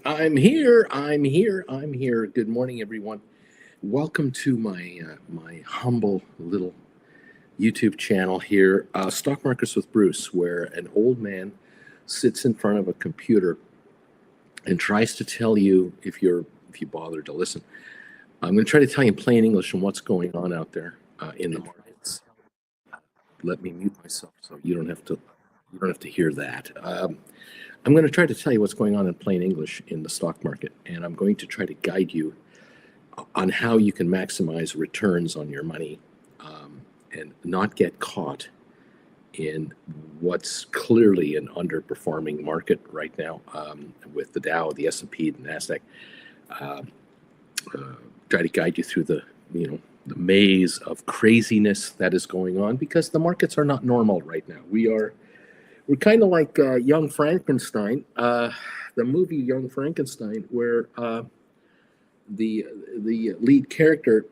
I'm here. I'm here. I'm here. Good morning, everyone. Welcome to my humble little YouTube channel here, Stock Markets with Bruce, where an old man sits in front of a computer and tries to tell you, if you bother to listen. I'm going to try to tell you in plain English on what's going on out there in the markets. Let me mute myself so you don't have to hear that. I'm going to try to tell you what's going on in plain English in the stock market, and I'm going to try to guide you on how you can maximize returns on your money and not get caught in what's clearly an underperforming market right now with the Dow, the S&P, the NASDAQ. Try to guide you through the maze of craziness that is going on, because the markets are not normal right now. We're kind of like Young Frankenstein, the movie Young Frankenstein, where the lead character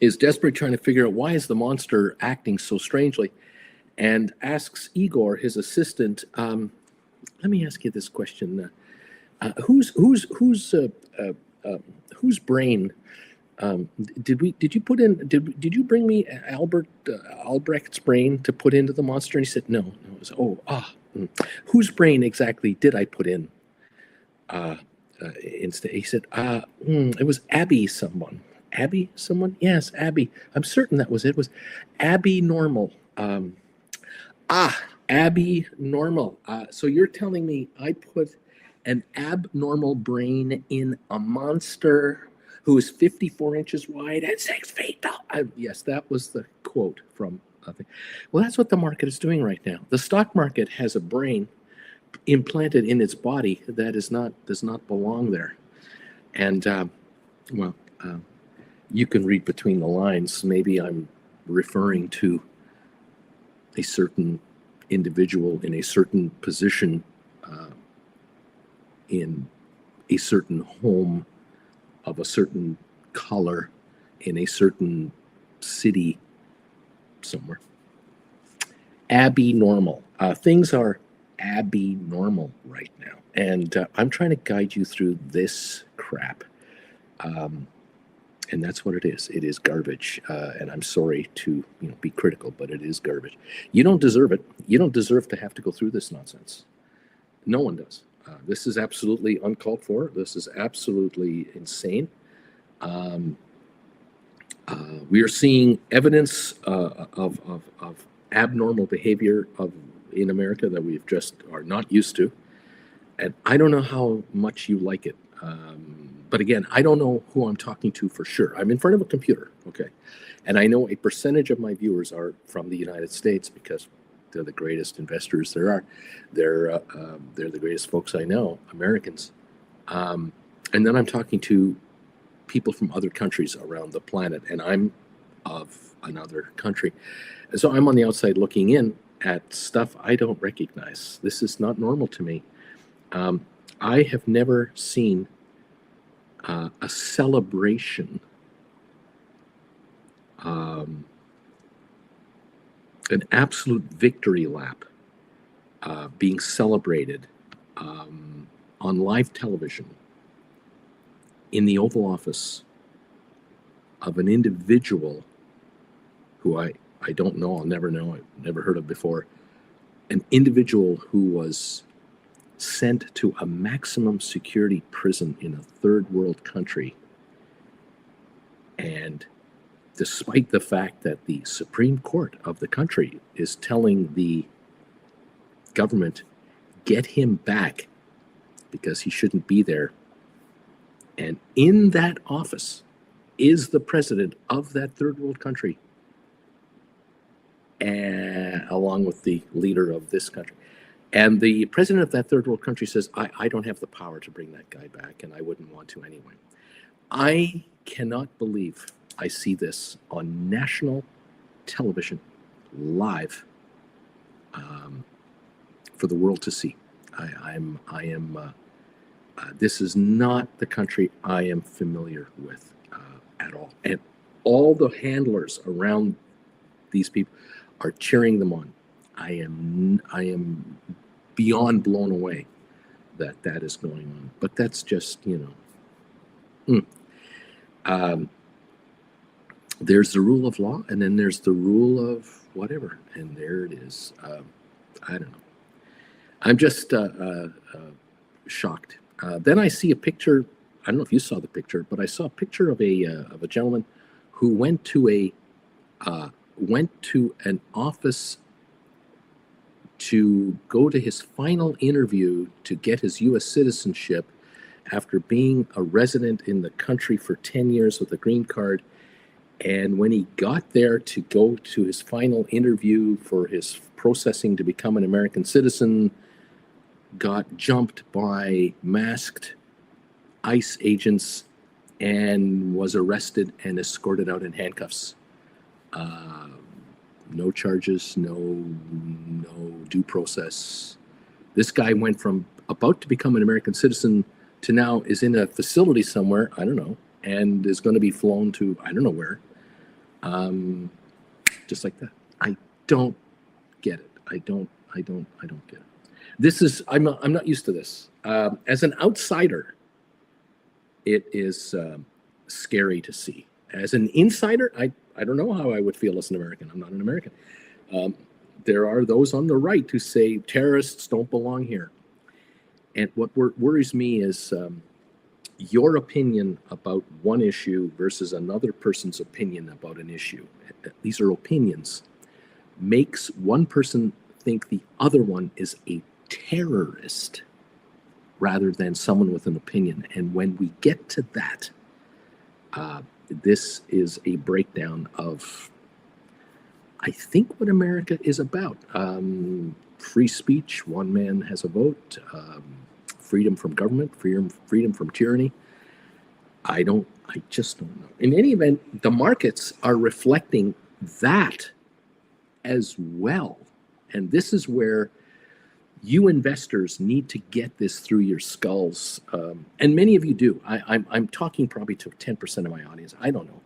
is desperately trying to figure out why is the monster acting so strangely, and asks Igor, his assistant, let me ask you this question: whose brain did you bring me Albrecht's brain to put into the monster? And he said, no. It was, whose brain exactly did I put in? Instead, he said, it was Abby someone. Abby someone? Yes, Abby. I'm certain that was it. It was Abby Normal. Abby Normal. So you're telling me I put an abnormal brain in a monster who is 54 inches wide and 6 feet tall? Yes, that was the quote from thing. Well, that's what the market is doing right now. The stock market has a brain implanted in its body that does not belong there. And you can read between the lines. Maybe I'm referring to a certain individual in a certain position in a certain home of a certain color in a certain city somewhere. Abby-normal. Things are Abby-normal right now. And I'm trying to guide you through this crap. And that's what it is. It is garbage. And I'm sorry to be critical, but it is garbage. You don't deserve it. You don't deserve to have to go through this nonsense. No one does. This is absolutely uncalled for. This is absolutely insane. We are seeing evidence of abnormal behavior in America that we just are not used to. And I don't know how much you like it. But again, I don't know who I'm talking to for sure. I'm in front of a computer, okay? And I know a percentage of my viewers are from the United States because they're the greatest investors there are. They're the greatest folks I know, Americans. And then I'm talking to people from other countries around the planet, and I'm of another country. And so I'm on the outside looking in at stuff I don't recognize. This is not normal to me. I have never seen a celebration, an absolute victory lap being celebrated on live television in the Oval Office of an individual who I don't know, I'll never know, I've never heard of before, an individual who was sent to a maximum security prison in a third world country. And despite the fact that the Supreme Court of the country is telling the government, get him back because he shouldn't be there. And in that office is the president of that third world country, along with the leader of this country. And the president of that third world country says, I don't have the power to bring that guy back, and I wouldn't want to anyway. I cannot believe I see this on national television, live, for the world to see. This is not the country I am familiar with at all. And all the handlers around these people are cheering them on. I am beyond blown away that is going on. But that's just, there's the rule of law, and then there's the rule of whatever, and there it is. I don't know. I'm just shocked. Then I see a picture. I don't know if you saw the picture, but I saw a picture of a gentleman who went to an office to go to his final interview to get his U.S. citizenship after being a resident in the country for 10 years with a green card. And when he got there to go to his final interview for his processing to become an American citizen, got jumped by masked ICE agents and was arrested and escorted out in handcuffs. No charges, no due process. This guy went from about to become an American citizen to now is in a facility somewhere, I don't know, and is going to be flown to I don't know where. Just like that. I don't get it. I don't get it. This is I'm not used to this. As an outsider, it is scary to see. As an insider, I don't know how I would feel as an American. I'm not an American. There are those on the right who say terrorists don't belong here. And what worries me is your opinion about one issue versus another person's opinion about an issue. These are opinions. Makes one person think the other one is a terrorist rather than someone with an opinion. And when we get to that, this is a breakdown of, I think, what America is about. Free speech, one man has a vote, freedom from government, freedom from tyranny. I just don't know. In any event, the markets are reflecting that as well. And this is where you investors need to get this through your skulls. And many of you do. I'm talking probably to 10% of my audience. I don't know.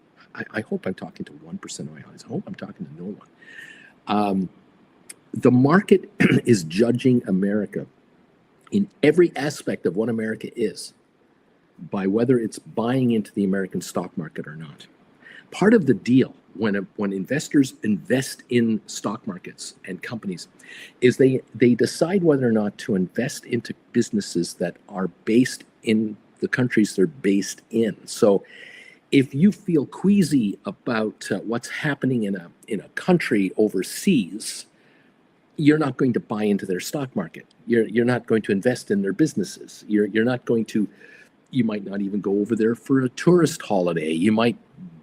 I hope I'm talking to 1% of my audience. I hope I'm talking to no one. The market is judging America in every aspect of what America is by whether it's buying into the American stock market or not. Part of the deal when investors invest in stock markets and companies is they decide whether or not to invest into businesses that are based in the countries they're based in. So if you feel queasy about what's happening in a country overseas, you're not going to buy into their stock market. You're not going to invest in their businesses. You're not going to. You might not even go over there for a tourist holiday. You might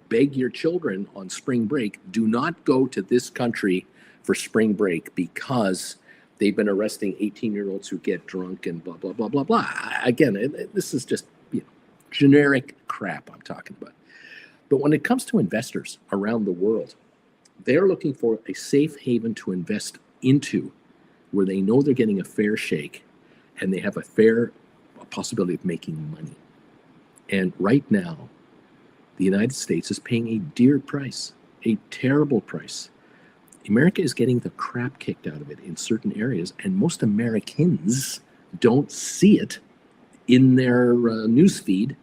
beg your children on spring break, do not go to this country for spring break because they've been arresting 18-year-olds who get drunk and blah, blah, blah, blah, blah. Again, this is just generic crap I'm talking about. But when it comes to investors around the world, they're looking for a safe haven to invest into where they know they're getting a fair shake and they have a fair possibility of making money. And right now, the United States is paying a dear price, a terrible price. America is getting the crap kicked out of it in certain areas, and most Americans don't see it in their newsfeed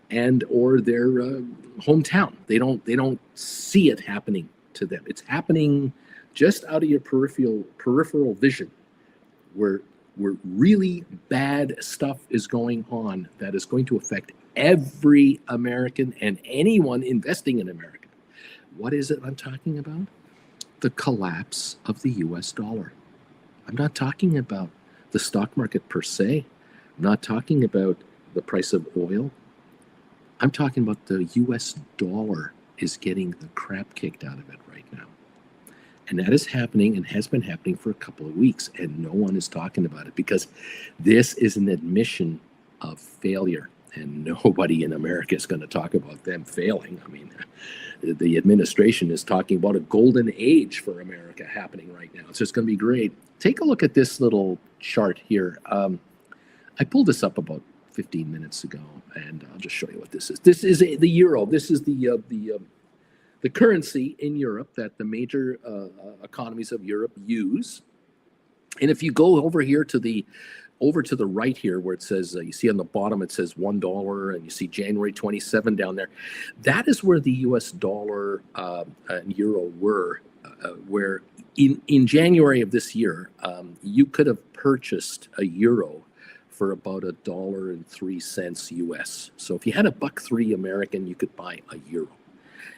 and or their hometown. They don't see it happening to them. It's happening just out of your peripheral vision, where really bad stuff is going on that is going to affect every American and anyone investing in America. What is it I'm talking about? The collapse of the US dollar. I'm not talking about the stock market per se. I'm not talking about the price of oil. I'm talking about the US dollar is getting the crap kicked out of it right now. And that is happening and has been happening for a couple of weeks, and no one is talking about it because this is an admission of failure. And nobody in America is going to talk about them failing. I mean, the administration is talking about a golden age for America happening right now. It's just going to be great. Take a look at this little chart here. I pulled this up about 15 minutes ago, and I'll just show you what this is. This is the euro. This is the currency in Europe that the major economies of Europe use. And if you go over here to the over to the right here where it says, you see on the bottom, it says $1, and you see January 27 down there. That is where the US dollar and euro were, where in January of this year, you could have purchased a euro for about $1.03 US. So if you had $1.03 American, you could buy a euro.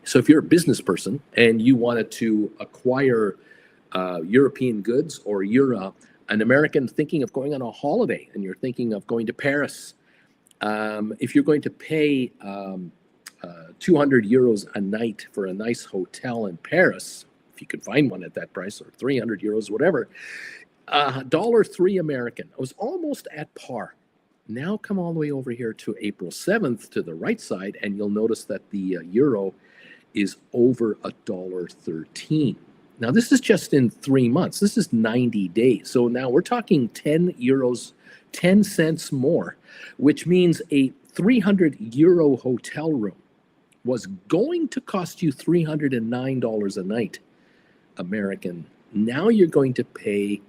So if you're a business person and you wanted to acquire European goods, or you're an American thinking of going on a holiday and you're thinking of going to Paris, if you're going to pay 200 euros a night for a nice hotel in Paris, if you could find one at that price, or 300 euros, whatever, $1.03 American. It was almost at par. Now come all the way over here to April 7th to the right side, and you'll notice that the euro is over $1.13. Now, this is just in 3 months. This is 90 days. So now we're talking 10 euros, 10 cents more, which means a 300 euro hotel room was going to cost you $309 a night American. Now you're going to pay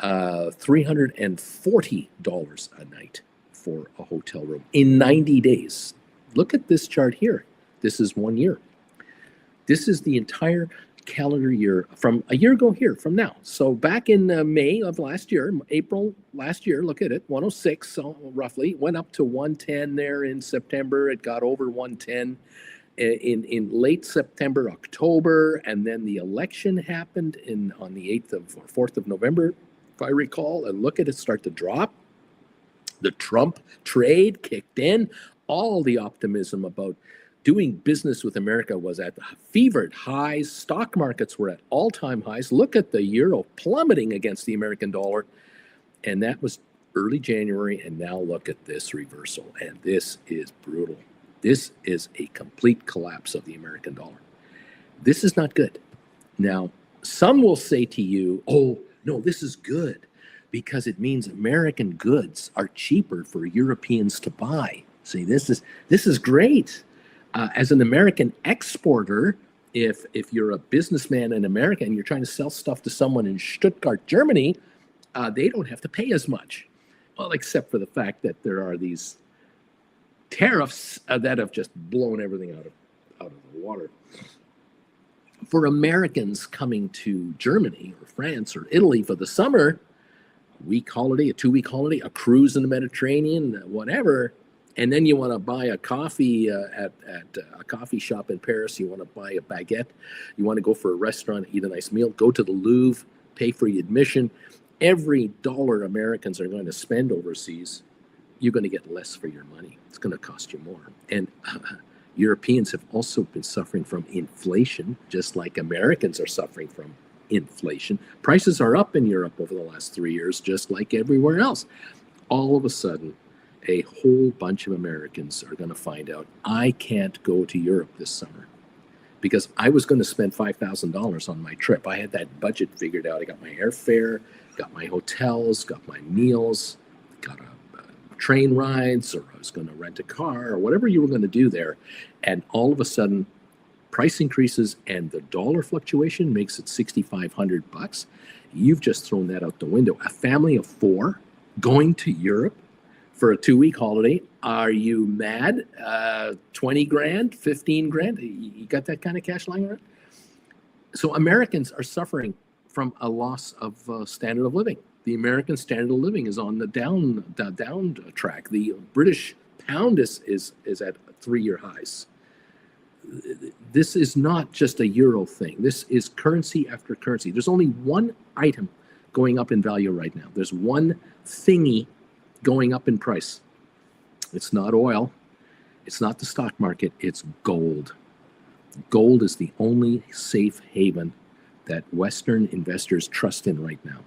$340 a night for a hotel room in 90 days. Look at this chart here. This is 1 year. This is the entire calendar year from a year ago here, from now. So back in May of last year, April last year, look at it, 106 so roughly, went up to 110 there in September. It got over 110 in late September, October, and then the election happened on the 8th or 4th of November, if I recall, and look at it start to drop. The Trump trade kicked in. All the optimism about doing business with America was at fevered highs. Stock markets were at all-time highs. Look at the euro plummeting against the American dollar. And that was early January. And now look at this reversal. And this is brutal. This is a complete collapse of the American dollar. This is not good. Now, some will say to you, oh, no, this is good because it means American goods are cheaper for Europeans to buy. See, this is great. As an American exporter, if you're a businessman in America and you're trying to sell stuff to someone in Stuttgart, Germany, they don't have to pay as much. Well, except for the fact that there are these tariffs that have just blown everything out of the water. For Americans coming to Germany or France or Italy for the summer, a week holiday, a 2-week holiday, a cruise in the Mediterranean, whatever, and then you want to buy a coffee at a coffee shop in Paris, you want to buy a baguette, you want to go for a restaurant, eat a nice meal, go to the Louvre, pay for your admission. Every dollar Americans are going to spend overseas, you're going to get less for your money. It's going to cost you more. And Europeans have also been suffering from inflation, just like Americans are suffering from inflation. Prices are up in Europe over the last 3 years, just like everywhere else. All of a sudden, a whole bunch of Americans are going to find out, I can't go to Europe this summer because I was going to spend $5,000 on my trip. I had that budget figured out. I got my airfare, got my hotels, got my meals, got train rides, or I was going to rent a car or whatever you were going to do there. And all of a sudden, price increases and the dollar fluctuation makes it $6,500. You've just thrown that out the window. A family of 4 going to Europe for a 2-week holiday. Are you mad? 20 grand, 15 grand? You got that kind of cash lying around? So Americans are suffering from a loss of standard of living. The American standard of living is on the down track. The British pound is at 3-year highs. This is not just a euro thing. This is currency after currency. There's only one item going up in value right now. There's one thingy going up in price. It's not oil. It's not the stock market. It's gold. Gold is the only safe haven that Western investors trust in right now.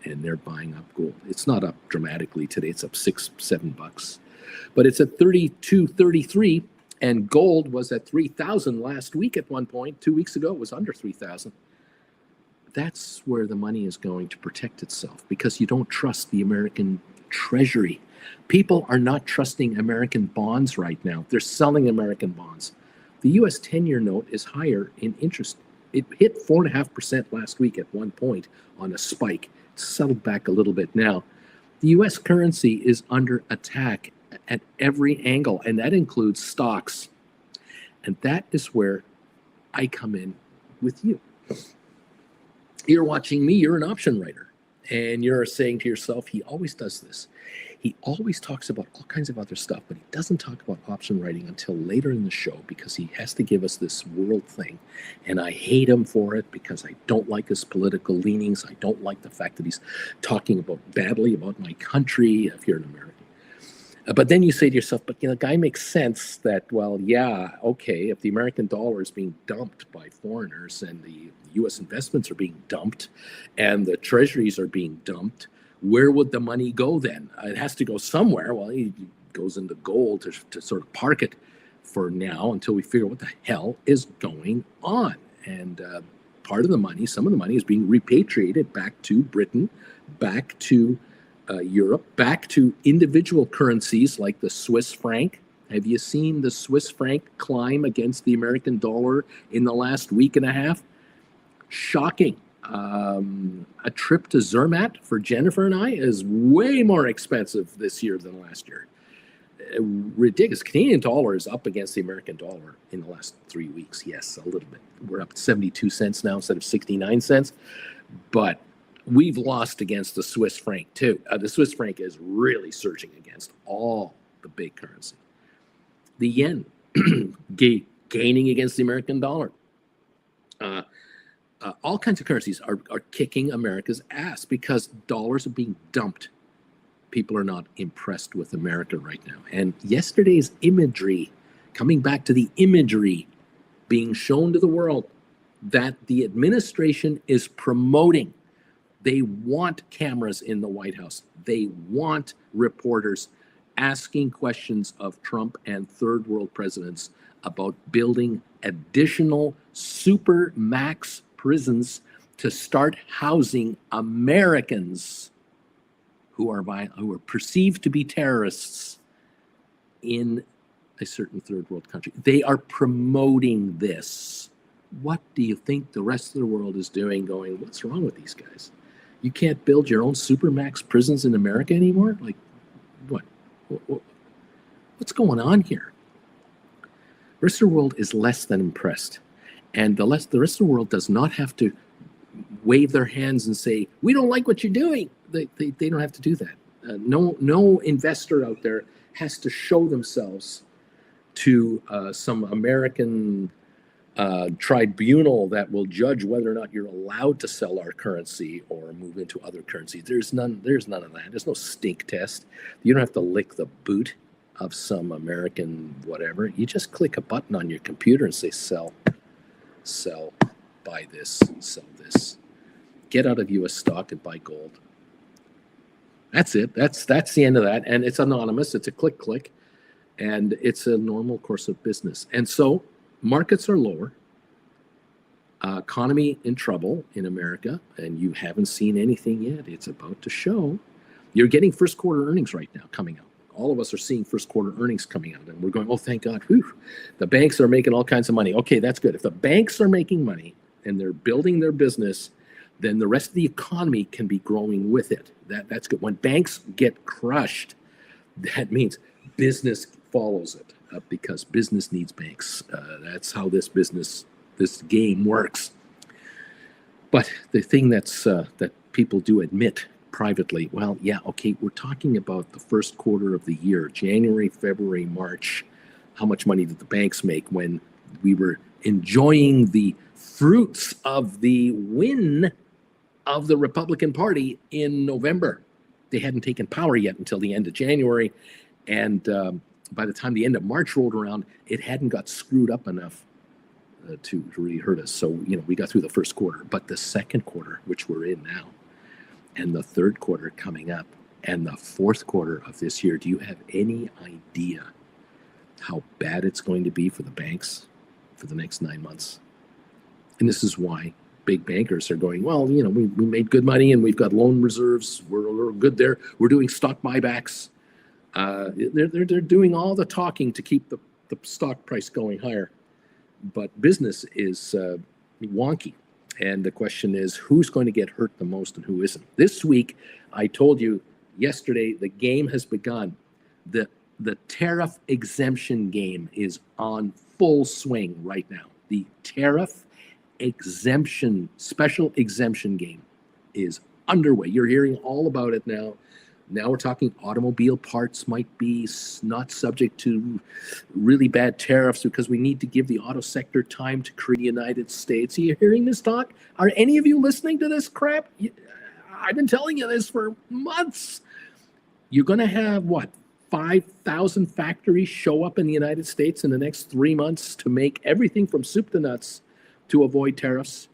And they're buying up gold. It's not up dramatically today. It's up $6-7. But it's at 32, 33. And gold was at 3,000 last week at one point. 2 weeks ago, it was under 3,000. That's where the money is going to protect itself because you don't trust the American Treasury. People are not trusting American bonds right now. They're selling American bonds. The U.S. 10-year note is higher in interest. It hit 4.5% last week at one point on a spike. It's settled back a little bit now. The U.S. currency is under attack at every angle, and that includes stocks. And that is where I come in with you. You're watching me, you're an option writer, and you're saying to yourself, he always does this. He always talks about all kinds of other stuff, but he doesn't talk about option writing until later in the show because he has to give us this world thing. And I hate him for it because I don't like his political leanings. I don't like the fact that he's talking badly about my country if you're an American. But then you say to yourself, but the guy makes sense that, well, yeah, okay, if the American dollar is being dumped by foreigners and the U.S. investments are being dumped and the treasuries are being dumped, where would the money go then? It has to go somewhere. Well, it goes into gold to sort of park it for now until we figure out what the hell is going on. And part of the money, some of the money is being repatriated back to Britain, back to Europe, back to individual currencies like the Swiss franc. Have you seen the Swiss franc climb against the American dollar in the last week and a half? Shocking. A trip to Zermatt for Jennifer and I is way more expensive this year than last year. Ridiculous. Canadian dollar is up against the American dollar in the last 3 weeks. Yes, a little bit. We're up 72 cents now instead of 69 cents. But we've lost against the Swiss franc too. The Swiss franc is really surging against all the big currency. The yen gaining against the American dollar. All kinds of currencies are kicking America's ass because dollars are being dumped. People are not impressed with America right now. And yesterday's imagery, coming back to the imagery being shown to the world that the administration is promoting. They want cameras in the White House. They want reporters asking questions of Trump and third world presidents about building additional super max prisons to start housing Americans who are perceived to be terrorists in a certain third world country. They are promoting this. What do you think the rest of the world is doing, going, what's wrong with these guys? You can't build your own supermax prisons in America anymore? Like, what? What's going on here? The rest of the world is less than impressed. And the rest of the world does not have to wave their hands and say, we don't like what you're doing. They don't have to do that. No investor out there has to show themselves to some American tribunal that will judge whether or not you're allowed to sell our currency or move into other currencies. There's none of that. There's no stink test. You don't have to lick the boot of some American whatever. You just click a button on your computer and say sell, buy this, sell this. Get out of US stock and buy gold. That's it. That's the end of that. And it's anonymous. It's a click, and it's a normal course of business. And so markets are lower. Economy in trouble in America, and you haven't seen anything yet. It's about to show. You're getting first quarter earnings right now coming out. All of us are seeing first quarter earnings coming out, and we're going, oh, thank God. Whew. The banks are making all kinds of money. Okay, that's good. If the banks are making money and they're building their business, then the rest of the economy can be growing with it. That's good. When banks get crushed, that means business follows it because business needs banks. That's how this game works. But the thing that people do admit privately, well, yeah, okay, we're talking about the first quarter of the year, January, February, March. How much money did the banks make when we were enjoying the fruits of the win of the Republican Party in November? They hadn't taken power yet until the end of January. And by the time the end of March rolled around, it hadn't got screwed up enough to really hurt us. So, we got through the first quarter. But the second quarter, which we're in now, and the third quarter coming up, and the fourth quarter of this year, do you have any idea how bad it's going to be for the banks for the next 9 months? And this is why big bankers are going, well, we made good money and we've got loan reserves. We're good there. We're doing stock buybacks. They're doing all the talking to keep the stock price going higher. But business is wonky. And the question is, who's going to get hurt the most and who isn't? This week, I told you yesterday, the game has begun. The tariff exemption game is on full swing right now. The tariff exemption, special exemption game is underway. You're hearing all about it now. Now we're talking automobile parts might be not subject to really bad tariffs because we need to give the auto sector time to create the United States. Are you hearing this talk? Are any of you listening to this crap? I've been telling you this for months. You're going to have, what, 5,000 factories show up in the United States in the next 3 months to make everything from soup to nuts to avoid tariffs.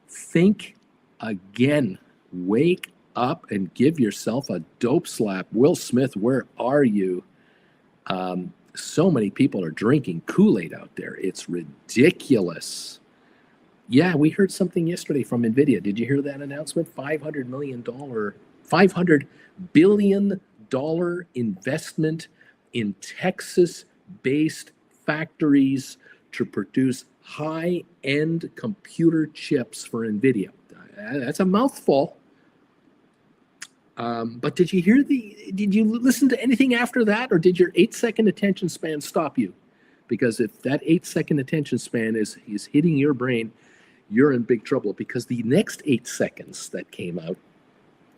Think again. Wake up and give yourself a dope slap. Will Smith, where are you? So many people are drinking Kool-Aid out there. It's ridiculous. Yeah, we heard something yesterday from NVIDIA. Did you hear that announcement? $500 billion investment in Texas-based factories to produce high-end computer chips for NVIDIA. That's a mouthful. But did you listen to anything after that, or did your 8-second attention span stop you? Because if that 8-second attention span is hitting your brain, you're in big trouble, because the next 8 seconds that came out,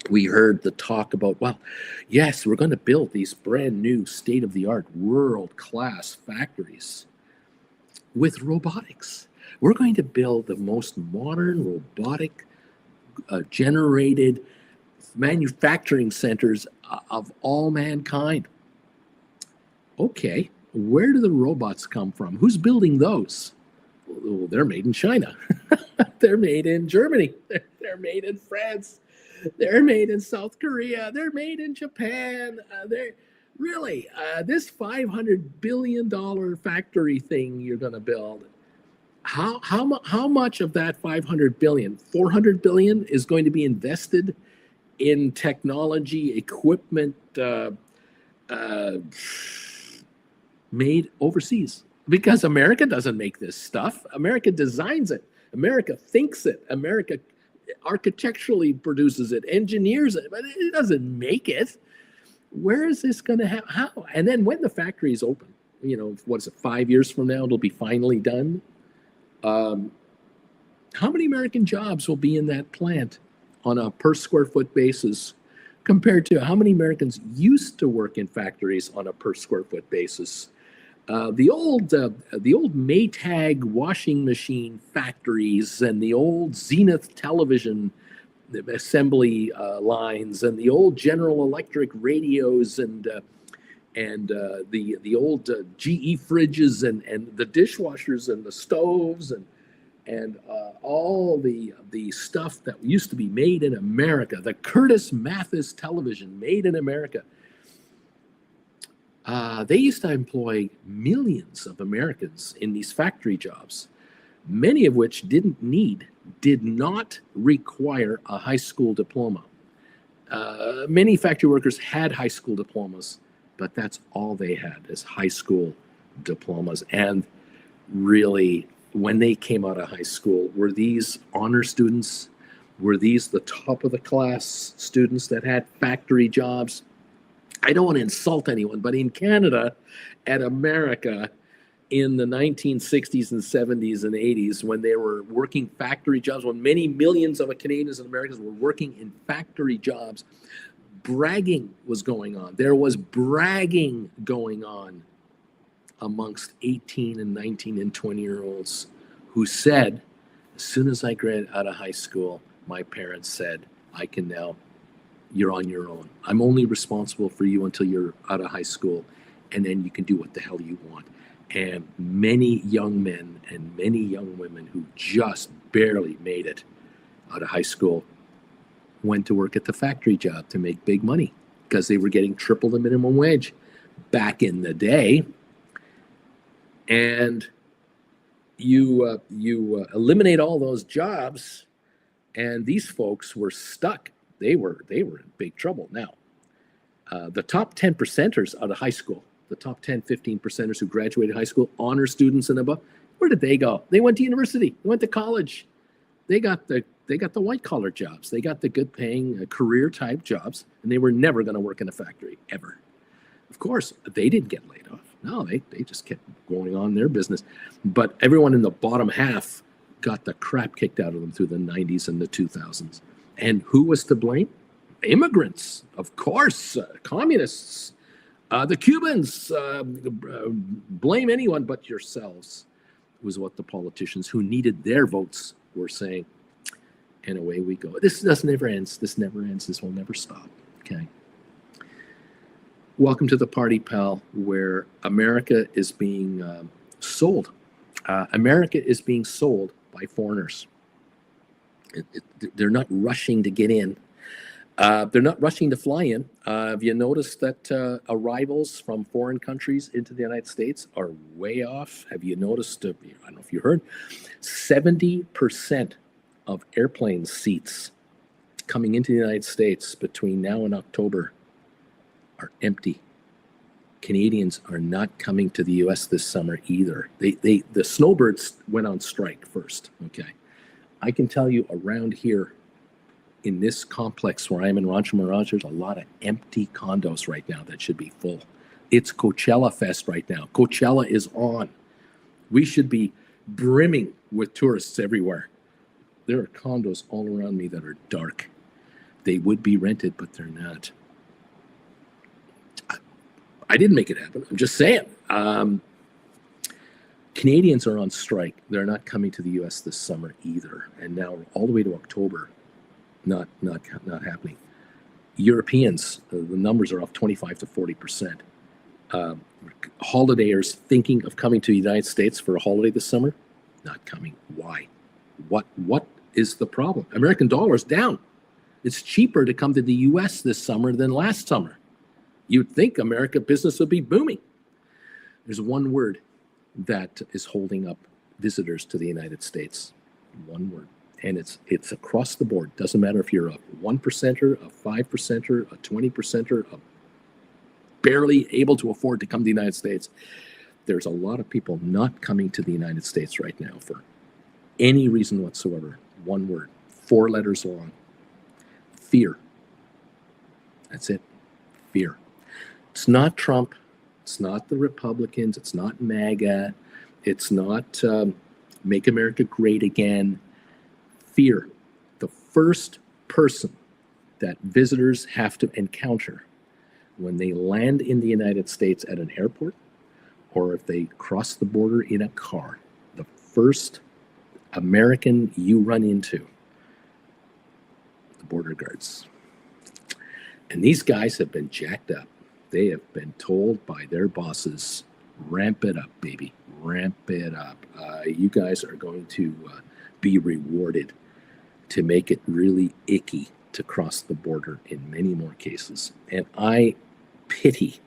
we heard the talk about, well, yes, we're going to build these brand new state-of-the-art world-class factories with robotics. We're going to build the most modern robotic generated manufacturing centers of all mankind. Okay, where do the robots come from? Who's building those? Well, they're made in China. They're made in Germany. They're made in France. They're made in South Korea. They're made in Japan. This $500 billion factory thing you're going to build, how much of that 500 billion, 400 billion is going to be invested in technology, equipment made overseas? Because America doesn't make this stuff. America designs it. America thinks it. America architecturally produces it, engineers it, but it doesn't make it. Where is this going to happen? How? And then when the factory is open, what is it, 5 years from now, it'll be finally done. How many American jobs will be in that plant on a per square foot basis compared to how many Americans used to work in factories on a per square foot basis? The old Maytag washing machine factories and the old Zenith television assembly lines and the old General Electric radios and the old GE fridges and the dishwashers and the stoves and all the stuff that used to be made in America, the Curtis Mathis television made in America. They used to employ millions of Americans in these factory jobs, many of which did not require a high school diploma. Many factory workers had high school diplomas, but that's all they had is high school diplomas. And really, when they came out of high school, were these honor students? Were these the top of the class students that had factory jobs? I don't want to insult anyone, but in Canada and America in the 1960s and 70s and 80s, when they were working factory jobs, when many millions of Canadians and Americans were working in factory jobs, bragging was going on. There was bragging going on amongst 18 and 19 and 20-year-olds who said, as soon as I graduated out of high school, my parents said, you're on your own. I'm only responsible for you until you're out of high school, and then you can do what the hell you want. And many young men and many young women who just barely made it out of high school went to work at the factory job to make big money because they were getting triple the minimum wage back in the day. And you eliminate all those jobs, and these folks were stuck. They were in big trouble. Now, the top 10 percenters out of high school, the top 10, 15 percenters who graduated high school, honor students and above, where did they go? They went to university. They went to college. They got the they got the white collar jobs. They got the good paying career type jobs, and they were never going to work in a factory ever. Of course, they didn't get laid off. No, they just kept going on their business. But everyone in the bottom half got the crap kicked out of them through the 90s and the 2000s. And who was to blame? Immigrants, of course, communists, the Cubans. Blame anyone but yourselves, was what the politicians who needed their votes were saying. And away we go. This never ends. This never ends. This will never stop. Okay. Welcome to the party, pal, where America is being sold. America is being sold by foreigners. They're not rushing to get in. They're not rushing to fly in. Have you noticed that arrivals from foreign countries into the United States are way off? Have you noticed, I don't know if you heard, 70% of airplane seats coming into the United States between now and October are empty. Canadians are not coming to the U.S. this summer either. The snowbirds went on strike first, okay? I can tell you around here, in this complex where I'm in Rancho Mirage, there's a lot of empty condos right now that should be full. It's Coachella Fest right now. Coachella is on. We should be brimming with tourists everywhere. There are condos all around me that are dark. They would be rented, but they're not. I didn't make it happen. I'm just saying. Canadians are on strike. They're not coming to the U.S. this summer either. And now all the way to October, not happening. Europeans, the numbers are off 25 to 40%. Holidayers thinking of coming to the United States for a holiday this summer, not coming. Why? What is the problem? American dollar is down. It's cheaper to come to the U.S. this summer than last summer. You'd think America business would be booming. There's one word that is holding up visitors to the United States. One word. And it's across the board. Doesn't matter if you're a 1%er, a 5%er, a 20%er, a barely able to afford to come to the United States. There's a lot of people not coming to the United States right now for any reason whatsoever. One word, 4 letters long. Fear. That's it. Fear. It's not Trump. It's not the Republicans. It's not MAGA. It's not Make America Great Again. Fear. The first person that visitors have to encounter when they land in the United States at an airport or if they cross the border in a car, the first American you run into, the border guards. And these guys have been jacked up. They have been told by their bosses, ramp it up, baby, ramp it up. You guys are going to be rewarded to make it really icky to cross the border in many more cases. And I pity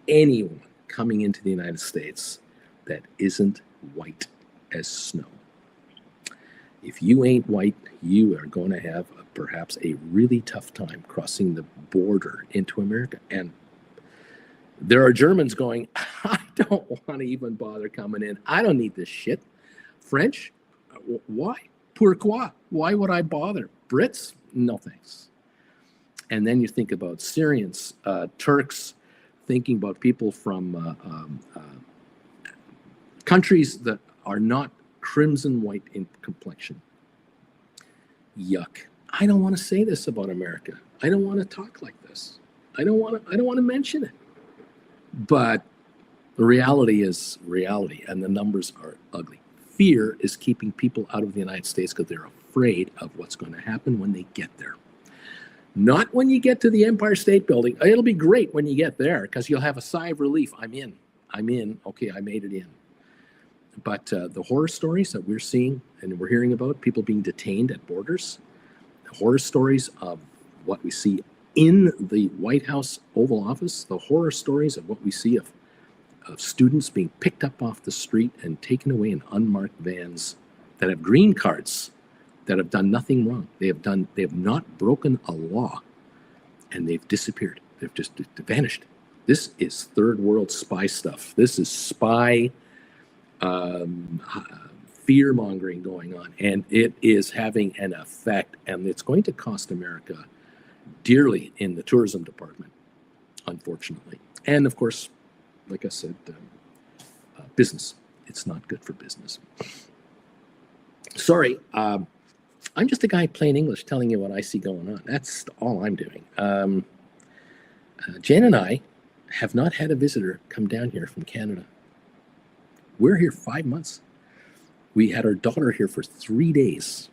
anyone coming into the United States that isn't white as snow. If you ain't white, you are going to have perhaps a really tough time crossing the border into America. And there are Germans going, I don't want to even bother coming in. I don't need this shit. French? Why? Pourquoi? Why would I bother? Brits? No thanks. And then you think about Syrians, Turks, thinking about people from countries that are not crimson white in complexion. Yuck. I don't want to say this about America. I don't want to talk like this. I don't want to mention it. But the reality is reality, and the numbers are ugly. Fear is keeping people out of the United States because they're afraid of what's going to happen when they get there. Not when you get to the Empire State Building. It'll be great when you get there because you'll have a sigh of relief. I'm in. Okay, I made it in. But the horror stories that we're seeing and we're hearing about, people being detained at borders, the horror stories of what we see in the White House Oval Office, the horror stories of what we see of students being picked up off the street and taken away in unmarked vans that have green cards, that have done nothing wrong. They have not broken a law, and they've disappeared. They've just vanished. This is third world spy stuff. This is spy fear mongering going on, and it is having an effect, and it's going to cost America dearly in the tourism department, unfortunately. And of course, like I said, business. It's not good for business. Sorry, I'm just a guy plain English telling you what I see going on. That's all I'm doing. Jan and I have not had a visitor come down here from Canada. We're here 5 months. We had our daughter here for 3 days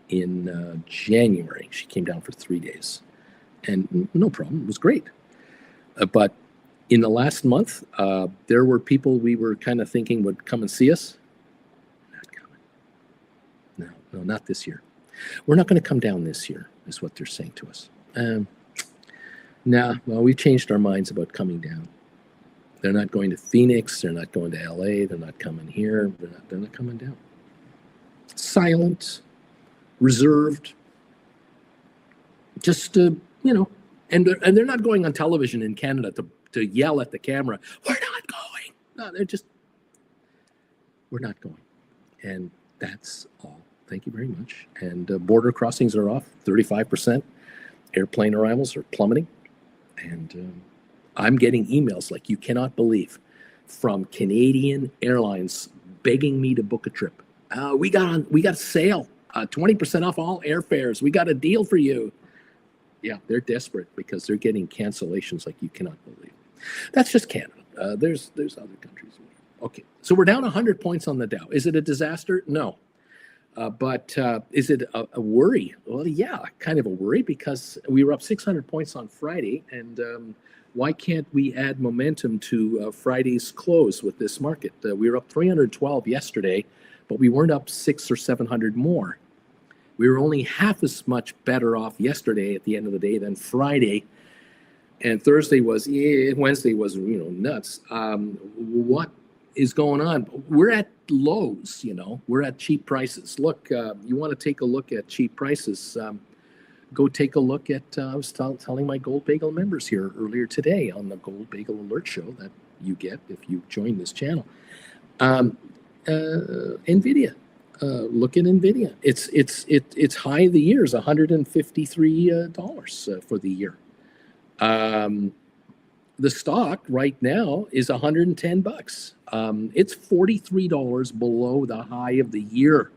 in January. She came down for 3 days, and no problem. It was great. But in the last month, there were people we were kind of thinking would come and see us. Not coming. No, not this year. We're not going to come down this year, is what they're saying to us. Well, we've changed our minds about coming down. They're not going to Phoenix. They're not going to LA. They're not coming here. They're not coming down. Silent, reserved, just, and they're not going on television in Canada to yell at the camera, we're not going. No, we're not going. And that's all. Thank you very much. And border crossings are off 35%. Airplane arrivals are plummeting. And I'm getting emails like you cannot believe from Canadian Airlines begging me to book a trip. We got a sale, 20% off all airfares. We got a deal for you. Yeah, they're desperate because they're getting cancellations like you cannot believe. That's just Canada. There's other countries. Okay, so we're down 100 points on the Dow. Is it a disaster? No. But is it a worry? Well, yeah, kind of a worry because we were up 600 points on Friday, and why can't we add momentum to Friday's close with this market? We were up 312 yesterday, but we weren't up 600 or 700 more. We were only half as much better off yesterday at the end of the day than Friday, and Wednesday was nuts. What is going on? We're at lows, we're at cheap prices. Look, you want to take a look at cheap prices, go take a look at, I was telling my Gold Bagel members here earlier today on the Gold Bagel Alert Show that you get if you join this channel. NVIDIA, look at NVIDIA. It's high of the year is $153 for the year. The stock right now is $110. It's $43 below the high of the year.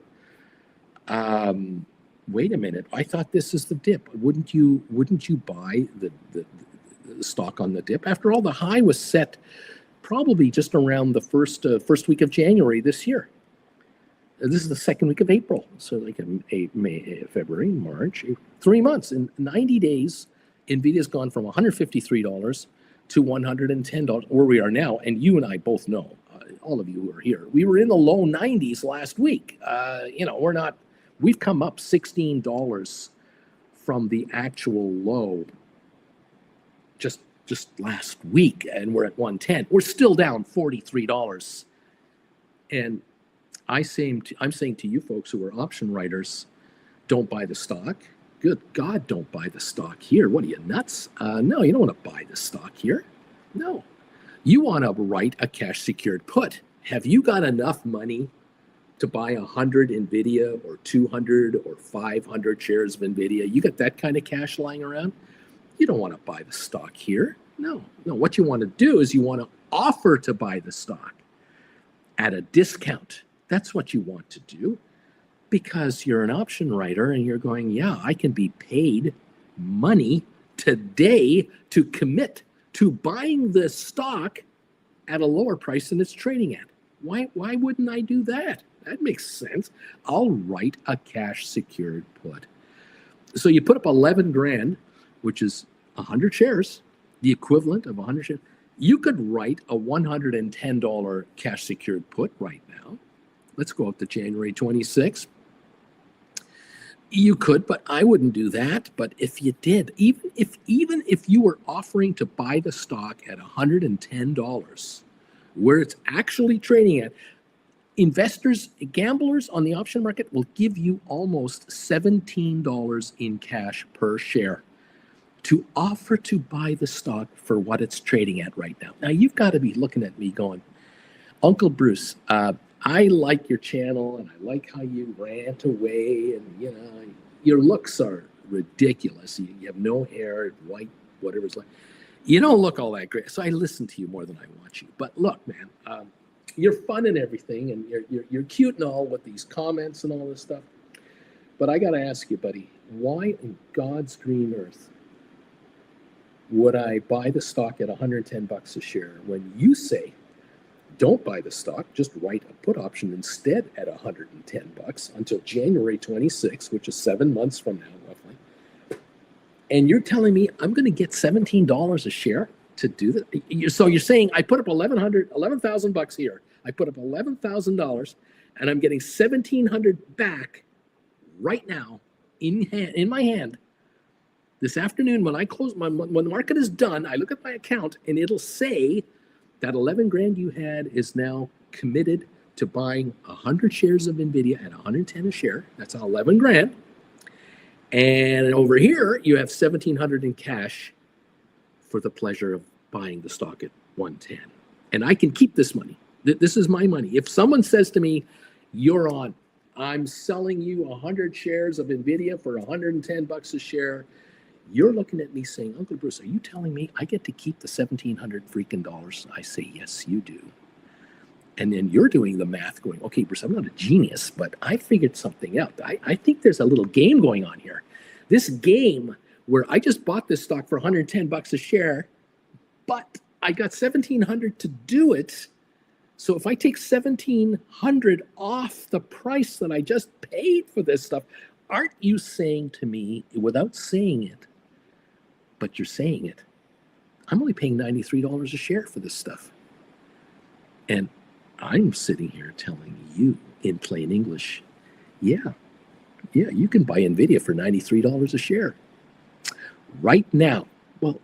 Wait a minute. I thought this is the dip. Wouldn't you buy the stock on the dip? After all, the high was set probably just around the first week of January this year. This is the second week of April. So like May, February, March, 3 months. In 90 days, NVIDIA's gone from $153 to $110, where we are now. And you and I both know, all of you who are here, we were in the low 90s last week. We've come up $16 from the actual low just last week, and we're at 110. We're still down $43. And I'm saying to you folks who are option writers, don't buy the stock. Good God, don't buy the stock here. What are you, nuts? No, you don't want to buy the stock here. No. You want to write a cash secured put. Have you got enough money to buy 100 NVIDIA or 200 or 500 shares of NVIDIA? You got that kind of cash lying around? You don't want to buy the stock here. No. What you want to do is you want to offer to buy the stock at a discount. That's what you want to do, because you're an option writer and you're going, yeah, I can be paid money today to commit to buying this stock at a lower price than it's trading at. Why wouldn't I do that? That makes sense. I'll write a cash secured put. So you put up 11 grand, which is 100 shares, the equivalent of 100 shares. You could write a $110 cash secured put right now. Let's go up to January 26th. You could, but I wouldn't do that. But if you did, even if you were offering to buy the stock at $110, where it's actually trading at, investors, gamblers on the option market will give you almost $17 in cash per share to offer to buy the stock for what it's trading at right now. Now, you've got to be looking at me going, Uncle Bruce, I like your channel, and I like how you rant away, and your looks are ridiculous. You have no hair, white, whatever it's like. You don't look all that great. So I listen to you more than I watch you. But look, man, you're fun and everything, and you're cute and all with these comments and all this stuff. But I got to ask you, buddy, why in God's green earth would I buy the stock at 110 bucks a share when you say don't buy the stock, just write a put option instead at 110 bucks until January 26, which is 7 months from now, roughly. And you're telling me I'm going to get $17 a share to do that? So you're saying I put up 11,000 bucks here. I put up $11,000 and I'm getting 1,700 back right now in my hand. This afternoon, when I close when the market is done, I look at my account and it'll say that 11 grand you had is now committed to buying 100 shares of NVIDIA at 110 a share. That's 11 grand. And over here, you have 1,700 in cash for the pleasure of buying the stock at 110. And I can keep this money. This is my money. If someone says to me, you're on, I'm selling you 100 shares of NVIDIA for 110 bucks a share, you're looking at me saying, Uncle Bruce, are you telling me I get to keep the 1,700 freaking dollars? I say, yes, you do. And then you're doing the math going, okay, Bruce, I'm not a genius, but I figured something out. I think there's a little game going on here. This game where I just bought this stock for 110 bucks a share, but I got 1,700 to do it. So if I take 1,700 off the price that I just paid for this stuff, aren't you saying to me, without saying it, but you're saying it, I'm only paying $93 a share for this stuff? And I'm sitting here telling you in plain English, yeah, you can buy NVIDIA for $93 a share right now. Well,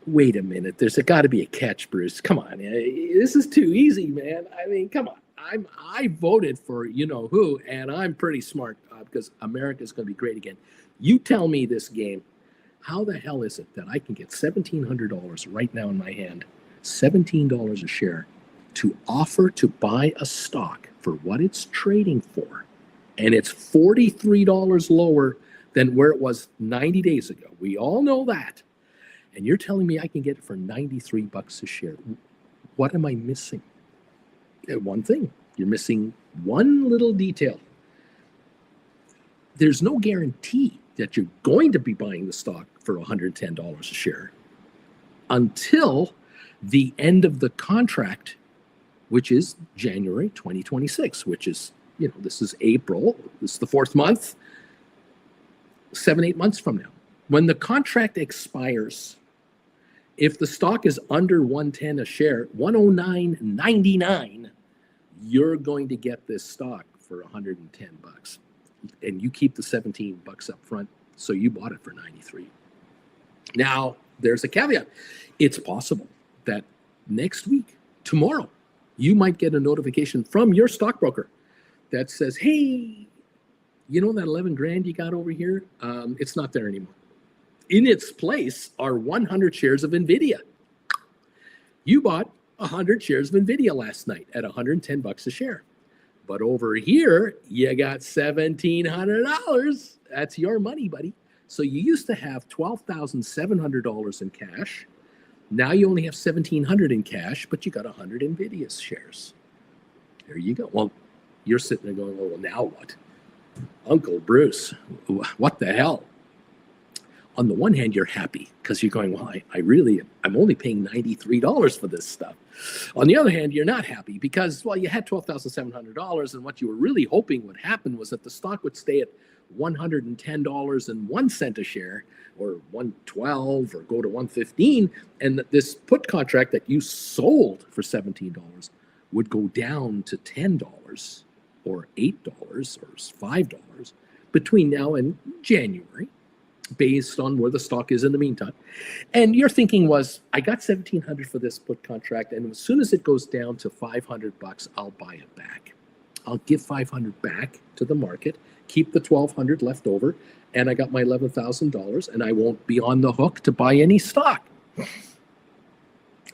wait a minute. There's got to be a catch, Bruce. Come on. This is too easy, man. I mean, come on. I voted for you-know-who, and I'm pretty smart because America's going to be great again. You tell me this game, how the hell is it that I can get $1,700 right now in my hand, $17 a share, to offer to buy a stock for what it's trading for, and it's $43 lower than where it was 90 days ago. We all know that. And you're telling me I can get it for 93 bucks a share. What am I missing? One thing. You're missing one little detail. There's no guarantee that you're going to be buying the stock for $110 a share until the end of the contract, which is January 2026, which is, this is April. This is the 4th month, 7-8 months from now. When the contract expires, if the stock is under 110 a share, 109.99, you're going to get this stock for 110 bucks. And you keep the 17 bucks up front, so you bought it for 93. Now, there's a caveat. It's possible that next week, tomorrow, you might get a notification from your stockbroker that says, hey, that 11 grand you got over here? It's not there anymore. In its place are 100 shares of NVIDIA. You bought 100 shares of NVIDIA last night at 110 bucks a share. But over here, you got $1,700. That's your money, buddy. So you used to have $12,700 in cash. Now you only have $1,700 in cash, but you got 100 NVIDIA shares. There you go. Well, you're sitting there going, well, now what? Uncle Bruce, what the hell? On the one hand, you're happy because you're going, well, I'm only paying $93 for this stuff. On the other hand, you're not happy because, well, you had $12,700, and what you were really hoping would happen was that the stock would stay at $110.01 a share, or $112, or go to $115, and that this put contract that you sold for $17 would go down to $10 or $8 or $5 between now and January, based on where the stock is in the meantime. And your thinking was, I got $1,700 for this put contract, and as soon as it goes down to $500, I'll buy it back. I'll give $500 back to the market, keep the $1,200 left over, and I got my $11,000, and I won't be on the hook to buy any stock.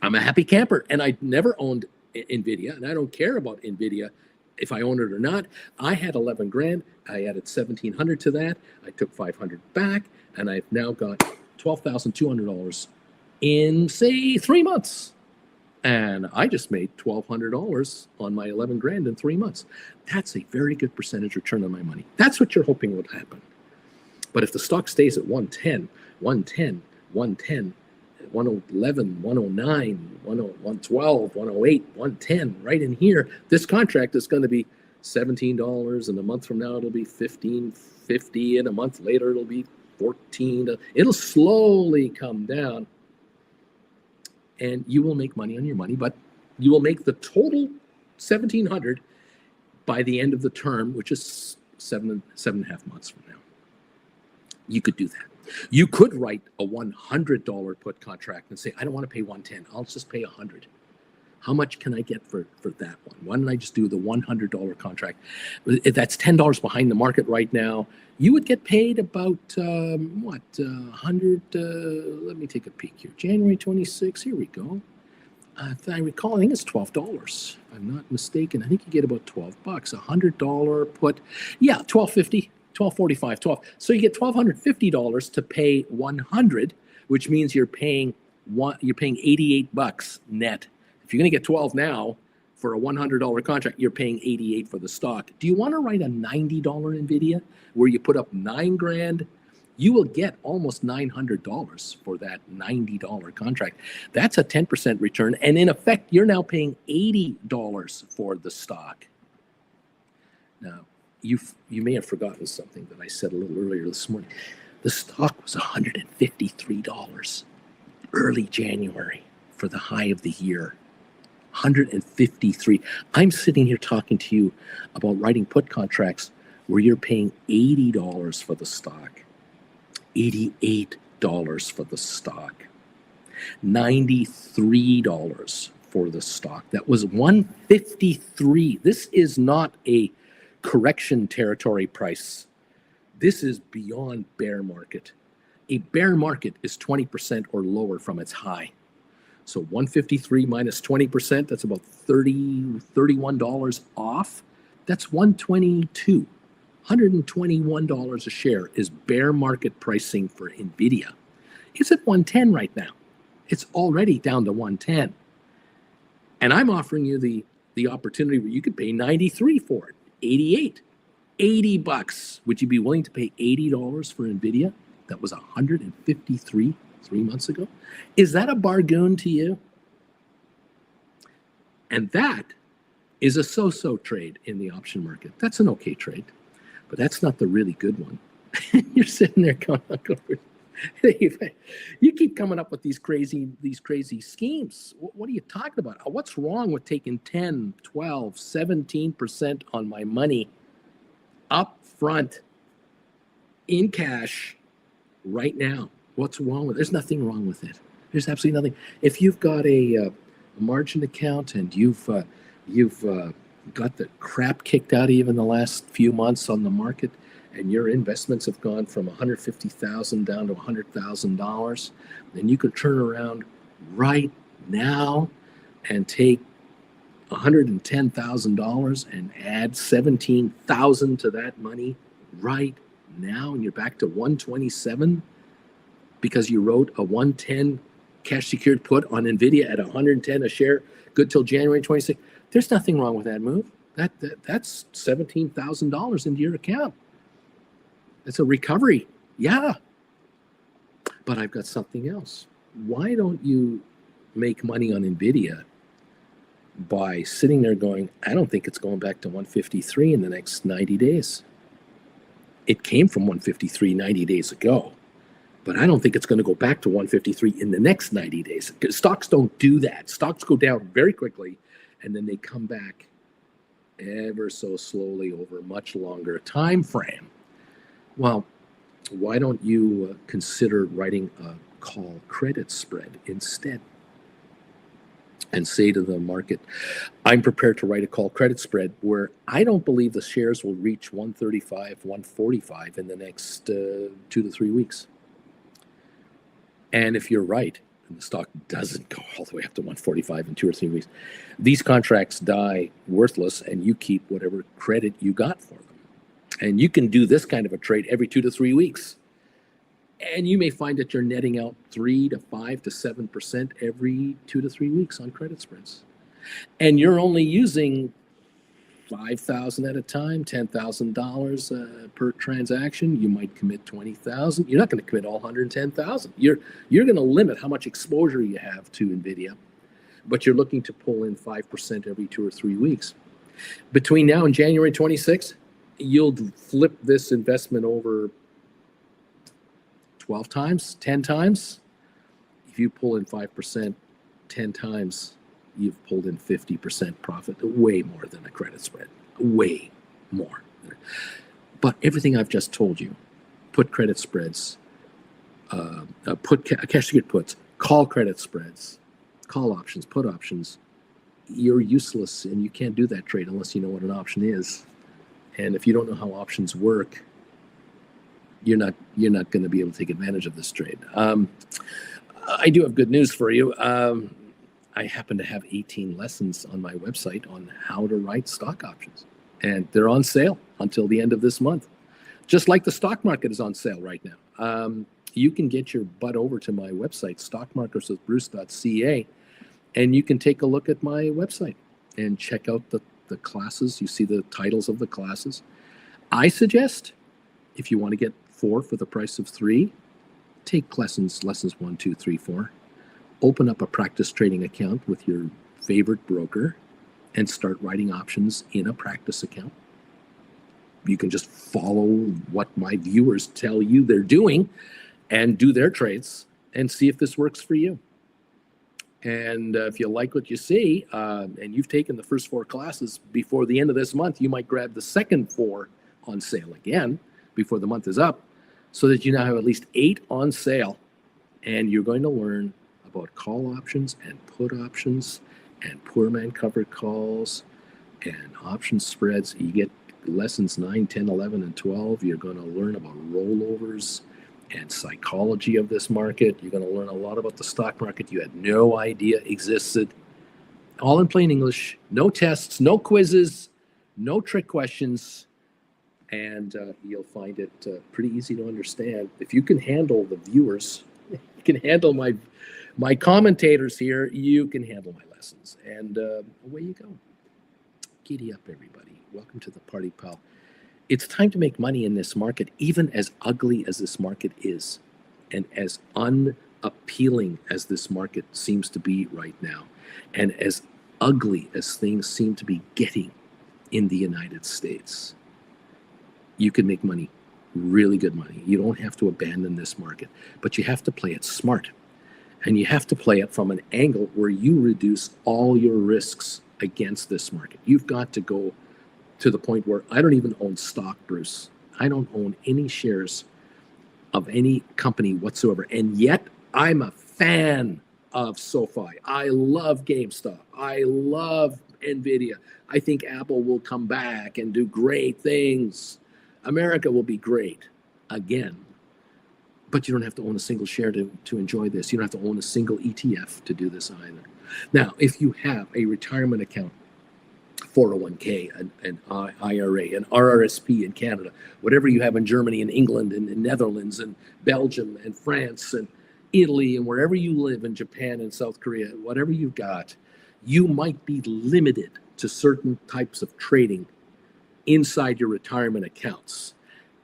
I'm a happy camper, and I never owned NVIDIA, and I don't care about NVIDIA if I own it or not. I had 11 grand. I added 1,700 to that. I took 500 back, and I've now got $12,200 in, say, 3 months. And I just made $1,200 on my 11 grand in 3 months. That's a very good percentage return on my money. That's what you're hoping would happen. But if the stock stays at 110, 110, 110, 111, 109, 112, 108, 110, right in here, this contract is going to be $17, and a month from now it'll be $15.50, and a month later it'll be $14. It'll slowly come down, and you will make money on your money, but you will make the total $1,700 by the end of the term, which is 7.5 months from now. You could do that. You could write a $100 put contract and say, I don't want to pay 110. I'll just pay 100. How much can I get for that one? Why don't I just do the $100 contract? That's $10 behind the market right now. You would get paid about, 100, let me take a peek here. January 26, here we go. If I recall, I think it's $12. If I'm not mistaken, I think you get about $12. $100 put, yeah, $12.50. $12.45, 12. So you get $1,250 to pay 100, which means you're paying $88 net. If you're going to get 12 now for a $100 contract, you're paying 88 for the stock. Do you want to write a $90 NVIDIA where you put up 9 grand? You will get almost $900 for that $90 contract. That's a 10% return, and in effect, you're now paying $80 for the stock. Now, you may have forgotten something that I said a little earlier this morning. The stock was $153 early January for the high of the year. 153. I'm sitting here talking to you about writing put contracts where you're paying $80 for the stock, $88 for the stock, $93 for the stock. That was 153. This is not a correction territory price. This is beyond bear market. A bear market is 20% or lower from its high. So 153 minus 20%, that's about $31 off. That's 122. $121 a share is bear market pricing for NVIDIA. It's at 110 right now. It's already down to 110. And I'm offering you the opportunity where you could pay 93 for it. 88, $80. Would you be willing to pay $80 for NVIDIA? That was 153 3 months ago. Is that a bargain to you? And that is a so-so trade in the option market. That's an okay trade, but that's not the really good one. You're sitting there going, you keep coming up with these crazy schemes. What are you talking about? What's wrong with taking 10, 12, 17% on my money up front in cash right now? What's wrong with it? There's nothing wrong with it. There's absolutely nothing. If you've got a margin account and you've got the crap kicked out of you in the last few months on the market, and your investments have gone from $150,000 down to $100,000, then you could turn around right now and take $110,000 and add $17,000 to that money right now, and you're back to 127 because you wrote a 110 cash secured put on NVIDIA at 110 a share, good till January 26. There's nothing wrong with that move. That's $17,000 into your account. It's a recovery. Yeah. But I've got something else. Why don't you make money on NVIDIA by sitting there going, I don't think it's going back to 153 in the next 90 days. It came from 153 90 days ago, but I don't think it's going to go back to 153 in the next 90 days. Stocks don't do that. Stocks go down very quickly, and then they come back ever so slowly over a much longer time frame. Well, why don't you consider writing a call credit spread instead and say to the market, I'm prepared to write a call credit spread where I don't believe the shares will reach 135, 145 in the next 2 to 3 weeks. And if you're right, and the stock doesn't go all the way up to 145 in 2 or 3 weeks, these contracts die worthless, and you keep whatever credit you got for them. And you can do this kind of a trade every 2 to 3 weeks. And you may find that you're netting out 3 to 5 to 7% every 2 to 3 weeks on credit spreads. And you're only using $5,000 at a time, $10,000 per transaction. You might commit 20,000. You're not going to commit all 110,000. You're going to limit how much exposure you have to NVIDIA, but you're looking to pull in 5% every 2 or 3 weeks. Between now and January 26th, you'll flip this investment over 12 times, 10 times. If you pull in 5%, 10 times, you've pulled in 50% profit, way more than a credit spread, way more. But everything I've just told you, put credit spreads, put cash secured puts, call credit spreads, call options, put options, you're useless, and you can't do that trade unless you know what an option is. And if you don't know how options work, you're not going to be able to take advantage of this trade. I do have good news for you. I happen to have 18 lessons on my website on how to write stock options, and they're on sale until the end of this month. Just like the stock market is on sale right now. You can get your butt over to my website, stockmarkerswithbruce.ca, and you can take a look at my website and check out the classes. You see the titles of the classes. I suggest, if you want to get 4 for the price of 3, take lessons 1, 2, 3, 4. Open up a practice trading account with your favorite broker and start writing options in a practice account. You can just follow what my viewers tell you they're doing and do their trades and see if this works for you. And if you like what you see, and you've taken the first 4 classes before the end of this month, you might grab the second 4 on sale again before the month is up, so that you now have at least 8 on sale, and you're going to learn about call options and put options and poor man covered calls and option spreads. You get lessons 9, 10, 11, and 12. You're going to learn about rollovers and psychology of this market. You're going to learn a lot about the stock market you had no idea existed. All in plain English, no tests, no quizzes, no trick questions, and you'll find it pretty easy to understand. If you can handle the viewers, you can handle my commentators here, you can handle my lessons. And away you go. Giddy up, everybody. Welcome to the party, pal. It's time to make money in this market, even as ugly as this market is, and as unappealing as this market seems to be right now, and as ugly as things seem to be getting in the United States. You can make money, really good money. You don't have to abandon this market, but you have to play it smart. And you have to play it from an angle where you reduce all your risks against this market. You've got to go to the point where I don't even own stock, Bruce. I don't own any shares of any company whatsoever. And yet I'm a fan of Sofi. I love GameStop. I love NVIDIA. I think Apple will come back and do great things. America will be great again. But you don't have to own a single share to enjoy this. You don't have to own a single ETF to do this either. Now, if you have a retirement account, 401k, an IRA, an RRSP in Canada, whatever you have in Germany and England and Netherlands and Belgium and France and Italy and wherever you live in Japan and South Korea, whatever you've got, you might be limited to certain types of trading inside your retirement accounts.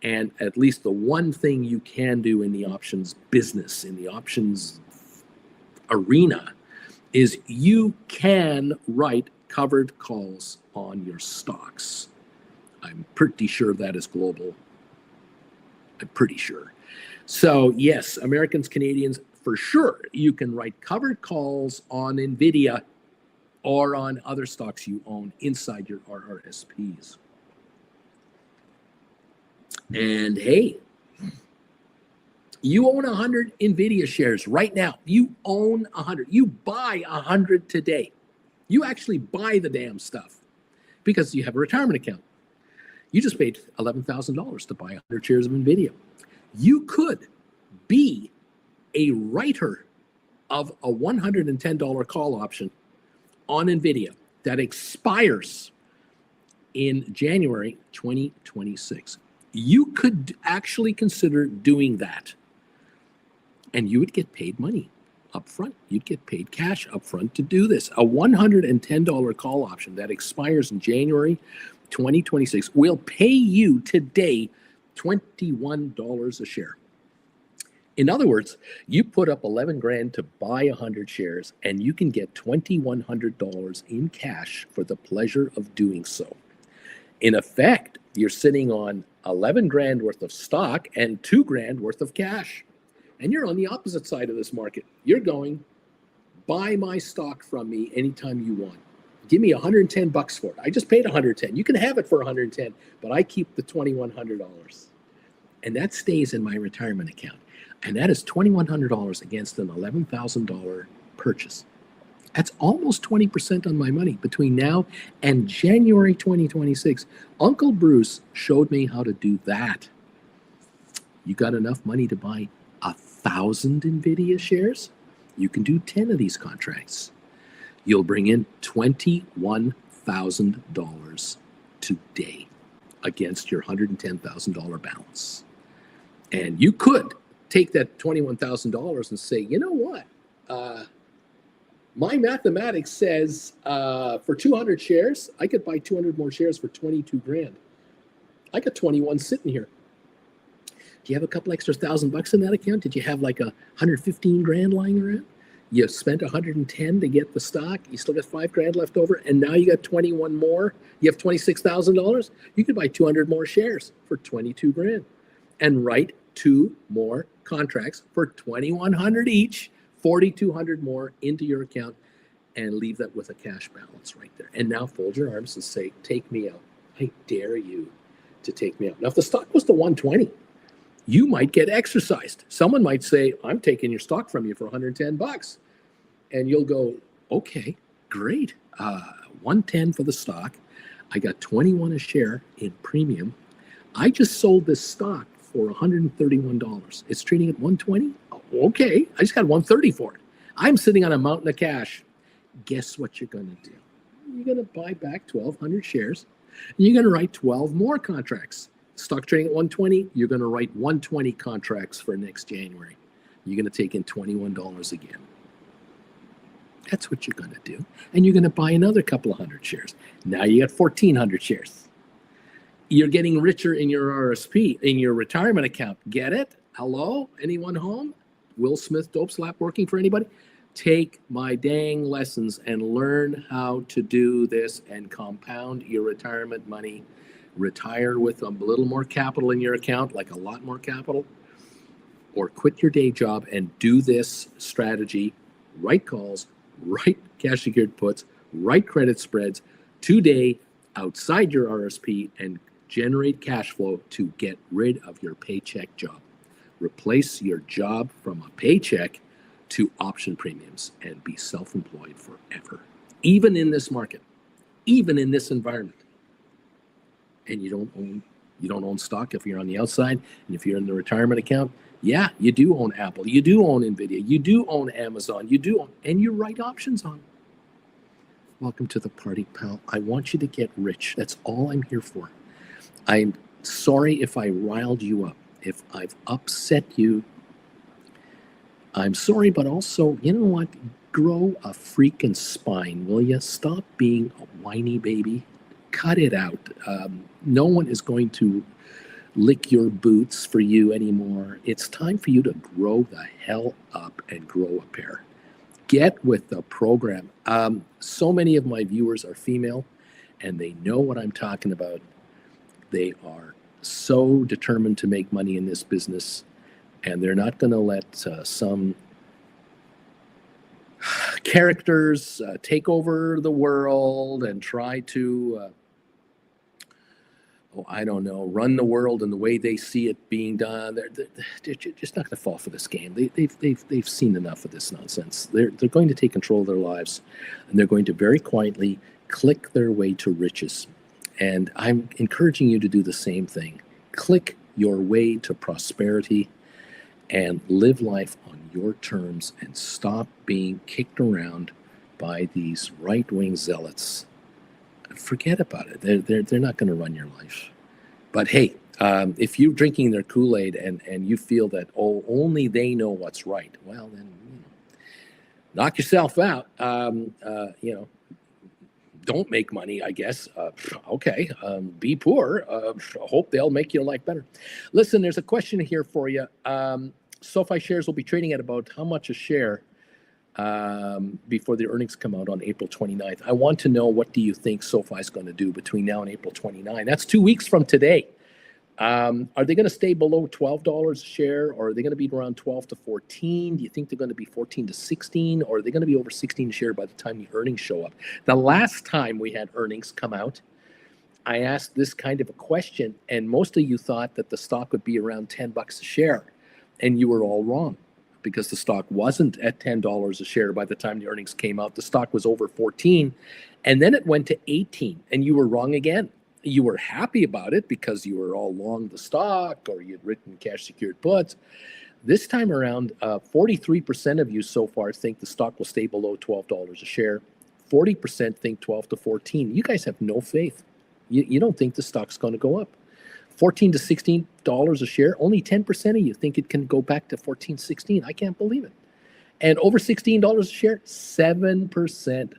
And at least the one thing you can do in the options business, in the options arena, is you can write covered calls on your stocks. I'm pretty sure that is global. I'm pretty sure. So yes, Americans, Canadians, for sure, you can write covered calls on NVIDIA or on other stocks you own inside your RRSPs. And hey, you own 100 NVIDIA shares right now. You own 100. You buy 100 today. You actually buy the damn stuff because you have a retirement account. You just paid $11,000 to buy 100 shares of NVIDIA. You could be a writer of a $110 call option on NVIDIA that expires in January 2026. You could actually consider doing that, and you would get paid money up front. You'd get paid cash up front to do this. A $110 call option that expires in January 2026 will pay you today $21 a share. In other words, you put up 11 grand to buy 100 shares, and you can get $2,100 in cash for the pleasure of doing so. In effect, you're sitting on 11 grand worth of stock and 2 grand worth of cash. And you're on the opposite side of this market. You're going, buy my stock from me anytime you want. Give me $110 for it. I just paid $110. You can have it for $110, but I keep the $2,100. And that stays in my retirement account. And that is $2,100 against an $11,000 purchase. That's almost 20% on my money between now and January 2026. Uncle Bruce showed me how to do that. You got enough money to buy 1,000 NVIDIA shares? You can do 10 of these contracts. You'll bring in $21,000 today against your $110,000 balance. And you could take that $21,000 and say, you know what? My mathematics says for 200 shares, I could buy 200 more shares for 22 grand. I got 21 sitting here. Do you have a couple extra $1,000 in that account? Did you have like 115 grand lying around? You spent 110 to get the stock. You still got 5 grand left over, and now you got 21 more. You have $26,000. You could buy 200 more shares for 22 grand, and write 2 more contracts for 2,100 each, 4,200 more into your account, and leave that with a cash balance right there. And now fold your arms and say, "Take me out. I dare you to take me out." Now, if the stock was to 120. You might get exercised. Someone might say, "I'm taking your stock from you for $110. And you'll go, "Okay, great. 110 for the stock. I got 21 a share in premium. I just sold this stock for $131. It's trading at 120. Okay, I just got 130 for it. I'm sitting on a mountain of cash." Guess what you're going to do? You're going to buy back 1,200 shares. And you're going to write 12 more contracts. Stock trading at 120, you're going to write 120 contracts for next January. You're going to take in $21 again. That's what you're going to do. And you're going to buy another couple of hundred shares. Now you got 1,400 shares. You're getting richer in your RSP, in your retirement account. Get it? Hello? Anyone home? Will Smith dope slap working for anybody? Take my dang lessons and learn how to do this and compound your retirement money. Retire with a little more capital in your account, like a lot more capital, or quit your day job and do this strategy. Write calls, write cash secured puts, write credit spreads today outside your RSP and generate cash flow to get rid of your paycheck job. Replace your job from a paycheck to option premiums and be self-employed forever, even in this market, even in this environment. And you don't own stock if you're on the outside. And if you're in the retirement account, yeah, you do own Apple, you do own NVIDIA, you do own Amazon, and you write options on. Welcome to the party, pal. I want you to get rich. That's all I'm here for. I'm sorry if I riled you up, if I've upset you. I'm sorry, but also, you know what? Grow a freaking spine, will you? Stop being a whiny baby. Cut it out. No one is going to lick your boots for you anymore. It's time for you to grow the hell up and grow a pair. Get with the program. So many of my viewers are female, and they know what I'm talking about. They are so determined to make money in this business, and they're not going to let some characters take over the world and try to I don't know, run the world in the way they see it being done. They're just not going to fall for this game. They've seen enough of this nonsense. They're going to take control of their lives, and they're going to very quietly click their way to riches. And I'm encouraging you to do the same thing. Click your way to prosperity and live life on your terms and stop being kicked around by these right-wing zealots. Forget about it. They're not going to run your life. But hey, if you're drinking their Kool-Aid and you feel that, oh, only they know what's right, well, then knock yourself out. Don't make money, I guess. Okay, be poor. Hope they'll make your life better. Listen, there's a question here for you. Sofi shares will be trading at about how much a share before the earnings come out on April 29th. I want to know, what do you think Sofi is going to do between now and April 29? That's 2 weeks from today. Are they going to stay below $12 a share, or are they going to be around 12 to 14? Do you think they're going to be 14 to 16, or are they going to be over 16 a share by the time the earnings show up? The last time we had earnings come out, I asked this kind of a question, and most of you thought that the stock would be around $10 a share, and you were all wrong, because the stock wasn't at $10 a share by the time the earnings came out. The stock was over 14, and then it went to 18, and you were wrong again. You were happy about it because you were all long the stock, or you'd written cash secured puts. This time around, 43% of you so far think the stock will stay below $12 a share. 40% think 12 to 14. You guys have no faith. You don't think the stock's going to go up. 14 to $16 a share, only 10% of you think it can go back to 14, 16. I can't believe it. And over $16 a share, 7%.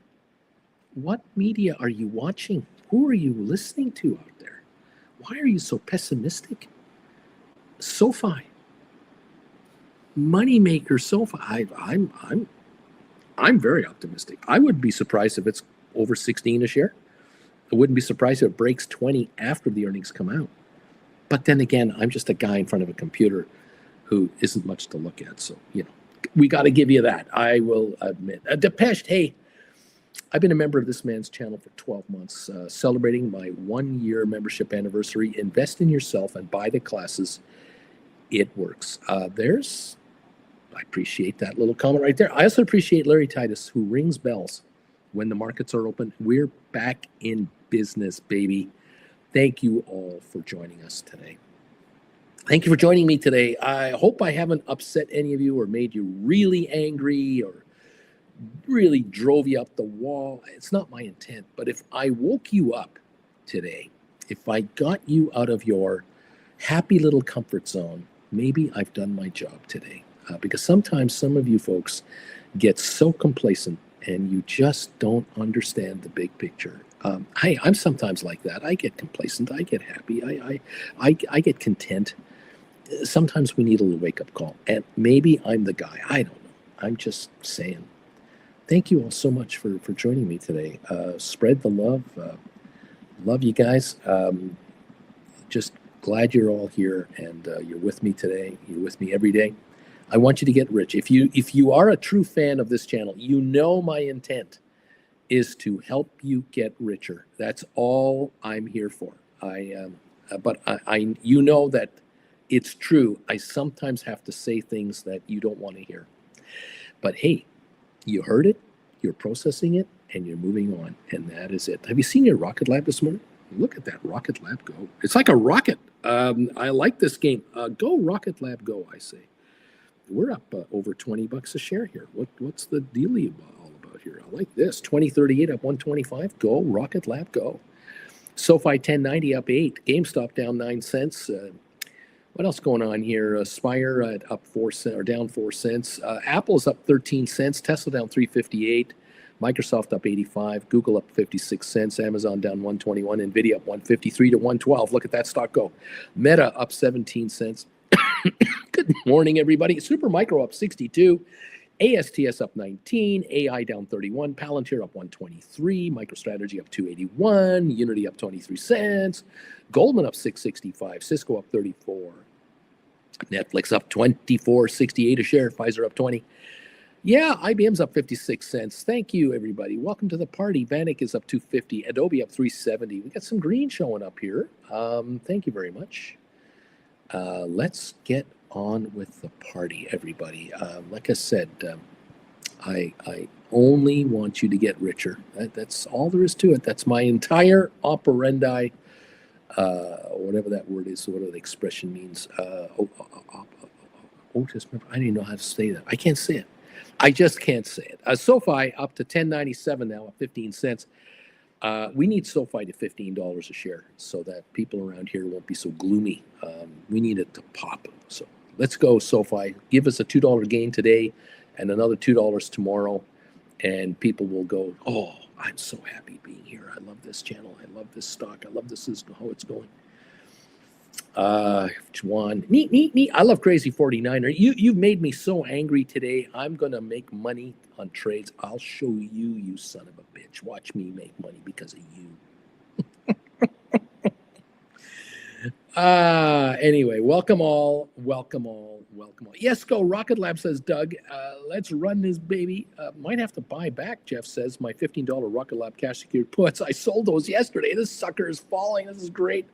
What media are you watching? Who are you listening to out there? Why are you so pessimistic? Sofi, moneymaker Sofi. I'm very optimistic. I would be surprised if it's over 16 a share. I wouldn't be surprised if it breaks 20 after the earnings come out. But then again, I'm just a guy in front of a computer who isn't much to look at. So, we got to give you that. I will admit. Depeche, hey, I've been a member of this man's channel for 12 months, celebrating my 1-year membership anniversary. Invest in yourself and buy the classes. It works. I appreciate that little comment right there. I also appreciate Larry Titus, who rings bells when the markets are open. We're back in business, baby. Thank you all for joining us today. Thank you for joining me today. I hope I haven't upset any of you or made you really angry or really drove you up the wall. It's not my intent, but if I woke you up today, if I got you out of your happy little comfort zone, maybe I've done my job today. Because sometimes some of you folks get so complacent and you just don't understand the big picture. I'm sometimes like that. I get complacent. I get happy. I get content. Sometimes we need a little wake-up call. And maybe I'm the guy. I don't know. I'm just saying. Thank you all so much for joining me today. Spread the love. Love you guys. Just glad you're all here and you're with me today. You're with me every day. I want you to get rich. If you are a true fan of this channel, you know my intent is to help you get richer. That's all I'm here for. But you know that it's true. I sometimes have to say things that you don't want to hear. But hey, you heard it, you're processing it, and you're moving on. And that is it. Have you seen your Rocket Lab this morning? Look at that Rocket Lab go. It's like a rocket. I like this game. Go Rocket Lab go, I say. We're up over $20 a share here. What's the dealie all about here? I like this. 2038 up 125. Go Rocket Lab go. SoFi 1090 up 8. GameStop down 9 cents. What else going on here? Spire up 4 cents or down 4 cents. Apple's up 13 cents. Tesla down 358. Microsoft up 85. Google up 56 cents. Amazon down 121. Nvidia up 153 to 112. Look at that stock go. Meta up 17 cents. Good morning, everybody. Supermicro up 62. ASTS up 19. AI down 31. Palantir up 123. MicroStrategy up 281. Unity up 23 cents. Goldman up 665. Cisco up 34. Netflix up 24.68 a share. Pfizer up 20. Yeah, IBM's up 56 cents. Thank you, everybody. Welcome to the party. Vanik is up 250. Adobe up 370. We got some green showing up here. Thank you very much. Let's get on with the party, everybody. Like I said, I only want you to get richer. That's all there is to it. That's my entire operandi, whatever that word is, whatever the expression means. Otis, I don't even know how to say that. I can't say it. I just can't say it. Sofi up to $10.97 now at 15 cents. We need Sofi to $15 a share so that people around here won't be so gloomy. We need it to pop. So let's go, Sofi. Give us a $2 gain today and another $2 tomorrow. And people will go, oh, I'm so happy being here. I love this channel. I love this stock. I love this is how it's going. Juan, neat. I love Crazy 49er. You've made me so angry today. I'm gonna make money on trades. I'll show you, you son of a bitch. Watch me make money because of you. Anyway, welcome all. Yes, go. Rocket Lab says, Doug, let's run this baby. Might have to buy back, Jeff says, my $15 Rocket Lab cash secured puts. I sold those yesterday. This sucker is falling. This is great.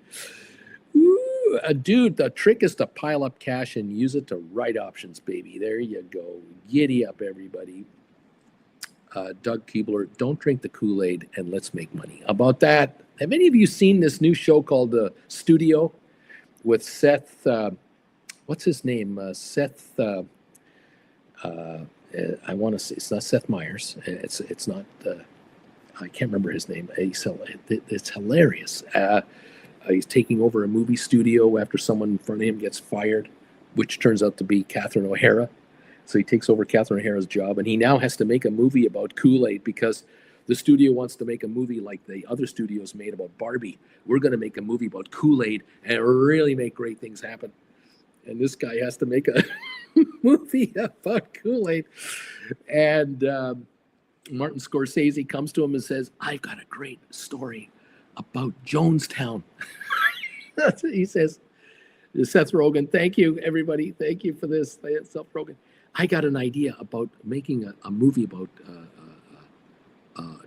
Ooh, dude, the trick is to pile up cash and use it to write options, baby. There you go. Giddy up, everybody. Doug Keebler, don't drink the Kool-Aid and let's make money. About that, have any of you seen this new show called The Studio with Seth, what's his name? Seth, I want to say, it's not Seth Meyers. It's not, I can't remember his name. It's hilarious. He's taking over a movie studio after someone in front of him gets fired, which turns out to be Catherine O'Hara. So he takes over Catherine O'Hara's job, and he now has to make a movie about Kool-Aid because the studio wants to make a movie like the other studios made about Barbie. We're going to make a movie about Kool-Aid and really make great things happen. And this guy has to make a movie about Kool-Aid. And Martin Scorsese comes to him and says, I've got a great story about Jonestown. He says, Seth Rogen, thank you, everybody. Thank you for this. Seth Rogen. I got an idea about making a movie about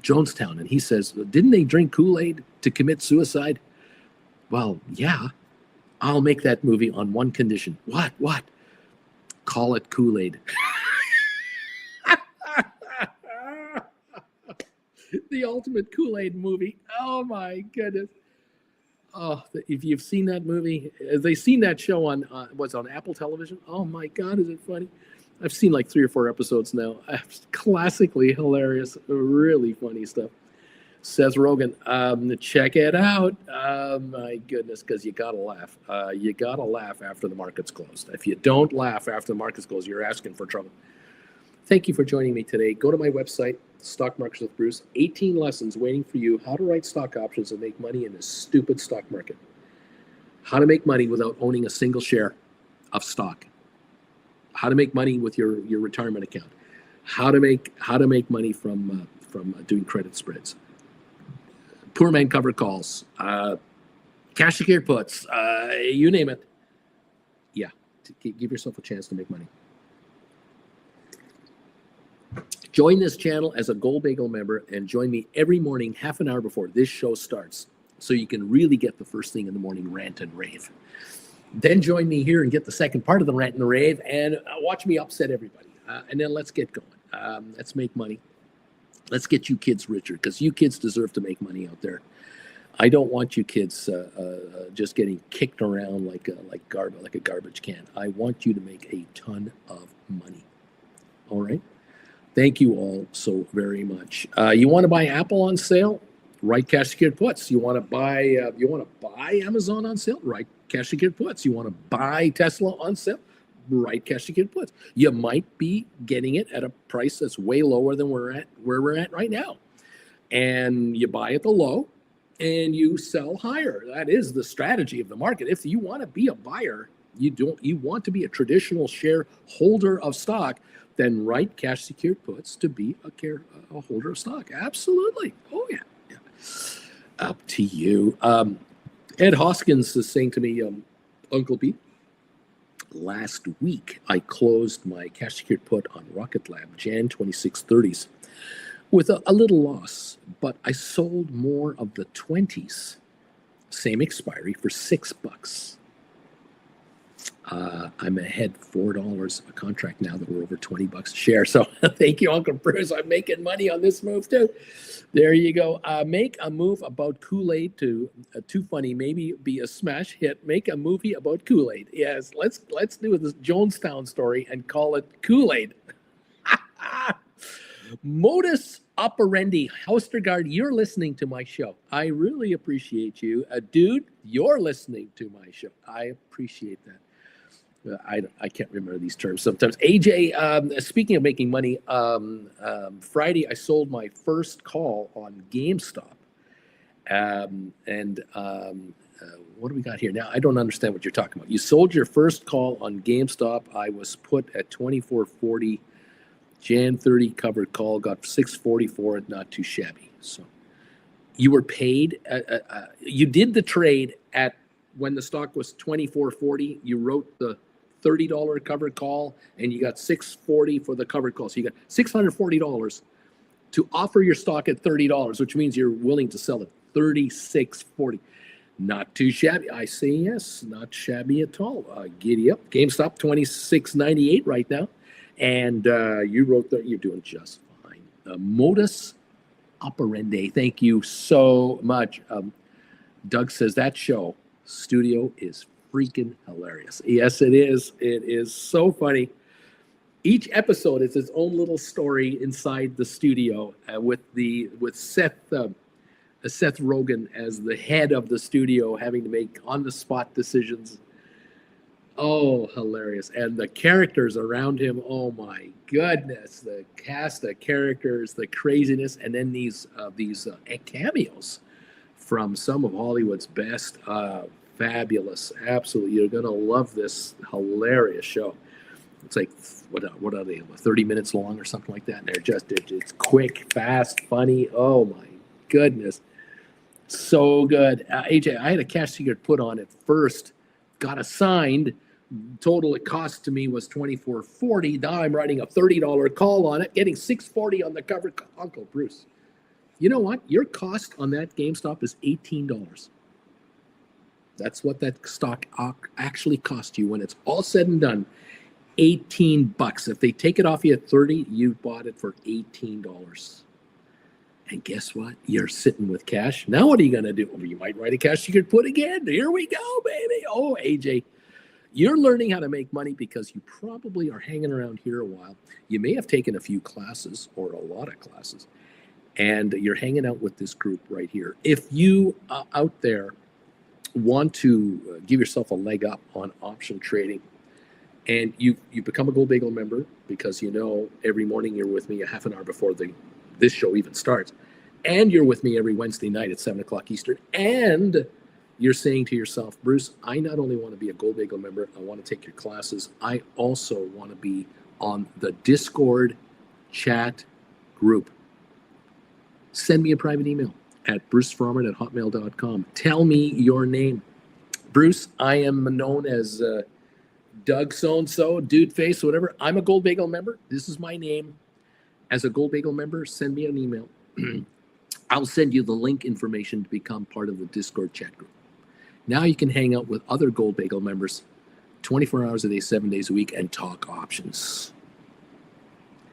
Jonestown. And he says, didn't they drink Kool-Aid to commit suicide? Well, yeah. I'll make that movie on one condition. What? Call it Kool-Aid. The ultimate Kool-Aid movie. Oh my goodness. Oh, if you've seen that movie, have they seen that show on what's on Apple Television? Oh my God, is it funny? I've seen like 3 or 4 episodes now. Classically hilarious, really funny stuff. Seth Rogen, check it out. My goodness, because you gotta laugh. You gotta laugh after the market's closed. If you don't laugh after the market's closed, you're asking for trouble. Thank you for joining me today. Go to my website, Stock Markets with Bruce. 18 lessons waiting for you. How to write stock options and make money in this stupid stock market. How to make money without owning a single share of stock. How to make money with your retirement account. How to make money from doing credit spreads. Poor man covered calls. Cash secured puts. You name it. Yeah, give yourself a chance to make money. Join this channel as a Gold Bagel member and join me every morning half an hour before this show starts so you can really get the first thing in the morning rant and rave. Then join me here and get the second part of the rant and rave and watch me upset everybody. And then let's get going. Let's make money. Let's get you kids richer because you kids deserve to make money out there. I don't want you kids just getting kicked around like a garbage can. I want you to make a ton of money. All right? Thank you all so very much. You want to buy Apple on sale? Write cash secured puts. You want to buy Amazon on sale? Write cash secured puts. You want to buy Tesla on sale? Write cash secured puts. You might be getting it at a price that's way lower than where we're at right now. And you buy at the low and you sell higher. That is the strategy of the market. If you want to be a buyer, you want to be a traditional shareholder of stock, then write cash secured puts to be a holder of stock. Absolutely. Oh yeah. Up to you. Ed Hoskins is saying to me, Uncle Pete, last week I closed my cash secured put on Rocket Lab Jan 2630s with a little loss, but I sold more of the 20s, same expiry, for $6. I'm ahead $4 a contract now that we're over $20 a share. So thank you, Uncle Bruce. I'm making money on this move too. There you go. Make a move about Kool-Aid to too funny, maybe be a smash hit. Make a movie about Kool-Aid. Yes, let's do this Jonestown story and call it Kool-Aid. Modus operandi, Haustergaard, you're listening to my show. I really appreciate you. Dude, you're listening to my show. I appreciate that. I can't remember these terms sometimes. AJ, speaking of making money, Friday I sold my first call on GameStop. What do we got here? Now, I don't understand what you're talking about. You sold your first call on GameStop. I was put at 24.40. Jan 30 covered call, got 644, not too shabby. So you were paid. You did the trade at when the stock was 24.40. You wrote the $30 covered call, and you got 640 for the covered call. So you got $640 to offer your stock at $30, which means you're willing to sell it $36.40. Not too shabby. I say yes, not shabby at all. Giddy up. GameStop $26.98 right now. And you wrote that you're doing just fine. Modus operandi. Thank you so much. Doug says that show studio is freaking hilarious. Yes, it is. It is so funny. Each episode is its own little story inside the studio with Seth Rogen as the head of the studio, having to make on-the-spot decisions. Oh, hilarious. And the characters around him, oh my goodness, the cast of characters, the craziness, and then these cameos from some of Hollywood's best. Fabulous. Absolutely. You're going to love this hilarious show. It's like, what are they, 30 minutes long or something like that? And they're just, it's quick, fast, funny. Oh my goodness. So good. AJ, I had a cash secret put on it first, got assigned. Total it cost to me was $24.40. Now I'm writing a $30 call on it, getting $6.40 on the cover. Uncle Bruce, you know what? Your cost on that GameStop is $18. That's what that stock actually cost you when it's all said and done. $18. If they take it off you at $30, you bought it for $18. And guess what? You're sitting with cash. Now what are you going to do? Well, you might write a cash you could put again. Here we go, baby. Oh, AJ. You're learning how to make money because you probably are hanging around here a while. You may have taken a few classes or a lot of classes, and you're hanging out with this group right here. If you out there want to give yourself a leg up on option trading, and you become a Gold Bagel member because you know every morning you're with me a half an hour before this show even starts, and you're with me every Wednesday night at 7 o'clock Eastern, and you're saying to yourself, Bruce, I not only want to be a Gold Bagel member, I want to take your classes, I also want to be on the Discord chat group. Send me a private email at brucefrommert@hotmail.com. Tell me your name. Bruce, I am known as Doug so-and-so, Dude Face, whatever. I'm a Gold Bagel member. This is my name. As a Gold Bagel member, send me an email. I'll send you the link information to become part of the Discord chat group. Now you can hang out with other Gold Bagel members 24 hours a day, 7 days a week, and talk options.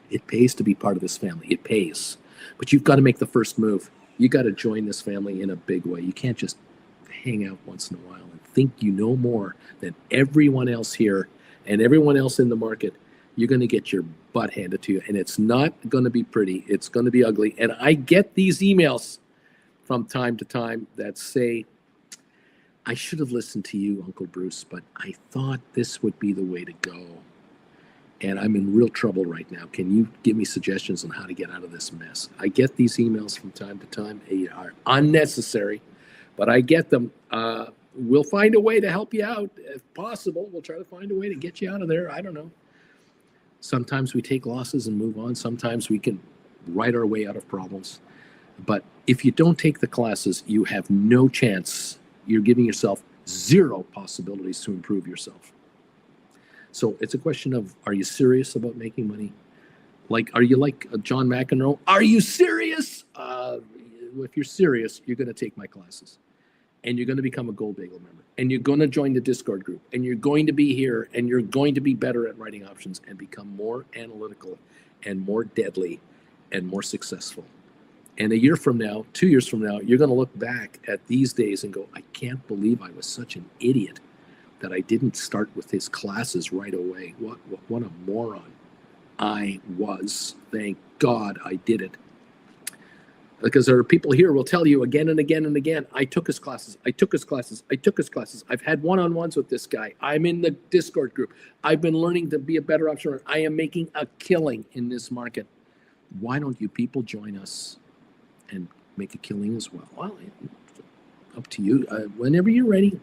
It pays to be part of this family. It pays. But you've got to make the first move. You got to join this family in a big way. You can't just hang out once in a while and think you know more than everyone else here and everyone else in the market. You're going to get your butt handed to you, and it's not going to be pretty. It's going to be ugly. And I get these emails from time to time that say, I should have listened to you, Uncle Bruce, but I thought this would be the way to go. And I'm in real trouble right now. Can you give me suggestions on how to get out of this mess? I get these emails from time to time. They are unnecessary, but I get them. We'll find a way to help you out if possible. We'll try to find a way to get you out of there. I don't know. Sometimes we take losses and move on. Sometimes we can write our way out of problems. But if you don't take the classes, you have no chance. You're giving yourself zero possibilities to improve yourself. So it's a question of, are you serious about making money? Like, are you like John McEnroe? Are you serious? If you're serious, you're going to take my classes. and you're going to become a Gold Bagel member, and you're going to join the Discord group, and you're going to be here, and you're going to be better at writing options and become more analytical and more deadly and more successful. And a year from now, 2 years from now, you're going to look back at these days and go, I can't believe I was such an idiot that I didn't start with his classes right away. What a moron I was. Thank God I did it. Because there are people here who will tell you again and again and again, I took his classes, I took his classes, I took his classes. I've had one-on-ones with this guy. I'm in the Discord group. I've been learning to be a better option. I am making a killing in this market. Why don't you people join us and make a killing as well? Well, up to you. Whenever you're ready.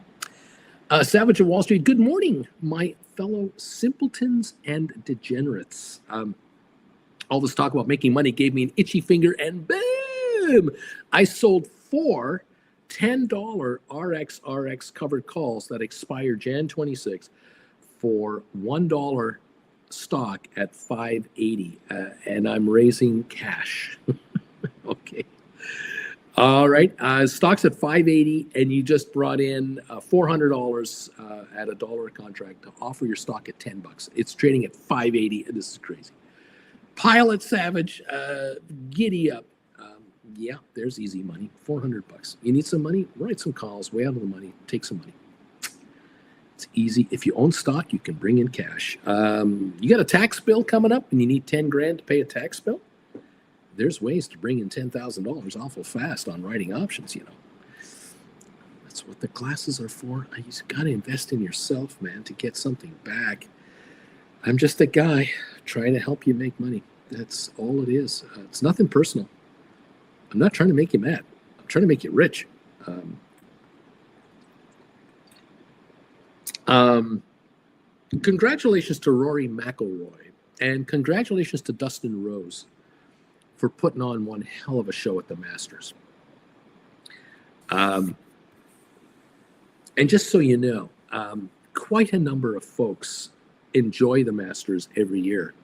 Savage of Wall Street, good morning, my fellow simpletons and degenerates. All this talk about making money gave me an itchy finger, and boom! I sold 4 $10 RXRX covered calls that expire Jan 26 for $1 stock at $5.80, and I'm raising cash. Okay. All right. Stock's at $5.80, and you just brought in $400 at $1 a contract to offer your stock at $10. It's trading at $5.80, and this is crazy. Pilot Savage, giddy up. Yeah, there's easy money. $400. You need some money? Write some calls. Way out of the money. Take some money. It's easy. If you own stock, you can bring in cash. You got a tax bill coming up, and you need 10 grand to pay a tax bill. There's ways to bring in $10,000 awful fast on writing options, you know. That's what the classes are for. You got to invest in yourself, man, to get something back. I'm just a guy trying to help you make money. That's all it is. It's nothing personal. I'm not trying to make you mad. I'm trying to make you rich. Congratulations to Rory McIlroy, and congratulations to Dustin Rose for putting on one hell of a show at the Masters. And just so you know, quite a number of folks enjoy the Masters every year.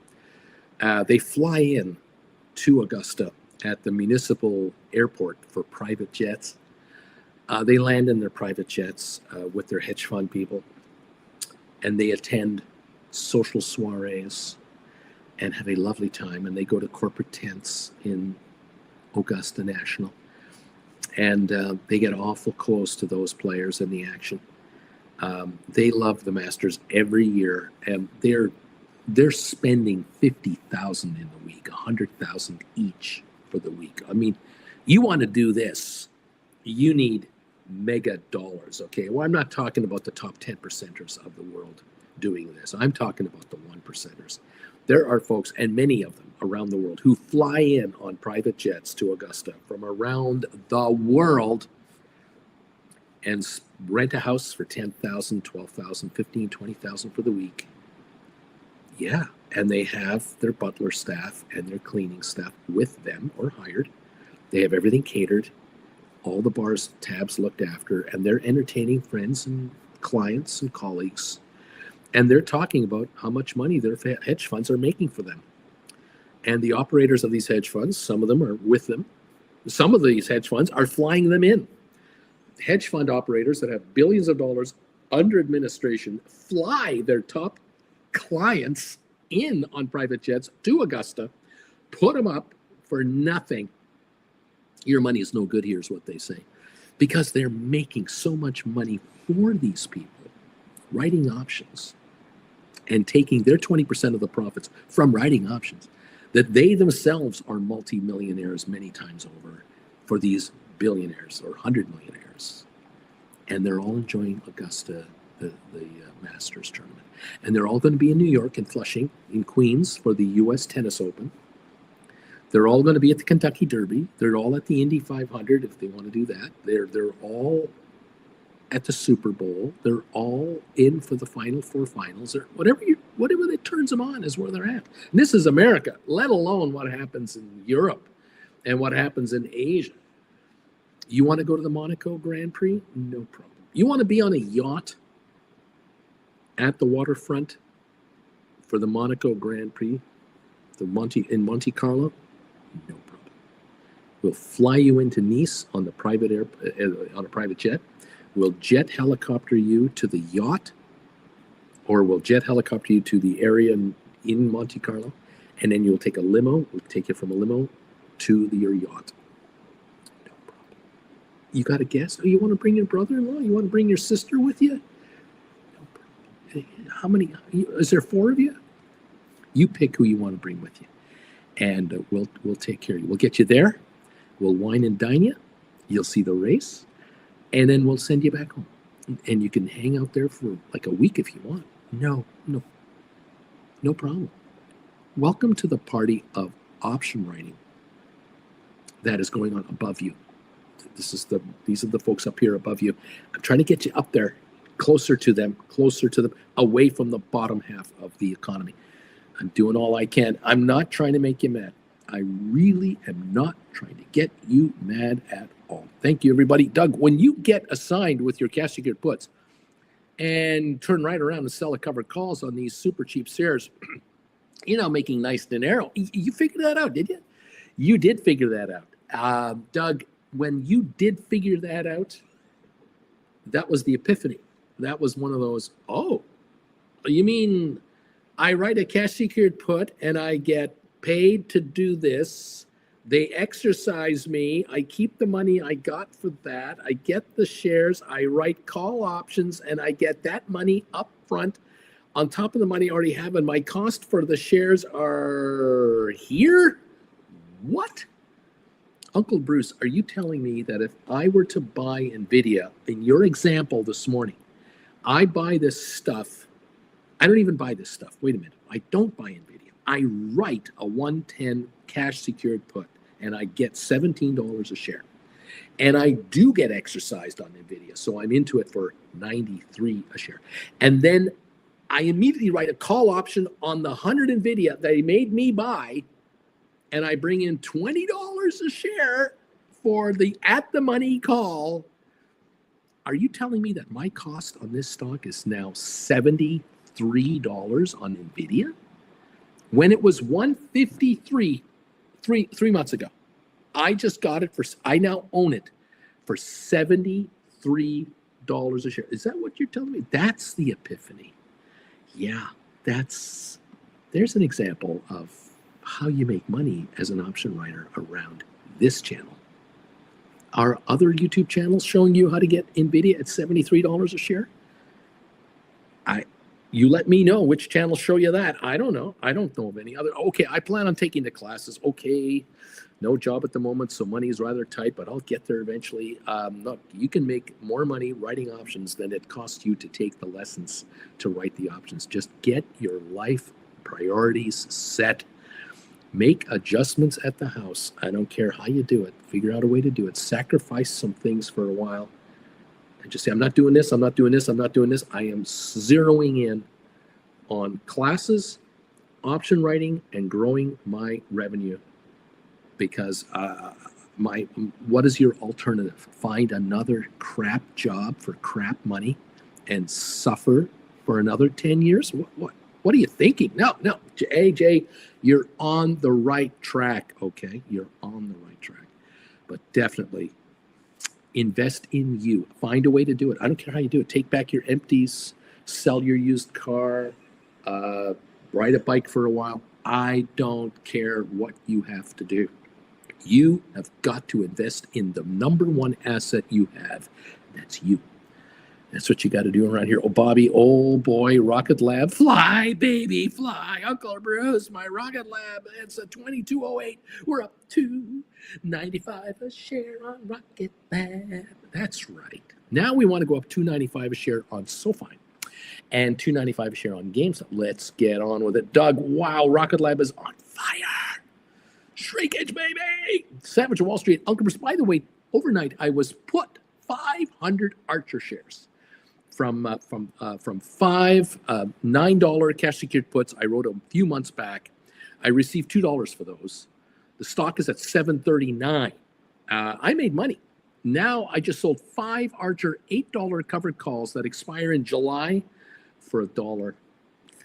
They fly in to Augusta at the municipal airport for private jets. They land in their private jets with their hedge fund people, and they attend social soirees and have a lovely time, and they go to corporate tents in Augusta National, and they get awful close to those players in the action. They love the Masters every year, and they're spending $50,000 in the week, $100,000 each for the week. I mean, you want to do this, you need mega dollars. Okay, well, I'm not talking about the top 10%ers of the world doing this. I'm talking about the 1%ers. There are folks, and many of them around the world, who fly in on private jets to Augusta from around the world and rent a house for $10,000, $12,000, $15,000, $20,000 for the week. Yeah, and they have their butler staff and their cleaning staff with them or hired. They have everything catered, all the bars, tabs looked after, and they're entertaining friends and clients and colleagues. And they're talking about how much money their hedge funds are making for them. And the operators of these hedge funds, some of them are with them. Some of these hedge funds are flying them in. Hedge fund operators that have billions of dollars under administration fly their top clients in on private jets to Augusta, put them up for nothing. Your money is no good here is what they say. Because they're making so much money for these people, writing options, and taking their 20% of the profits from writing options, that they themselves are multimillionaires many times over for these billionaires or 100 millionaires. And they're all enjoying Augusta, the Masters tournament. And they're all going to be in New York and Flushing, in Queens for the U.S. Tennis Open. They're all going to be at the Kentucky Derby. They're all at the Indy 500 if they want to do that. They're all at the Super Bowl. They're all in for the Final Four finals, or whatever that turns them on is where they're at. And this is America, let alone what happens in Europe and what happens in Asia. You want to go to the Monaco Grand Prix? No problem. You want to be on a yacht at the waterfront for the Monaco Grand Prix, in Monte Carlo? No problem. We'll fly you into Nice on the on a private jet. We'll jet helicopter you to the yacht, or we'll jet helicopter you to the area in Monte Carlo, and then you'll take a limo. We'll take you from a limo to your yacht. No problem. You got a guest? Oh, you want to bring your brother-in-law? You want to bring your sister with you? No problem. How many? Is there 4 of you? You pick who you want to bring with you, and we'll take care of you. We'll get you there. We'll wine and dine you. You'll see the race, and then we'll send you back home. And you can hang out there for like a week if you want. No problem. Welcome to the party of option writing that is going on above you. These are the folks up here above you. I'm trying to get you up there, closer to them, away from the bottom half of the economy. I'm doing all I can. I'm not trying to make you mad. I really am not trying to get you mad at all. Thank you, everybody. Doug, when you get assigned with your cash secured puts and turn right around and sell a covered calls on these super cheap shares, making nice dinero. You figured that out, did you? You did figure that out. Doug, when you did figure that out, that was the epiphany. That was one of those, oh, you mean I write a cash secured put and I get paid to do this. They exercise me. I keep the money I got for that. I get the shares. I write call options and I get that money up front on top of the money I already have. And my cost for the shares are here? What? Uncle Bruce, are you telling me that if I were to buy NVIDIA, in your example this morning, I buy this stuff, I don't even buy this stuff. Wait a minute. I don't buy NVIDIA. I write a 110 cash secured put and I get $17 a share. And I do get exercised on NVIDIA. So I'm into it for 93 a share. And then I immediately write a call option on the 100 NVIDIA that they made me buy. And I bring in $20 a share for the at the money call. Are you telling me that my cost on this stock is now $73 on NVIDIA? When it was $153 three months ago, I just got it I now own it for $73 a share. Is that what you're telling me? That's the epiphany. Yeah, there's an example of how you make money as an option writer around this channel. Are other YouTube channels showing you how to get NVIDIA at $73 a share? You let me know which channels show you that. I don't know. I don't know of any other. Okay, I plan on taking the classes. Okay, no job at the moment, so money is rather tight, but I'll get there eventually. Look, you can make more money writing options than it costs you to take the lessons to write the options. Just get your life priorities set. Make adjustments at the house. I don't care how you do it. Figure out a way to do it. Sacrifice some things for a while. And just say, I'm not doing this, I'm not doing this, I'm not doing this. I am zeroing in on classes, option writing, and growing my revenue. Because what is your alternative? Find another crap job for crap money and suffer for another 10 years? What are you thinking? No, AJ, you're on the right track, okay? You're on the right track. But definitely invest in you. Find a way to do it. I don't care how you do it. Take back your empties, sell your used car, ride a bike for a while. I don't care what you have to do. You have got to invest in the number one asset you have. That's you. That's what you got to do around here. Oh, Bobby, oh boy, Rocket Lab. Fly, baby, fly. Uncle Bruce, my Rocket Lab. It's a 2208. We're up to 95 a share on Rocket Lab. That's right. Now we want to go up $2.95 a share on Sofi and $2.95 a share on GameStop. Let's get on with it. Doug, wow, Rocket Lab is on fire. Shrinkage, baby. Savage of Wall Street. Uncle Bruce, by the way, overnight I was put 500 Archer shares from five $9 cash secured puts I wrote a few months back. I received $2 for those. The stock is at $7.39. I made money. Now I just sold 5 Archer $8 covered calls that expire in July for $1.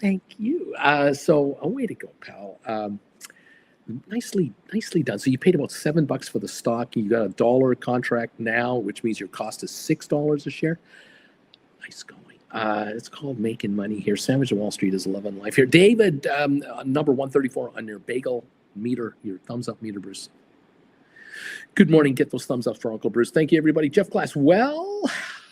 Thank you. So a way to go, pal. nicely done. So you paid about $7 for the stock. You got a dollar contract now, which means your cost is $6 a share. Nice going. It's called making money here. Sandwich of Wall Street is 11 life here. David, number 134 on your bagel meter, your thumbs up meter, Bruce. Good morning. Get those thumbs up for Uncle Bruce. Thank you, everybody. Jeff Glass. Well,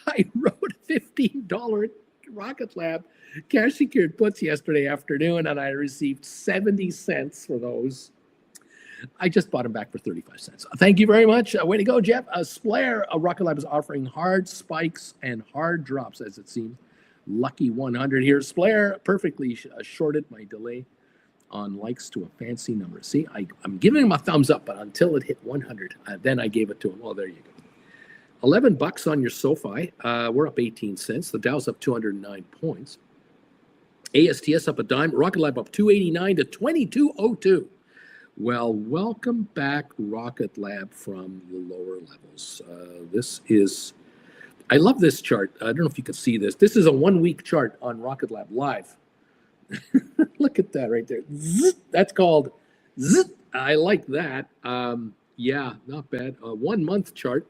I wrote $15 Rocket Lab cash secured puts yesterday afternoon, and I received 70 cents for those. I just bought them back for 35 cents. Thank you very much. Way to go, Jeff. Splair, Rocket Lab is offering hard spikes and hard drops, as it seems. Lucky 100 here. Splair perfectly shorted my delay on likes to a fancy number. See, I'm giving him a thumbs up, but until it hit 100, then I gave it to him. Well, there you go. $11 on your Sofi. We're up 18 cents. The Dow's up 209 points. ASTS up a dime. Rocket Lab up 289 to 2202. Well, welcome back, Rocket Lab, from the lower levels. This is, I love this chart. I don't know if you can see this. This is a 1 week chart on Rocket Lab Live. Look at that right there. Zzz, that's called zzz. I like that. Yeah, not bad. 1 month chart.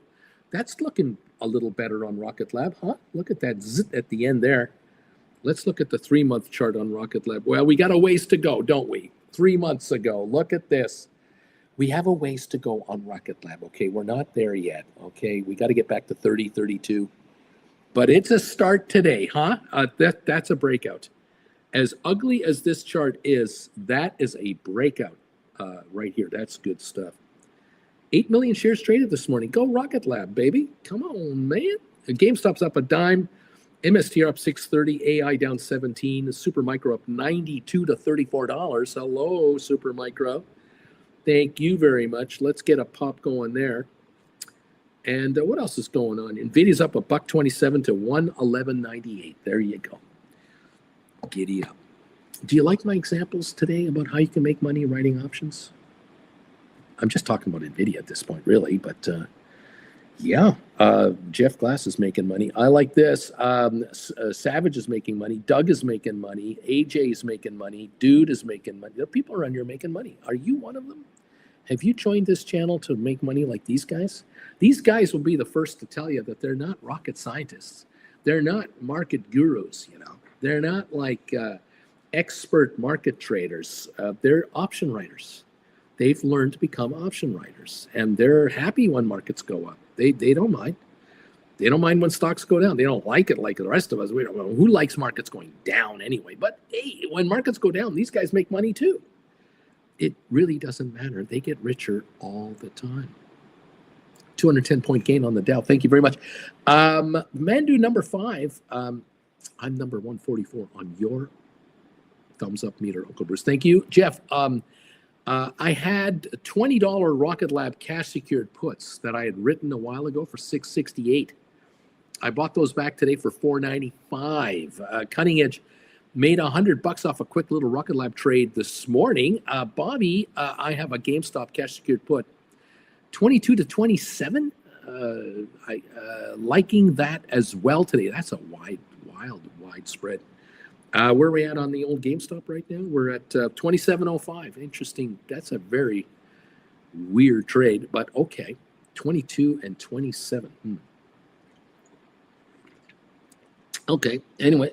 That's looking a little better on Rocket Lab, huh? Look at that zzz at the end there. Let's look at the 3 month chart on Rocket Lab. Well, we got a ways to go, don't we? 3 months ago. Look at this. We have a ways to go on Rocket Lab. Okay, we're not there yet. Okay, we got to get back to 30, 32. But it's a start today, huh? That's a breakout. As ugly as this chart is, that is a breakout right here. That's good stuff. 8 million shares traded this morning. Go Rocket Lab, baby. Come on, man. GameStop's up a dime. MSTR up 630, AI down 17, Supermicro up 92 to $34. Hello, Supermicro. Thank you very much. Let's get a pop going there. And what else is going on? Nvidia's up $1.27 to $111.98. There you go. Giddy up. Do you like my examples today about how you can make money writing options? I'm just talking about Nvidia at this point, really, but yeah, Jeff Glass is making money. I like this. Savage is making money. Doug is making money. AJ is making money. Dude is making money. There are people around here making money. Are you one of them? Have you joined this channel to make money like these guys? These guys will be the first to tell you that they're not rocket scientists. They're not market gurus, you know. They're not like expert market traders. They're option writers. They've learned to become option writers, and they're happy when markets go up. They don't mind. They don't mind when stocks go down. They don't like it like the rest of us. We don't know who likes markets going down anyway. But hey, when markets go down, these guys make money too. It really doesn't matter. They get richer all the time. 210-point gain on the Dow. Thank you very much. Mandu number 5. I'm number 144 on your thumbs up meter, Uncle Bruce. Thank you, Jeff. I had $20 Rocket Lab cash secured puts that I had written a while ago for $668. I bought those back today for $495. Cutting Edge made $100 off a quick little Rocket Lab trade this morning. Bobby, I have a GameStop cash secured put, 22 to 27. Liking that as well today. That's a wide spread. Where are we at on the old GameStop right now? We're at 27.05. Interesting. That's a very weird trade, but okay. 22 and 27. Okay. Anyway,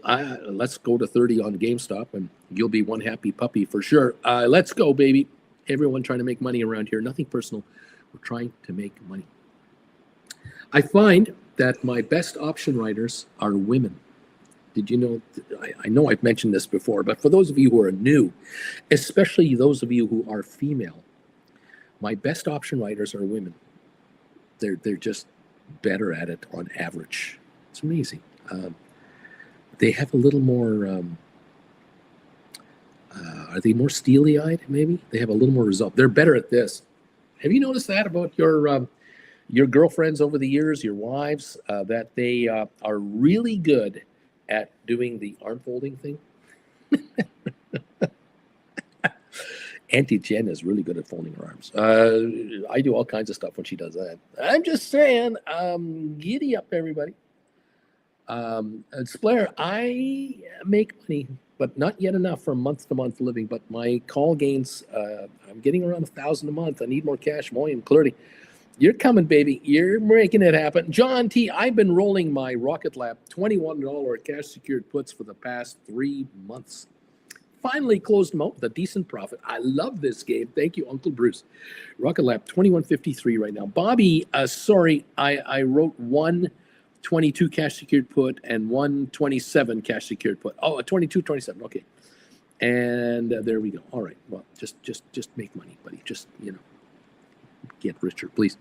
let's go to 30 on GameStop, and you'll be one happy puppy for sure. Let's go, baby. Everyone trying to make money around here. Nothing personal. We're trying to make money. I find that my best option writers are women. Did you know? I know I've mentioned this before, but for those of you who are new, especially those of you who are female, my best option writers are women. They're just better at it on average. It's amazing. They have a little more. Are they more steely-eyed? Maybe they have a little more resolve. They're better at this. Have you noticed that about your girlfriends over the years, your wives, that they are really good at doing the arm folding thing? Auntie Jen is really good at folding her arms. I do all kinds of stuff when she does that. I'm just saying, giddy up, everybody. Splair, I make money but not yet enough for month-to-month living. But my call gains, I'm getting around 1,000 a month. I need more cash volume, clearly. You're coming, baby. You're making it happen. John T., I've been rolling my Rocket Lab $21 cash secured puts for the past 3 months. Finally closed them out with a decent profit. I love this game. Thank you, Uncle Bruce. Rocket Lab 21.53 right now. Bobby, sorry, I wrote 122 cash secured put and 127 cash secured put. Oh, a 22.27. Okay. And there we go. All right. Well, just make money, buddy. Just, get richer, please.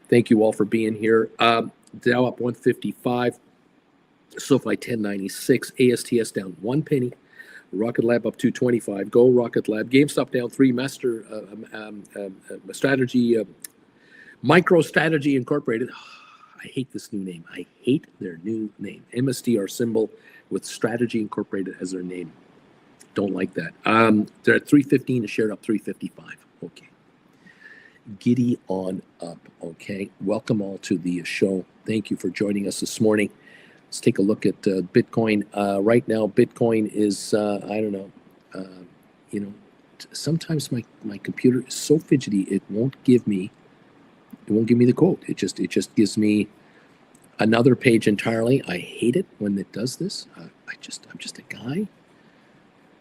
Thank you all for being here. Dow up 155. Sofi 1096. ASTS down 1 penny. Rocket Lab up 225. Go Rocket Lab. GameStop down 3. Master Strategy, MicroStrategy Incorporated. I hate this new name. I hate their new name. MSTR symbol with Strategy Incorporated as their name. Don't like that. They're at 315. A share up 355. Okay. Giddy on up. Okay. Welcome all to the show. Thank you for joining us this morning. Let's take a look at Bitcoin. Right now, Bitcoin is, I don't know, sometimes my computer is so fidgety, it won't give me the quote. It just gives me another page entirely. I hate it when it does this. I'm just a guy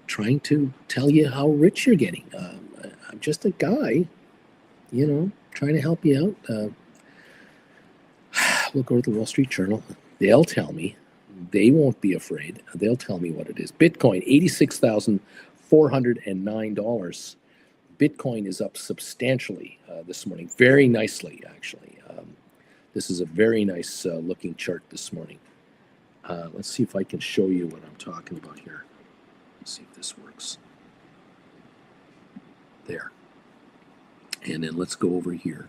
trying to tell you how rich you're getting. I'm just a guy, trying to help you out. We'll go to the Wall Street Journal. They'll tell me. They won't be afraid. They'll tell me what it is. Bitcoin, $86,409. Bitcoin is up substantially this morning. Very nicely, actually. This is a very nice looking chart this morning. Let's see if I can show you what I'm talking about here. Let's see if this works. There. And then let's go over here.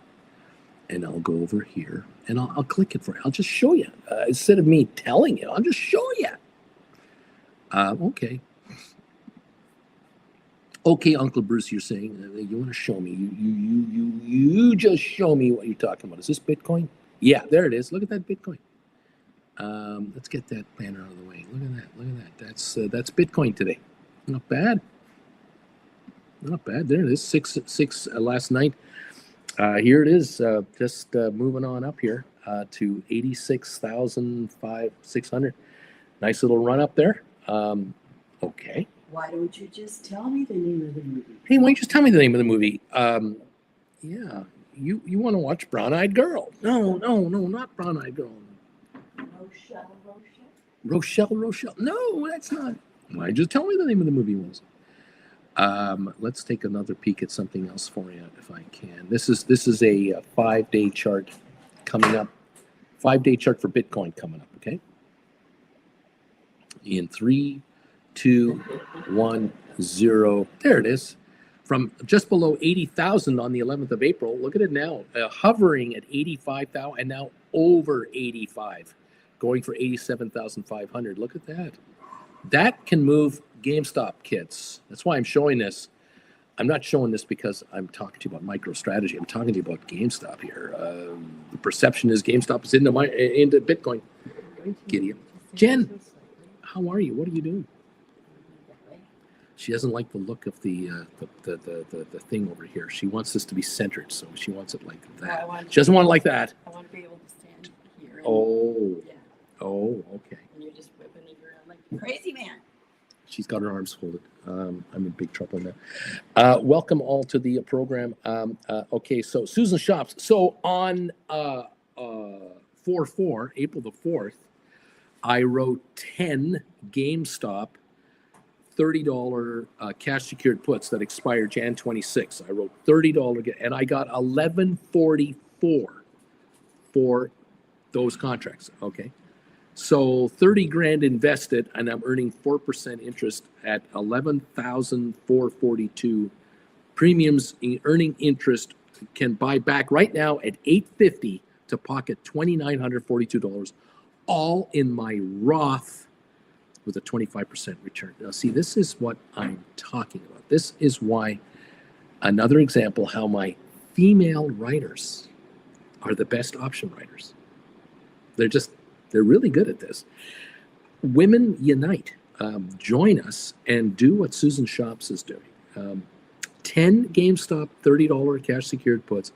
And I'll go over here. And I'll click it for you. I'll just show you. Instead of me telling you, I'll just show you. Okay. Okay, Uncle Bruce, you're saying you want to show me. You just show me what you're talking about. Is this Bitcoin? Yeah, there it is. Look at that Bitcoin. Let's get that banner out of the way. Look at that. Look at that. That's Bitcoin today. Not bad. Not bad. There it is. Six last night. Here it is. Just moving on up here to 86,600. Nice little run up there. Okay. Why don't you just tell me the name of the movie? Hey, why don't you just tell me the name of the movie? Yeah, you want to watch Brown Eyed Girl? No, not Brown Eyed Girl. Rochelle. No, that's not. Why just tell me the name of the movie was? Let's take another peek at something else for you, if I can. This is a 5-day chart coming up. 5-day chart for Bitcoin coming up. Okay. In 3, 2, 1, 0. There it is. From just below 80,000 on the 11th of April. Look at it now, hovering at 85,000 and now over 85, going for 87,500. Look at that. That can move GameStop, kids. That's why I'm showing this. I'm not showing this because I'm talking to you about MicroStrategy. I'm talking to you about GameStop here. The perception is GameStop is into Bitcoin. Giddy up. Jen, how are you? What are you doing? She doesn't like the look of the thing over here. She wants this to be centered, so she wants it like that. She doesn't want it like that. I want to be able to stand here. Yeah. Oh, okay. And you're just whipping me around like a crazy man. She's got her arms folded. I'm in big trouble now. Welcome all to the program. Okay, so Susan Shops. So on 4/4, April the 4th, I wrote 10 GameStop $30 cash secured puts that expired Jan 26. I wrote $30 and I got $11.44 for those contracts. Okay. So 30 grand invested and I'm earning 4% interest at 11,442. Premiums earning interest can buy back right now at $850 to pocket $2,942, all in my Roth with a 25% return. Now, see, this is what I'm talking about. This is why, another example, how my female writers are the best option writers. They're really good at this. Women unite. join us and do what Susan Shops is doing. 10 GameStop $30 cash secured puts,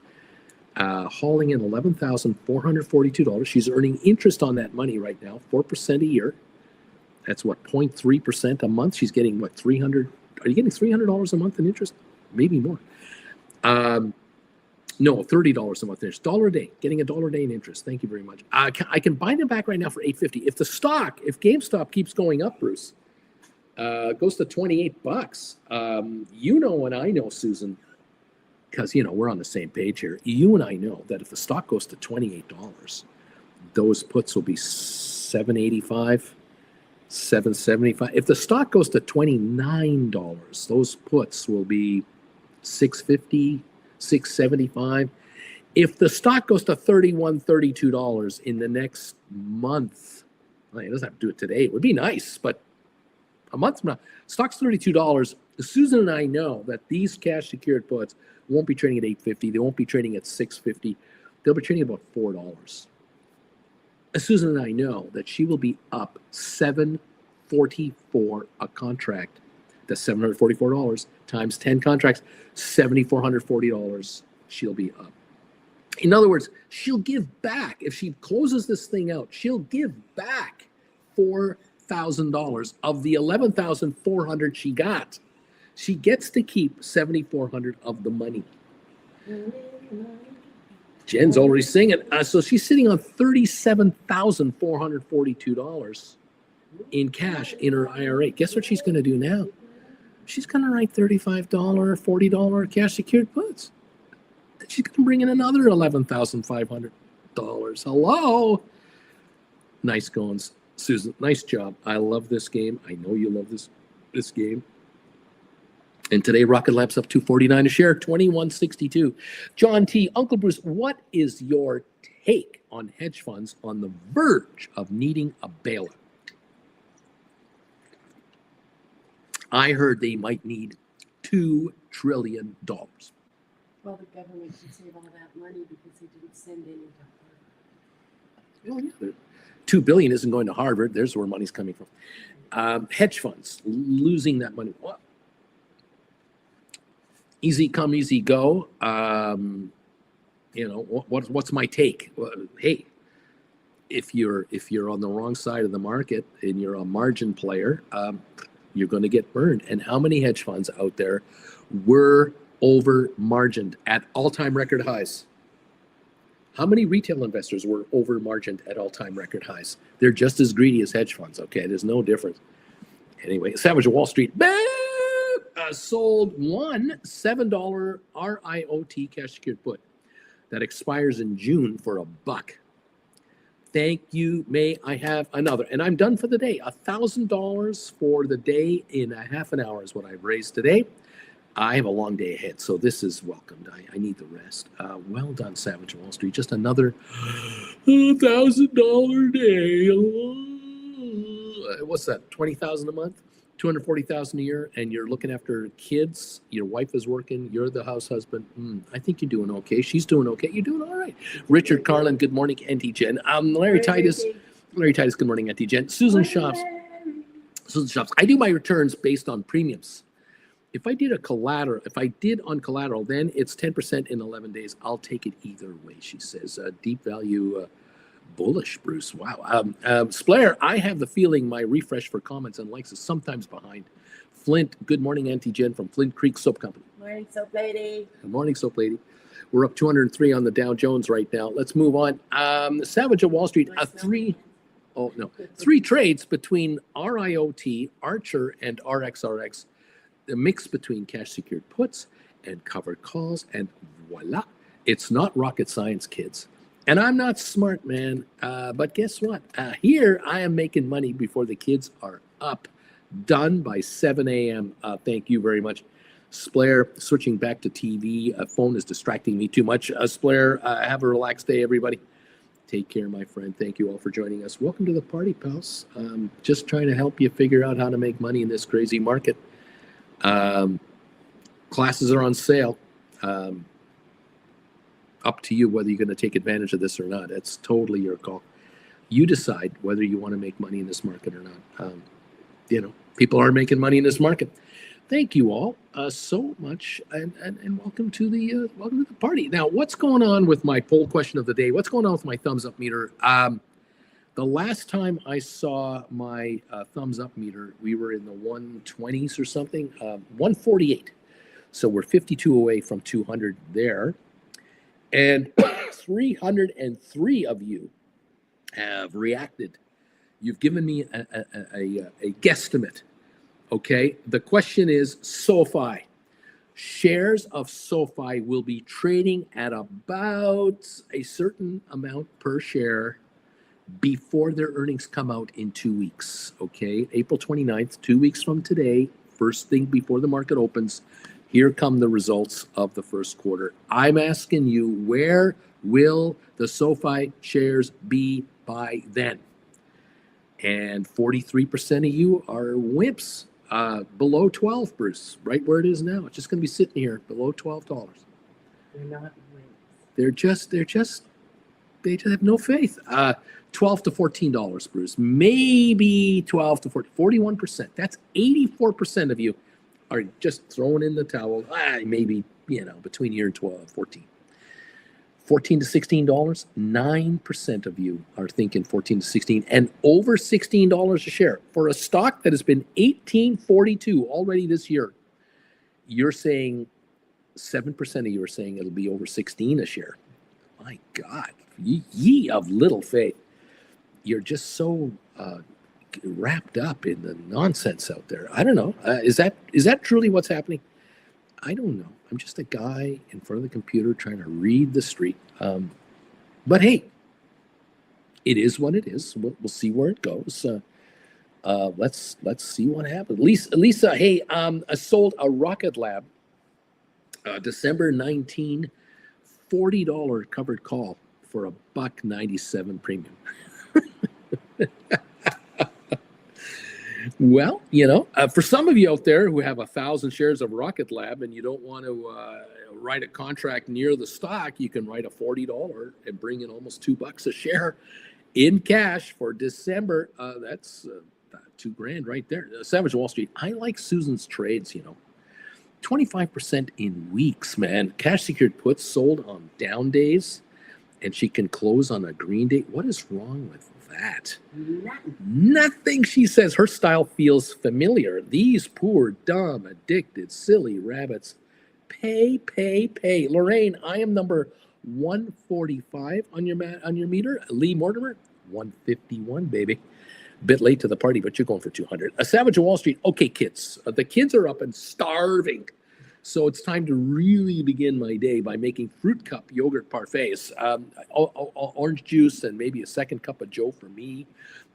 hauling in $11,442. She's earning interest on that money right now, 4% a year. That's what, 0.3% a month. She's getting what, 300? Are you getting $300 a month in interest? Maybe more. No, $30 a month interest. $1 a day. Getting $1 a day in interest. Thank you very much. I can buy them back right now for $8.50. If GameStop keeps going up, Bruce, goes to $28. You know, and I know, Susan, because we're on the same page here. You and I know that if the stock goes to $28, those puts will be $7.85, $7.75. If the stock goes to $29, those puts will be $6.50, $6.75. If the stock goes to $31, $32 in the next month, well, it doesn't have to do it today. It would be nice, but a month from now, stock's $32. Susan and I know that these cash secured puts won't be trading at $8.50. They won't be trading at $6.50. They'll be trading about $4. Susan and I know that she will be up $744 a contract. That's $744 times 10 contracts, $7,440. She'll be up. In other words, she'll give back. If she closes this thing out, she'll give back $4,000 of the $11,400 she got. She gets to keep $7,400 of the money. Jen's already singing. So she's sitting on $37,442 in cash in her IRA. Guess what she's going to do now? She's going to write $35, $40 cash secured puts. She's going to bring in another $11,500. Hello. Nice goings, Susan. Nice job. I love this game. I know you love this game. And today, Rocket Lab's up $2.49 a share, $21.62. John T. Uncle Bruce, what is your take on hedge funds on the verge of needing a bailout? I heard they might need $2 trillion. Well, the government can save all that money because they didn't send any to Harvard. Well, yeah, $2 billion isn't going to Harvard. There's where money's coming from. Hedge funds losing that money. Well, easy come, easy go. What's my take? Well, hey, if you're on the wrong side of the market and you're a margin player, you're going to get burned. And how many hedge funds out there were over margined at all-time record highs? How many retail investors were over margined at all-time record highs? They're just as greedy as hedge funds. Okay, there's no difference. Anyway, Savage of Wall Street sold one $7 RIOT cash secured put that expires in June for $1. Thank you. May I have another? And I'm done for the day. $1,000 for the day in a half an hour is what I've raised today. I have a long day ahead, so this is welcomed. I need the rest. Well done, Savage of Wall Street. Just another $1,000 day. What's that? $20,000 a month, $240,000 a year, and you're looking after kids. Your wife is working. You're the house husband. I think you're doing okay. She's doing okay. You're doing all right. Richard Carlin, good morning, Auntie Jen. Larry Titus, good morning, Auntie Jen. Susan Shops. I do my returns based on premiums. If I did on collateral, then it's 10% in 11 days. I'll take it either way, she says. Deep value bullish, Bruce. Wow. Splair, I have the feeling my refresh for comments and likes is sometimes behind. Flint, good morning, Auntie Jen from Flint Creek Soap Company. Morning, Soap Lady. Good morning, Soap Lady. We're up 203 on the Dow Jones right now. Let's move on. Savage of Wall Street, three trades between RIOT, Archer, and RXRX. The mix between cash secured puts and covered calls, and voila. It's not rocket science, kids. And I'm not smart, man. But guess what? Here I am making money before the kids are up. Done by 7 a.m. Thank you very much. Splair, switching back to TV. Phone is distracting me too much. Splair, have a relaxed day, everybody. Take care, my friend. Thank you all for joining us. Welcome to the party, pals. Just trying to help you figure out how to make money in this crazy market. Classes are on sale. Up to you whether you're going to take advantage of this or not. It's totally your call. You decide whether you want to make money in this market or not. people are making money in this market. Thank you all so much, and welcome to the party. Now, what's going on with my poll question of the day? What's going on with my thumbs up meter? The last time I saw my thumbs up meter, we were in the 120s or something, 148. So we're 52 away from 200 there. And 303 of you have reacted. You've given me a guesstimate. Okay. The question is Sofi. Shares of Sofi will be trading at about a certain amount per share before their earnings come out in 2 weeks. Okay. April 29th, 2 weeks from today, first thing before the market opens. Here come the results of the first quarter. I'm asking you, where will the Sofi shares be by then? And 43% of you are wimps. Below 12, Bruce, right where it is now. It's just going to be sitting here below $12. They're not wimps. They just have no faith. $12 to $14, Bruce. Maybe 12 to 41%. That's 84% of you are just throwing in the towel. Maybe, between here and 12, 14. $14 to $16, 9% of you are thinking 14 to 16, and over $16 a share for a stock that has been $18.42 already this year. You're saying 7% of you are saying it'll be over 16 a share. My God, ye of little faith. You're just so wrapped up in the nonsense out there. I don't know. Is that truly what's happening? I don't know. I'm just a guy in front of the computer trying to read the street. But hey, it is what it is. We'll see where it goes. Let's see what happens. Lisa, hey, I sold a Rocket Lab December 19, $40 covered call for $1.97 premium. Well, for some of you out there who have 1,000 shares of Rocket Lab and you don't want to write a contract near the stock, you can write a $40 and bring in almost $2 a share in cash for December. That's $2,000 right there. Savage Wall Street. I like Susan's trades. 25% in weeks, man. Cash secured puts sold on down days, and she can close on a green day. What is wrong with that? Nothing, she says. Her style feels familiar. These poor, dumb, addicted, silly rabbits. Pay. Lorraine, I am number 145 on your meter. Lee Mortimer, 151, baby. Bit late to the party, but you're going for 200. A Savage on Wall Street. Okay, kids. The kids are up and starving. So it's time to really begin my day by making fruit cup yogurt parfaits, orange juice, and maybe a second cup of Joe for me.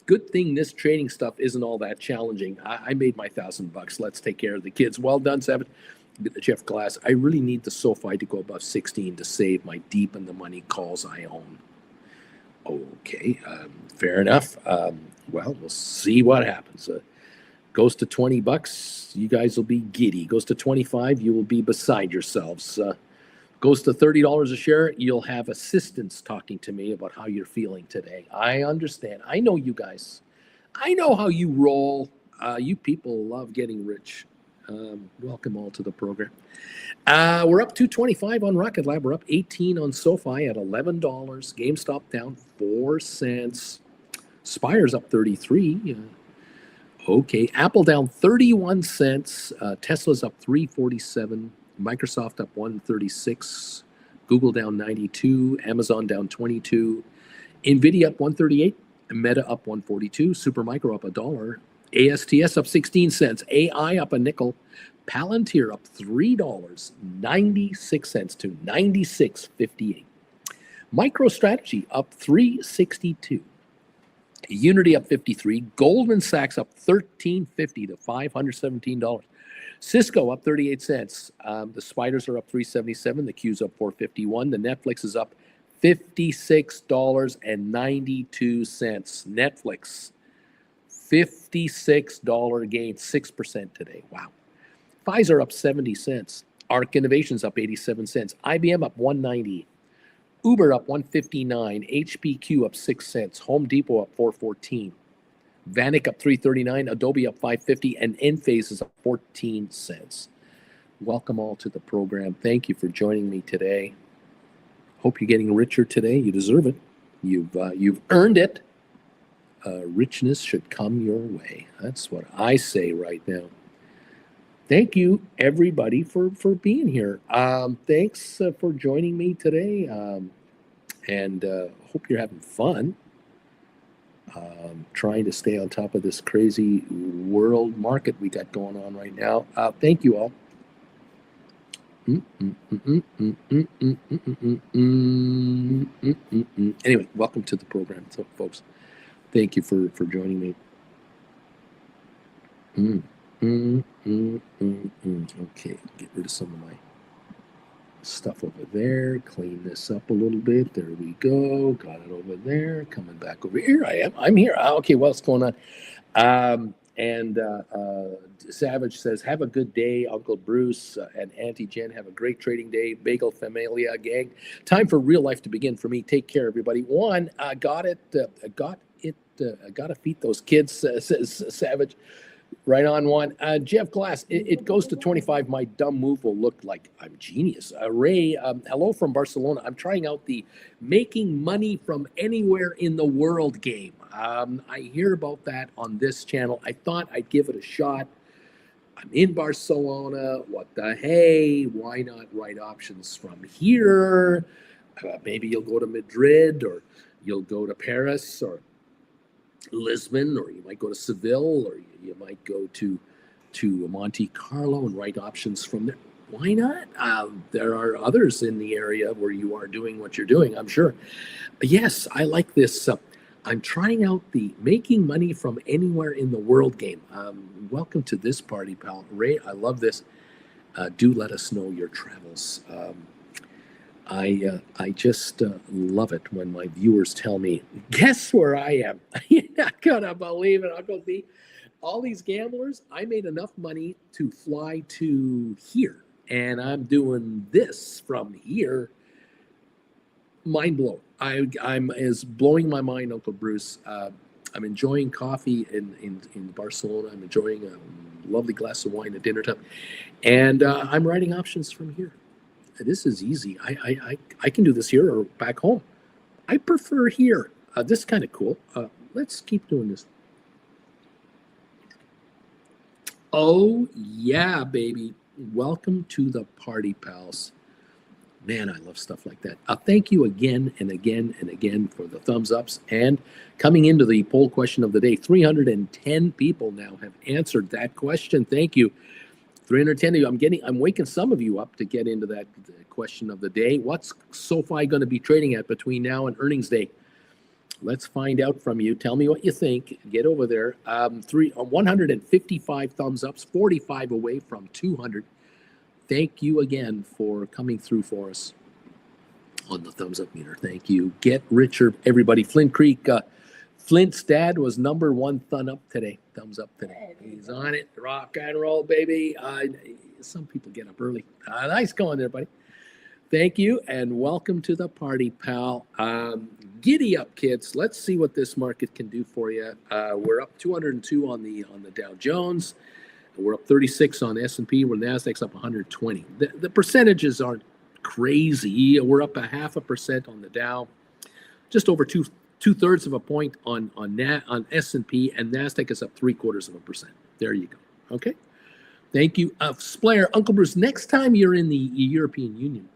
Good thing this trading stuff isn't all that challenging. I made my $1,000. Let's take care of the kids. Well done, Savage. Jeff Glass. I really need the Sofi to go above 16 to save my deep in the money calls I own. Okay, fair enough. Well, we'll see what happens. Goes to $20, you guys will be giddy. Goes to 25, you will be beside yourselves. Goes to $30 a share, you'll have assistants talking to me about how you're feeling today. I understand. I know you guys. I know how you roll. You people love getting rich. Welcome all to the program. We're up 225 on Rocket Lab. We're up 18 on Sofi at $11. GameStop down 4 cents. Spire's up 33. Okay, Apple down 31 cents. Tesla's up 347. Microsoft up 136. Google down 92. Amazon down 22. Nvidia up 138. Meta up 142. Supermicro up $1. ASTS up 16 cents. AI up a nickel. Palantir up $3, 96 cents to 96.58. MicroStrategy up 362. Unity up 53. Goldman Sachs up $13.50 to $517. Cisco up 38 cents. The spiders are up 377. The Q's up 451. The Netflix is up $56.92. Netflix, $56 gain, 6% today. Wow. Pfizer up 70 cents. ARC Innovations up 87 cents. IBM up 190. Uber up 159. HPQ up 6 cents. Home Depot up 414. Vanik up 339, Adobe up 550, and Enphase is up 14 cents. Welcome all to the program. Thank you for joining me today. Hope you're getting richer today. You deserve it. You've earned it. Richness should come your way. That's what I say right now. Thank you, everybody, for being here. Thanks for joining me today, and hope you're having fun. Trying to stay on top of this crazy world market we got going on right now. Thank you all. Anyway, welcome to the program, so, folks. Thank you for joining me. Okay, get rid of some of my stuff over there. Clean this up a little bit. There we go. Got it over there. Coming back over here. I am. I'm here. Okay, what's going on? Savage says, have a good day, Uncle Bruce and Auntie Jen. Have a great trading day. Bagel Familia gang. Time for real life to begin for me. Take care, everybody. Got to feed those kids, says Savage. Right on one. Jeff Glass, it goes to 25. My dumb move will look like I'm genius. Ray, hello from Barcelona. I'm trying out the making money from anywhere in the world game. I hear about that on this channel. I thought I'd give it a shot. I'm in Barcelona. What the hey? Why not write options from here? Maybe you'll go to Madrid, or you'll go to Paris, or Lisbon, or you might go to Seville, or you might go to Monte Carlo and write options from there. Why not? There are others in the area where you are doing what you're doing, I'm sure. Yes, I like this. I'm trying out the making money from anywhere in the world game. Welcome to this party, pal. Ray, I love this. Do let us know your travels. I just love it when my viewers tell me, guess where I am? You're not gonna believe it, Uncle D. All these gamblers, I made enough money to fly to here, and I'm doing this from here. Mind blown. I'm as blowing my mind, Uncle Bruce. I'm enjoying coffee in Barcelona. I'm enjoying a lovely glass of wine at dinner time, and I'm writing options from here. This is easy. I can do this here or back home. I prefer here. This is kind of cool. Let's keep doing this. Oh, yeah, baby. Welcome to the party, pals. Man, I love stuff like that. Thank you again and again and again for the thumbs ups. And coming into the poll question of the day, 310 people now have answered that question. Thank you. 310 of you. I'm waking some of you up to get into that question of the day. What's Sofi going to be trading at between now and earnings day? Let's find out from you. Tell me what you think. Get over there. 155 thumbs ups, 45 away from 200. Thank you again for coming through for us on the thumbs up meter. Thank you. Get richer, everybody. Flint Creek. Flint's dad was number one thumbs up today. He's on it. Rock and roll, baby. Some people get up early. Nice going there, buddy. Thank you, and welcome to the party, pal. Giddy up, kids. Let's see what this market can do for you. We're up 202 on the Dow Jones. We're up 36 on S&P. Where NASDAQ's up 120. The percentages aren't crazy. We're up 0.5% on the Dow. Just over two-thirds of a point on S&P, and NASDAQ is up 0.75%. There you go. Okay. Thank you. Splayer, Uncle Bruce, next time you're in the European Union,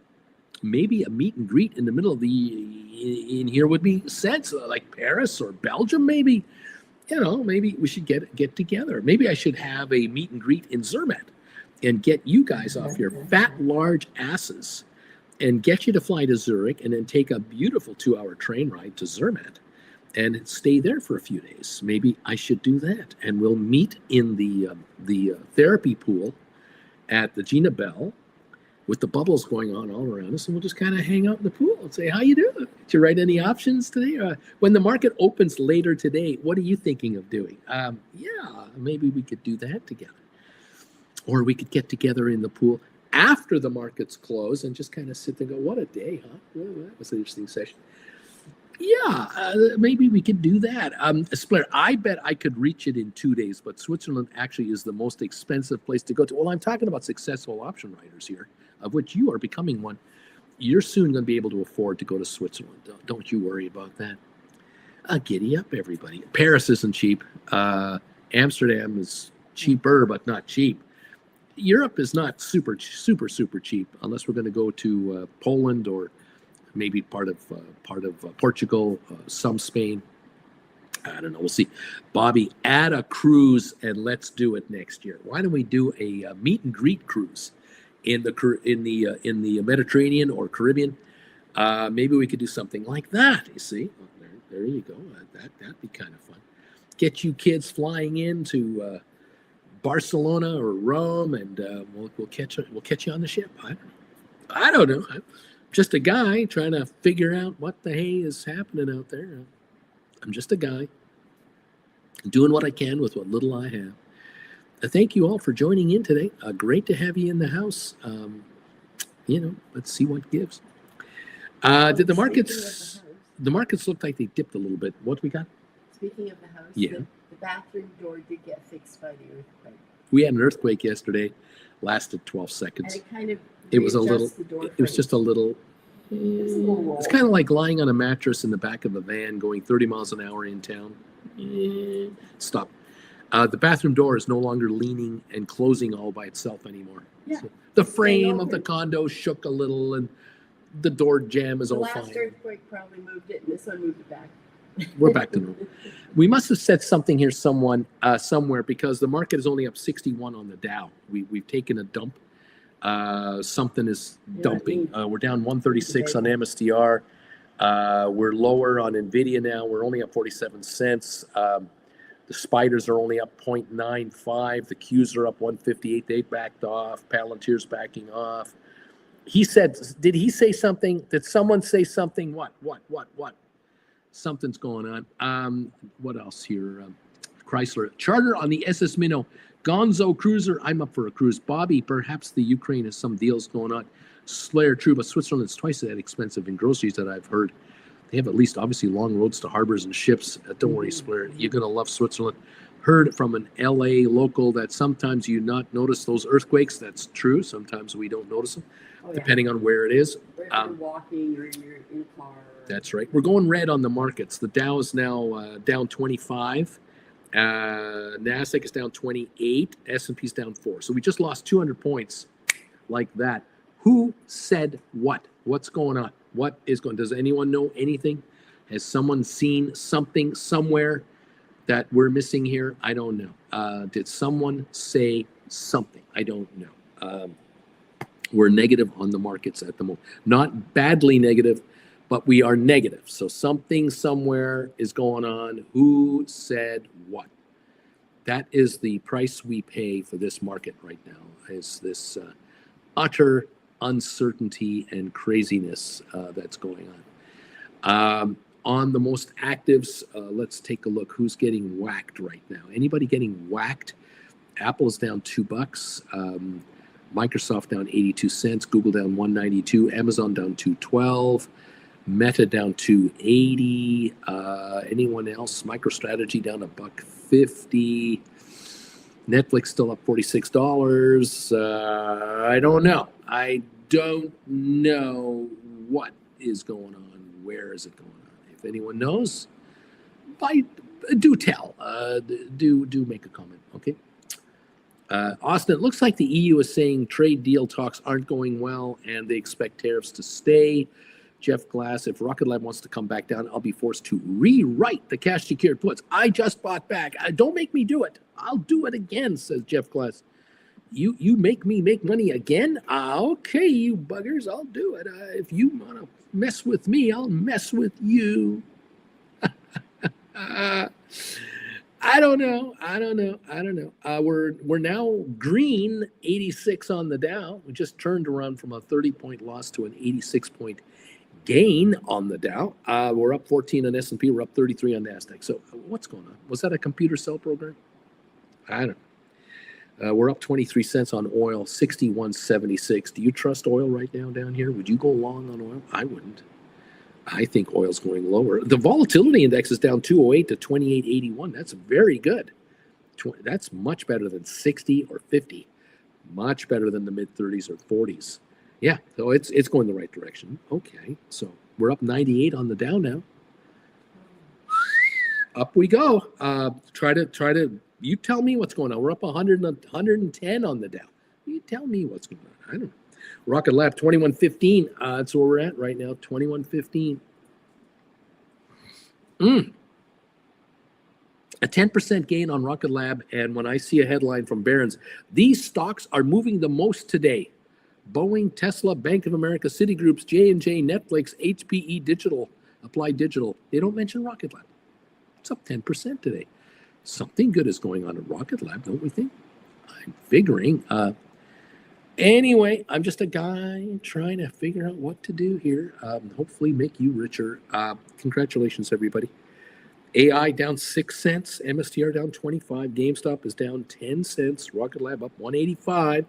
maybe a meet and greet in the middle of in here would be sense, like Paris or Belgium, maybe. You know, maybe we should get together. Maybe I should have a meet and greet in Zermatt and get you guys off your fat, large asses and get you to fly to Zurich and then take a beautiful 2-hour train ride to Zermatt and stay there for a few days. Maybe I should do that. And we'll meet in the therapy pool at the Gina Bell with the bubbles going on all around us, and we'll just kind of hang out in the pool and say, how you doing? Did you write any options today? When the market opens later today, what are you thinking of doing? Yeah, maybe we could do that together. Or we could get together in the pool after the markets close and just kind of sit there and go, what a day, huh? Well, that was an interesting session. Yeah, maybe we could do that. Split. I bet I could reach it in 2 days, but Switzerland actually is the most expensive place to go to. Well, I'm talking about successful option writers here, of which you are becoming one. You're soon going to be able to afford to go to Switzerland. Don't you worry about that. Giddy up, everybody. Paris isn't cheap. Amsterdam is cheaper, but not cheap. Europe is not super cheap unless we're going to go to Poland or maybe part of Portugal, some Spain. I don't know. We'll see. Bobby, add a cruise and let's do it next year. Why don't we do a meet and greet cruise in the Mediterranean or Caribbean? Maybe we could do something like that. You see, there you go. That'd be kind of fun. Get you kids flying into Barcelona or Rome, and we'll catch you on the ship. I don't know. I'm just a guy trying to figure out what the hay is happening out there. I'm just a guy doing what I can with what little I have. Thank you all for joining in today. Great to have you in the house. Let's see what gives. Did the markets? The markets looked like they dipped a little bit. What we got? Speaking of the house, yeah. The bathroom door did get fixed by the earthquake. We had an earthquake yesterday, lasted 12 seconds. And it kind of was a little. It was just a little. It's kind of like lying on a mattress in the back of a van going 30 miles an hour in town. Stop. The bathroom door is no longer leaning and closing all by itself anymore. Yeah. So the frame of the condo shook a little and the door jamb is all fine. The last earthquake probably moved it and this one moved it back. We're back to normal. We must have said something here somewhere because the market is only up 61 on the Dow. We've taken a dump. Something is dumping. We're down 136 on MSTR. We're lower on NVIDIA now. We're only up 47 cents. The spiders are only up 0.95. The Qs are up 158. They backed off. Palantir's backing off. He said, did he say something? Did someone say something? What? Something's going on. What else here? Chrysler. Charter on the SS Minnow. Gonzo Cruiser. I'm up for a cruise. Bobby, perhaps the Ukraine has some deals going on. Slayer, true, but Switzerland's twice that expensive in groceries that I've heard. They have at least obviously long roads to harbors and ships. Don't worry, Slayer. You're going to love Switzerland. Heard from an LA local that sometimes you not notice those earthquakes. That's true. Sometimes we don't notice them, depending on where it is. Where you're walking or you're in a car. That's right. We're going red on the markets. The Dow is now down 25. NASDAQ is down 28. S&P is down 4. So we just lost 200 points like that. Who said what? What's going on? What is going on? Does anyone know anything? Has someone seen something somewhere that we're missing here? I don't know. Did someone say something? I don't know. We're negative on the markets at the moment. Not badly negative, but we are negative. So something somewhere is going on. Who said what? That is the price we pay for this market right now, is this utter uncertainty and craziness that's going on. On the most actives, let's take a look. Who's getting whacked right now? Anybody getting whacked? Apple's down $2. Microsoft down 82 cents. Google down 192. Amazon down 212. Meta down 280. Anyone else? MicroStrategy down $1.50. Netflix still up $46. I don't know. I don't know what is going on. Where is it going on? If anyone knows, do tell. Do make a comment. Okay. Austin, it looks like the EU is saying trade deal talks aren't going well and they expect tariffs to stay. Jeff Glass, if Rocket Lab wants to come back down, I'll be forced to rewrite the cash secured puts I just bought back. Don't make me do it. I'll do it again, says Jeff Glass. You make me make money again? Okay, you buggers, I'll do it. If you want to mess with me, I'll mess with you. I don't know. We're now green 86 on the Dow. We just turned around from a 30-point loss to an 86-point gain on the Dow. We're up 14 on S&P. We're up 33 on NASDAQ. So what's going on? Was that a computer cell program? I don't know. We're up 23 cents on oil, 61.76. Do you trust oil right now down here? Would you go long on oil? I wouldn't. I think oil's going lower. The volatility index is down 208 to 2881. That's very good. That's much better than 60 or 50. Much better than the mid 30s or 40s. Yeah, so it's going the right direction. Okay, so we're up 98 on the Dow now. Up we go. Try to. You tell me what's going on. We're up 100 and 110 on the Dow. You tell me what's going on. I don't know. Rocket Lab 2115. That's where we're at right now. 2115. A 10% gain on Rocket Lab. And when I see a headline from Barron's, these stocks are moving the most today. Boeing, Tesla, Bank of America, Citigroup's J&J, Netflix, HPE Digital, Applied Digital. They don't mention Rocket Lab. It's up 10% today. Something good is going on at Rocket Lab, don't we think? I'm figuring. Anyway, I'm just a guy trying to figure out what to do here. Hopefully make you richer. Congratulations, everybody. AI down 6 cents. MSTR down 25. GameStop is down 10 cents. Rocket Lab up 185.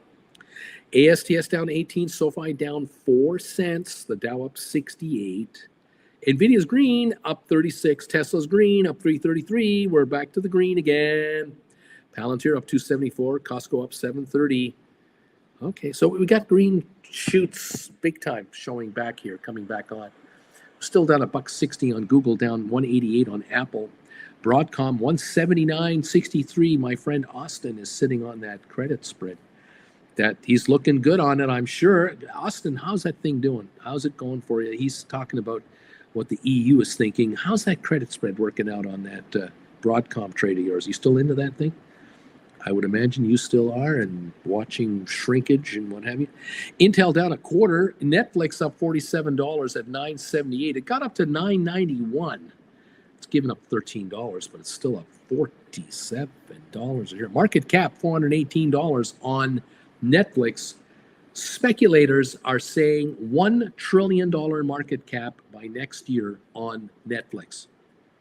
ASTS down 18. SoFi down 4 cents. The Dow up 68. NVIDIA's green, up 36. Tesla's green, up 333. We're back to the green again. Palantir up 274. Costco up 730. Okay, so we got green shoots big time showing back here, coming back on. Still down $1.60 on Google, down 188 on Apple. Broadcom 179.63. My friend Austin is sitting on that credit spread. That he's looking good on it, I'm sure. Austin, how's that thing doing? How's it going for you? He's talking about what the EU is thinking. How's that credit spread working out on that Broadcom trade of yours? You still into that thing? I would imagine you still are, and watching shrinkage and what have you. Intel down a quarter. Netflix up $47 at $9.78. It got up to $9.91. It's given up $13, but it's still up $47 a share. Market cap $418 on Netflix. Speculators are saying $1 trillion market cap by next year on Netflix.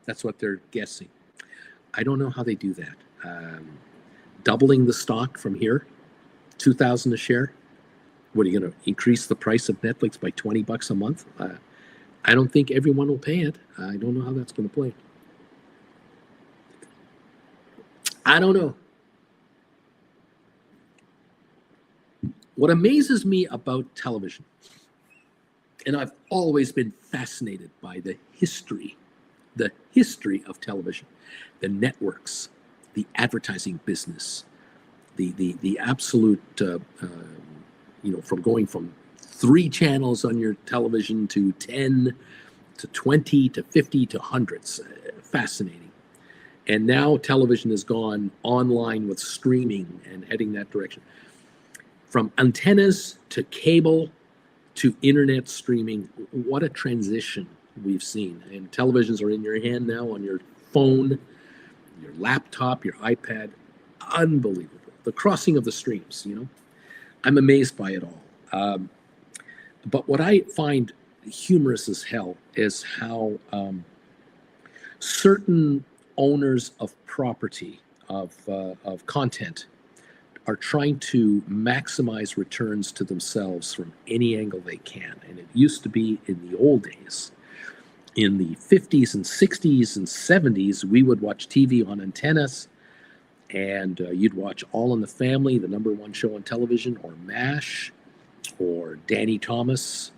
That's what they're guessing. I don't know how they do that. Doubling the stock from here, $2,000 a share. What are you going to increase the price of Netflix by $20 a month? I don't think everyone will pay it. I don't know how that's going to play. I don't know. What amazes me about television, and I've always been fascinated by the history of television, the networks, the advertising business, the absolute, from going from 3 channels on your television to 10 to 20 to 50 to hundreds. Fascinating. And now television has gone online with streaming and heading that direction. From antennas to cable to internet streaming, what a transition we've seen. And televisions are in your hand now, on your phone, your laptop, your iPad. Unbelievable. The crossing of the streams, I'm amazed by it all. But what I find humorous as hell is how certain owners of property, of content, are trying to maximize returns to themselves from any angle they can. And it used to be in the old days, in the 50s and 60s and 70s, we would watch TV on antennas, and you'd watch All in the Family, the #1 show on television, or MASH, or Danny Thomas,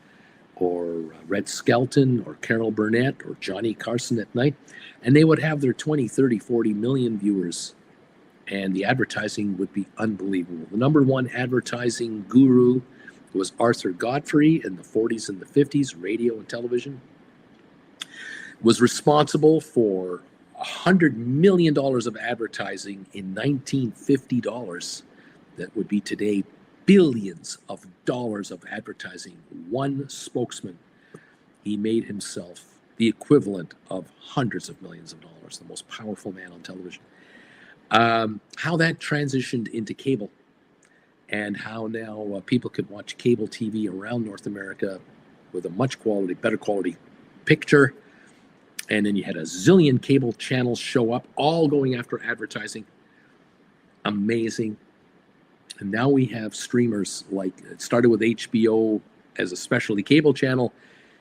or Red Skelton, or Carol Burnett, or Johnny Carson at night. And they would have their 20, 30, 40 million viewers, and the advertising would be unbelievable. The #1 advertising guru was Arthur Godfrey in the 40s and the 50s, radio and television. Was responsible for $100 million of advertising in 1950 dollars. That would be today billions of dollars of advertising. One spokesman, he made himself the equivalent of hundreds of millions of dollars, the most powerful man on television. How that transitioned into cable, and how now people could watch cable TV around North America with a much better quality picture. And then you had a zillion cable channels show up, all going after advertising. Amazing. And now we have streamers, like it started with HBO as a specialty cable channel.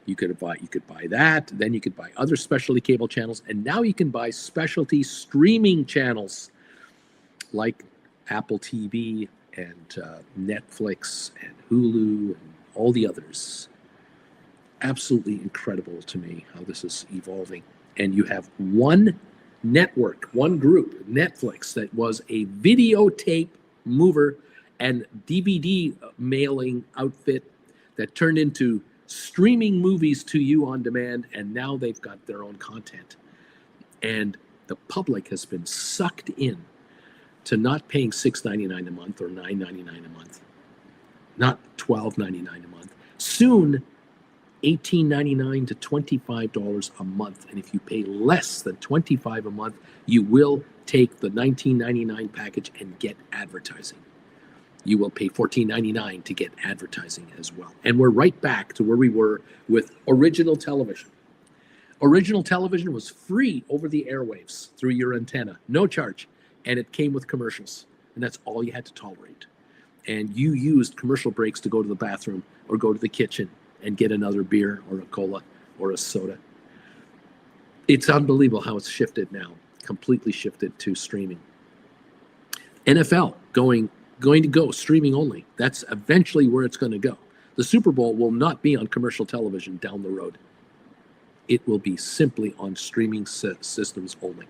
You could buy that, then you could buy other specialty cable channels, and now you can buy specialty streaming channels like Apple TV and Netflix and Hulu and all the others. Absolutely incredible to me how this is evolving. And you have one network, one group, Netflix, that was a videotape mover and DVD mailing outfit that turned into streaming movies to you on demand, and now they've got their own content. And the public has been sucked in to not paying $6.99 a month or $9.99 a month, not $12.99 a month. Soon, $18.99 to $25 a month. And if you pay less than $25 a month, you will take the $19.99 package and get advertising. You will pay $14.99 to get advertising as well. And we're right back to where we were with original television. Original television was free over the airwaves through your antenna, no charge. And it came with commercials. And that's all you had to tolerate. And you used commercial breaks to go to the bathroom or go to the kitchen and get another beer or a cola or a soda. It's unbelievable how it's shifted now, completely shifted to streaming. NFL going to go streaming only. That's eventually where it's going to go. The Super Bowl will not be on commercial television down the road. It will be simply on streaming systems only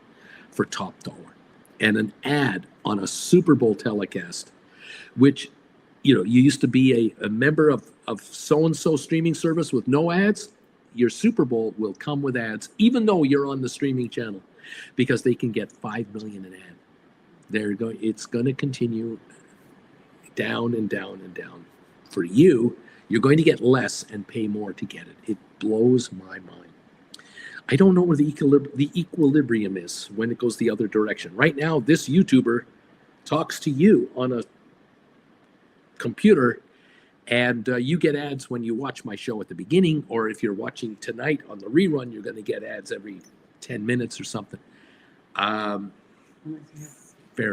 for top dollar. And an ad on a Super Bowl telecast, which, you used to be a member of so-and-so streaming service with no ads, your Super Bowl will come with ads, even though you're on the streaming channel, because they can get 5 million an ad. It's going to continue down and down and down. For you, you're going to get less and pay more to get it. It blows my mind. I don't know where the equilibrium is when it goes the other direction. Right now, this YouTuber talks to you on a computer, and you get ads when you watch my show at the beginning, or if you're watching tonight on the rerun, you're going to get ads every 10 minutes or something. Fair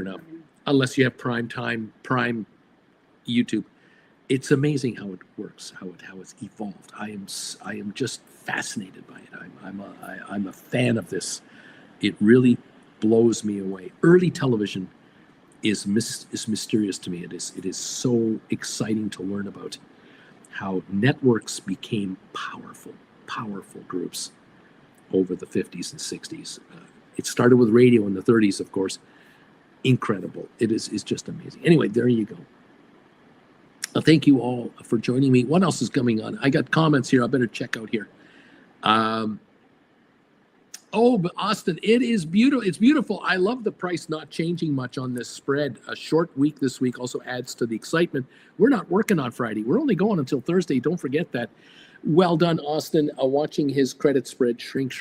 enough. Unless you have prime YouTube. It's amazing how it works, how it's evolved. I am just fascinated by it. I'm a fan of this. It really blows me away. Early television is mysterious to me. It is so exciting to learn about how networks became powerful groups over the 50s and 60s. It started with radio in the 30s, of course. Incredible. It's just amazing. Anyway, there you go. Thank you all for joining me. What else is coming on? I got comments here. I better check out here. But Austin, it is beautiful. It's beautiful. I love the price not changing much on this spread. A short week this week also adds to the excitement. We're not working on Friday. We're only going until Thursday. Don't forget that. Well done, Austin. Watching his credit spread shrink.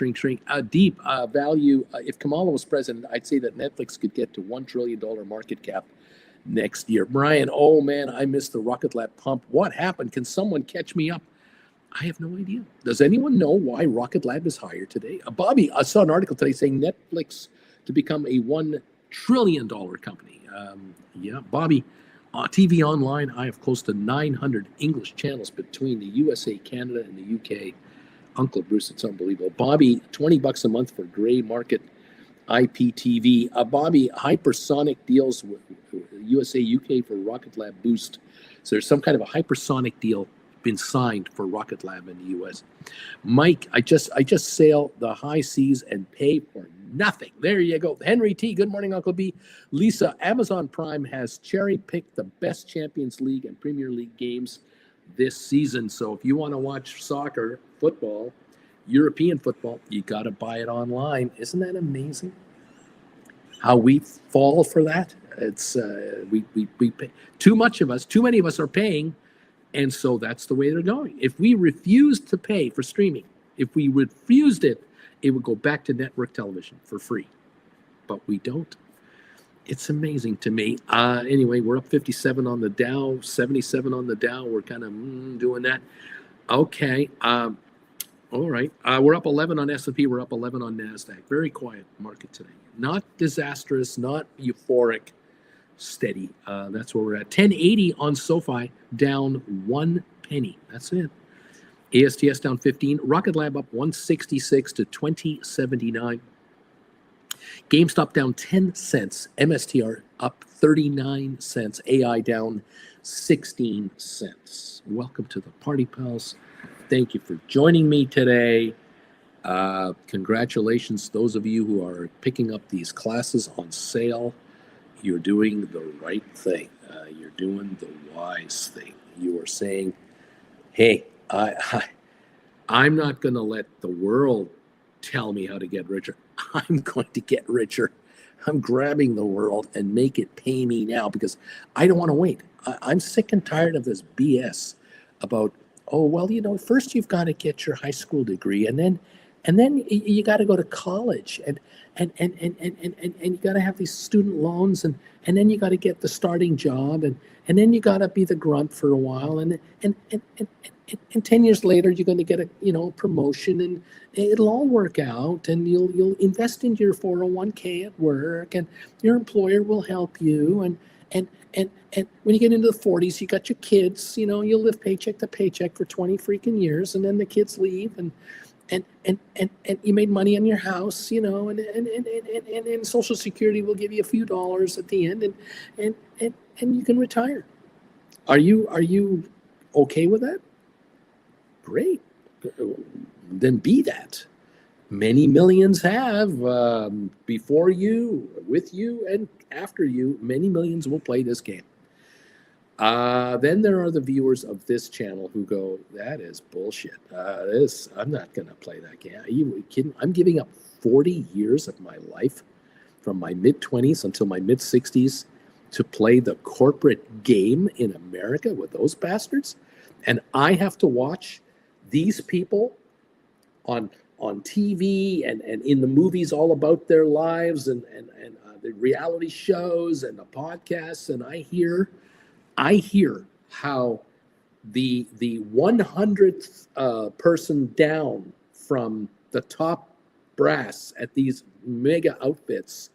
Deep value. If Kamala was president, I'd say that Netflix could get to $1 trillion market cap next year. Brian, oh man, I missed the Rocket Lab pump. What happened? Can someone catch me up? I have no idea. Does anyone know why Rocket Lab is higher today? Bobby, I saw an article today saying Netflix to become a $1 trillion company. Bobby, TV online, I have close to 900 English channels between the USA, Canada, and the UK. Uncle Bruce, it's unbelievable. Bobby, $20 a month for gray market IPTV. Bobby, hypersonic deals with USA, UK for Rocket Lab Boost. So there's some kind of a hypersonic deal been signed for Rocket Lab in the US. Mike, I just sail the high seas and pay for nothing. There you go. Henry T, good morning, Uncle B. Lisa, Amazon Prime has cherry-picked the best Champions League and Premier League games this season. So if you want to watch soccer, football, European football, you got to buy it online. Isn't that amazing? How we fall for that? It's we pay. Too many of us are paying, and so that's the way they're going. If we refused to pay for streaming, if we refused it, it would go back to network television for free. But we don't. It's amazing to me. Anyway, we're up 57 on the Dow, 77 on the Dow. We're kind of doing that. Okay. All right. We're up 11 on S&P. We're up 11 on NASDAQ. Very quiet market today. Not disastrous, not euphoric, steady. That's where we're at. 1080 on Sofi, down 1 penny. That's it. ASTS down 15. Rocket Lab up 166 to 2079. GameStop down 10 cents. MSTR up 39 cents. AI down 16 cents. Welcome to the party, pals. Thank you for joining me today. Congratulations, those of you who are picking up these classes on sale. You're doing the right thing. You're doing the wise thing. You are saying, hey, I'm not going to let the world tell me how to get richer. I'm going to get richer. I'm grabbing the world and make it pay me now because I don't want to wait. I'm sick and tired of this BS about, oh, well, first you've got to get your high school degree and then you got to go to college and you got to have these student loans and then you got to get the starting job and then you got to be the grunt for a while and 10 years later you're going to get a promotion and it'll all work out and you'll invest in your 401k at work and your employer will help you and when you get into the 40s you got your kids, you'll live paycheck to paycheck for 20 freaking years and then the kids leave and you made money on your house, and Social Security will give you a few dollars at the end, and you can retire. Are you okay with that? Great. Then be that. Many millions have before you, with you, and after you. Many millions will play this game. Then there are the viewers of this channel who go, that is bullshit. I'm not going to play that game. Are you kidding? I'm giving up 40 years of my life from my mid-20s until my mid-60s to play the corporate game in America with those bastards. And I have to watch these people on TV and in the movies all about their lives and the reality shows and the podcasts. And I hear how the 100th person down from the top brass at these mega outfits,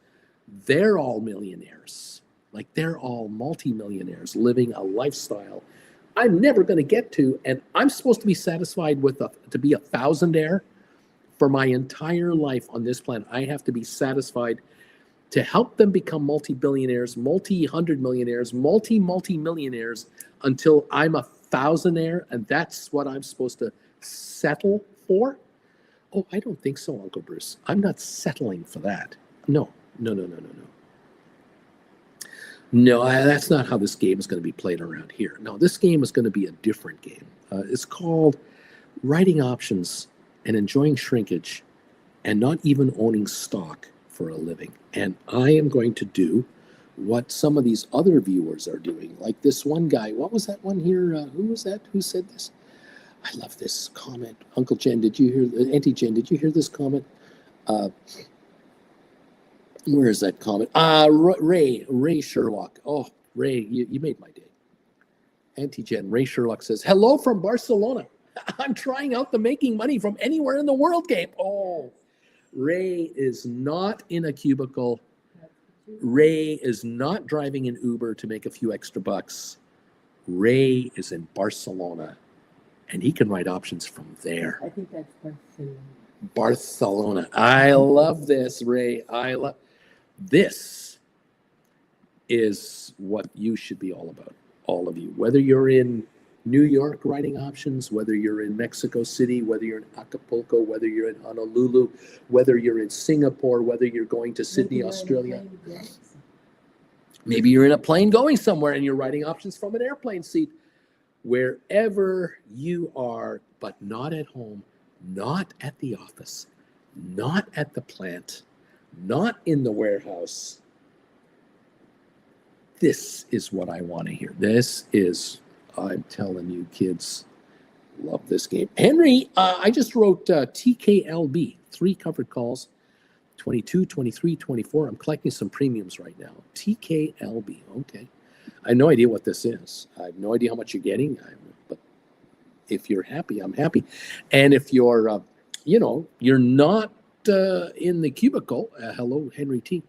they're all millionaires. Like they're all multimillionaires living a lifestyle I'm never going to get to. And I'm supposed to be satisfied with to be a thousandaire for my entire life on this planet. I have to be satisfied to help them become multi-billionaires, multi-hundred millionaires, multi-millionaires until I'm a thousandaire, and that's what I'm supposed to settle for? Oh, I don't think so, Uncle Bruce. I'm not settling for that. No. No, that's not how this game is going to be played around here. No, this game is going to be a different game. It's called writing options and enjoying shrinkage and not even owning stock for a living. And I am going to do what some of these other viewers are doing. Like this one guy, what was that one here? Who was that? Who said this? I love this comment. Uncle Jen, Auntie Jen, did you hear this comment? Where is that comment? Ray Sherlock. Oh, Ray, you made my day. Auntie Jen, Ray Sherlock says, hello from Barcelona. I'm trying out the making money from anywhere in the world game. Oh, Ray is not in a cubicle. Ray is not driving an Uber to make a few extra bucks. Ray is in Barcelona, and he can write options from there. I think that's Barcelona. Barcelona. I love this, Ray. This is what you should be all about, all of you. Whether you're in New York writing options, whether you're in Mexico City, whether you're in Acapulco, whether you're in Honolulu, whether you're in Singapore, whether you're going to Sydney, Australia. Maybe you're in a plane going somewhere and you're writing options from an airplane seat. Wherever you are, but not at home, not at the office, not at the plant, not in the warehouse. This is what I want to hear. This is, I'm telling you, kids love this game. Henry, I just wrote TKLB, 3 covered calls, 22, 23, 24. I'm collecting some premiums right now. TKLB, okay. I have no idea what this is. I have no idea how much you're getting, but if you're happy, I'm happy. And if you're, you're not in the cubicle, hello, Henry T.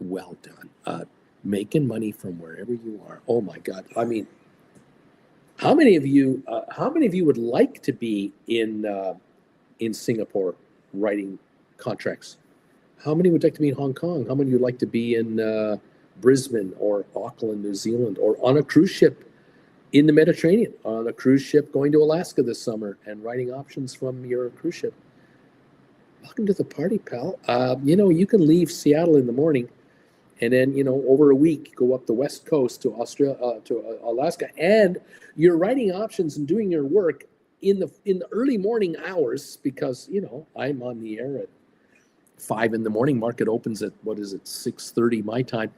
Well done. Making money from wherever you are. Oh my God. I mean, How many of you? How many of you would like to be in Singapore writing contracts? How many would like to be in Hong Kong? How many would like to be in Brisbane or Auckland, New Zealand, or on a cruise ship in the Mediterranean, on a cruise ship going to Alaska this summer and writing options from your cruise ship? Welcome to the party, pal. You can leave Seattle in the morning and then, over a week, go up the West Coast to Alaska, and you're writing options and doing your work in the early morning hours because, I'm on the air at 5 in the morning. Market opens at, 6:30 my time.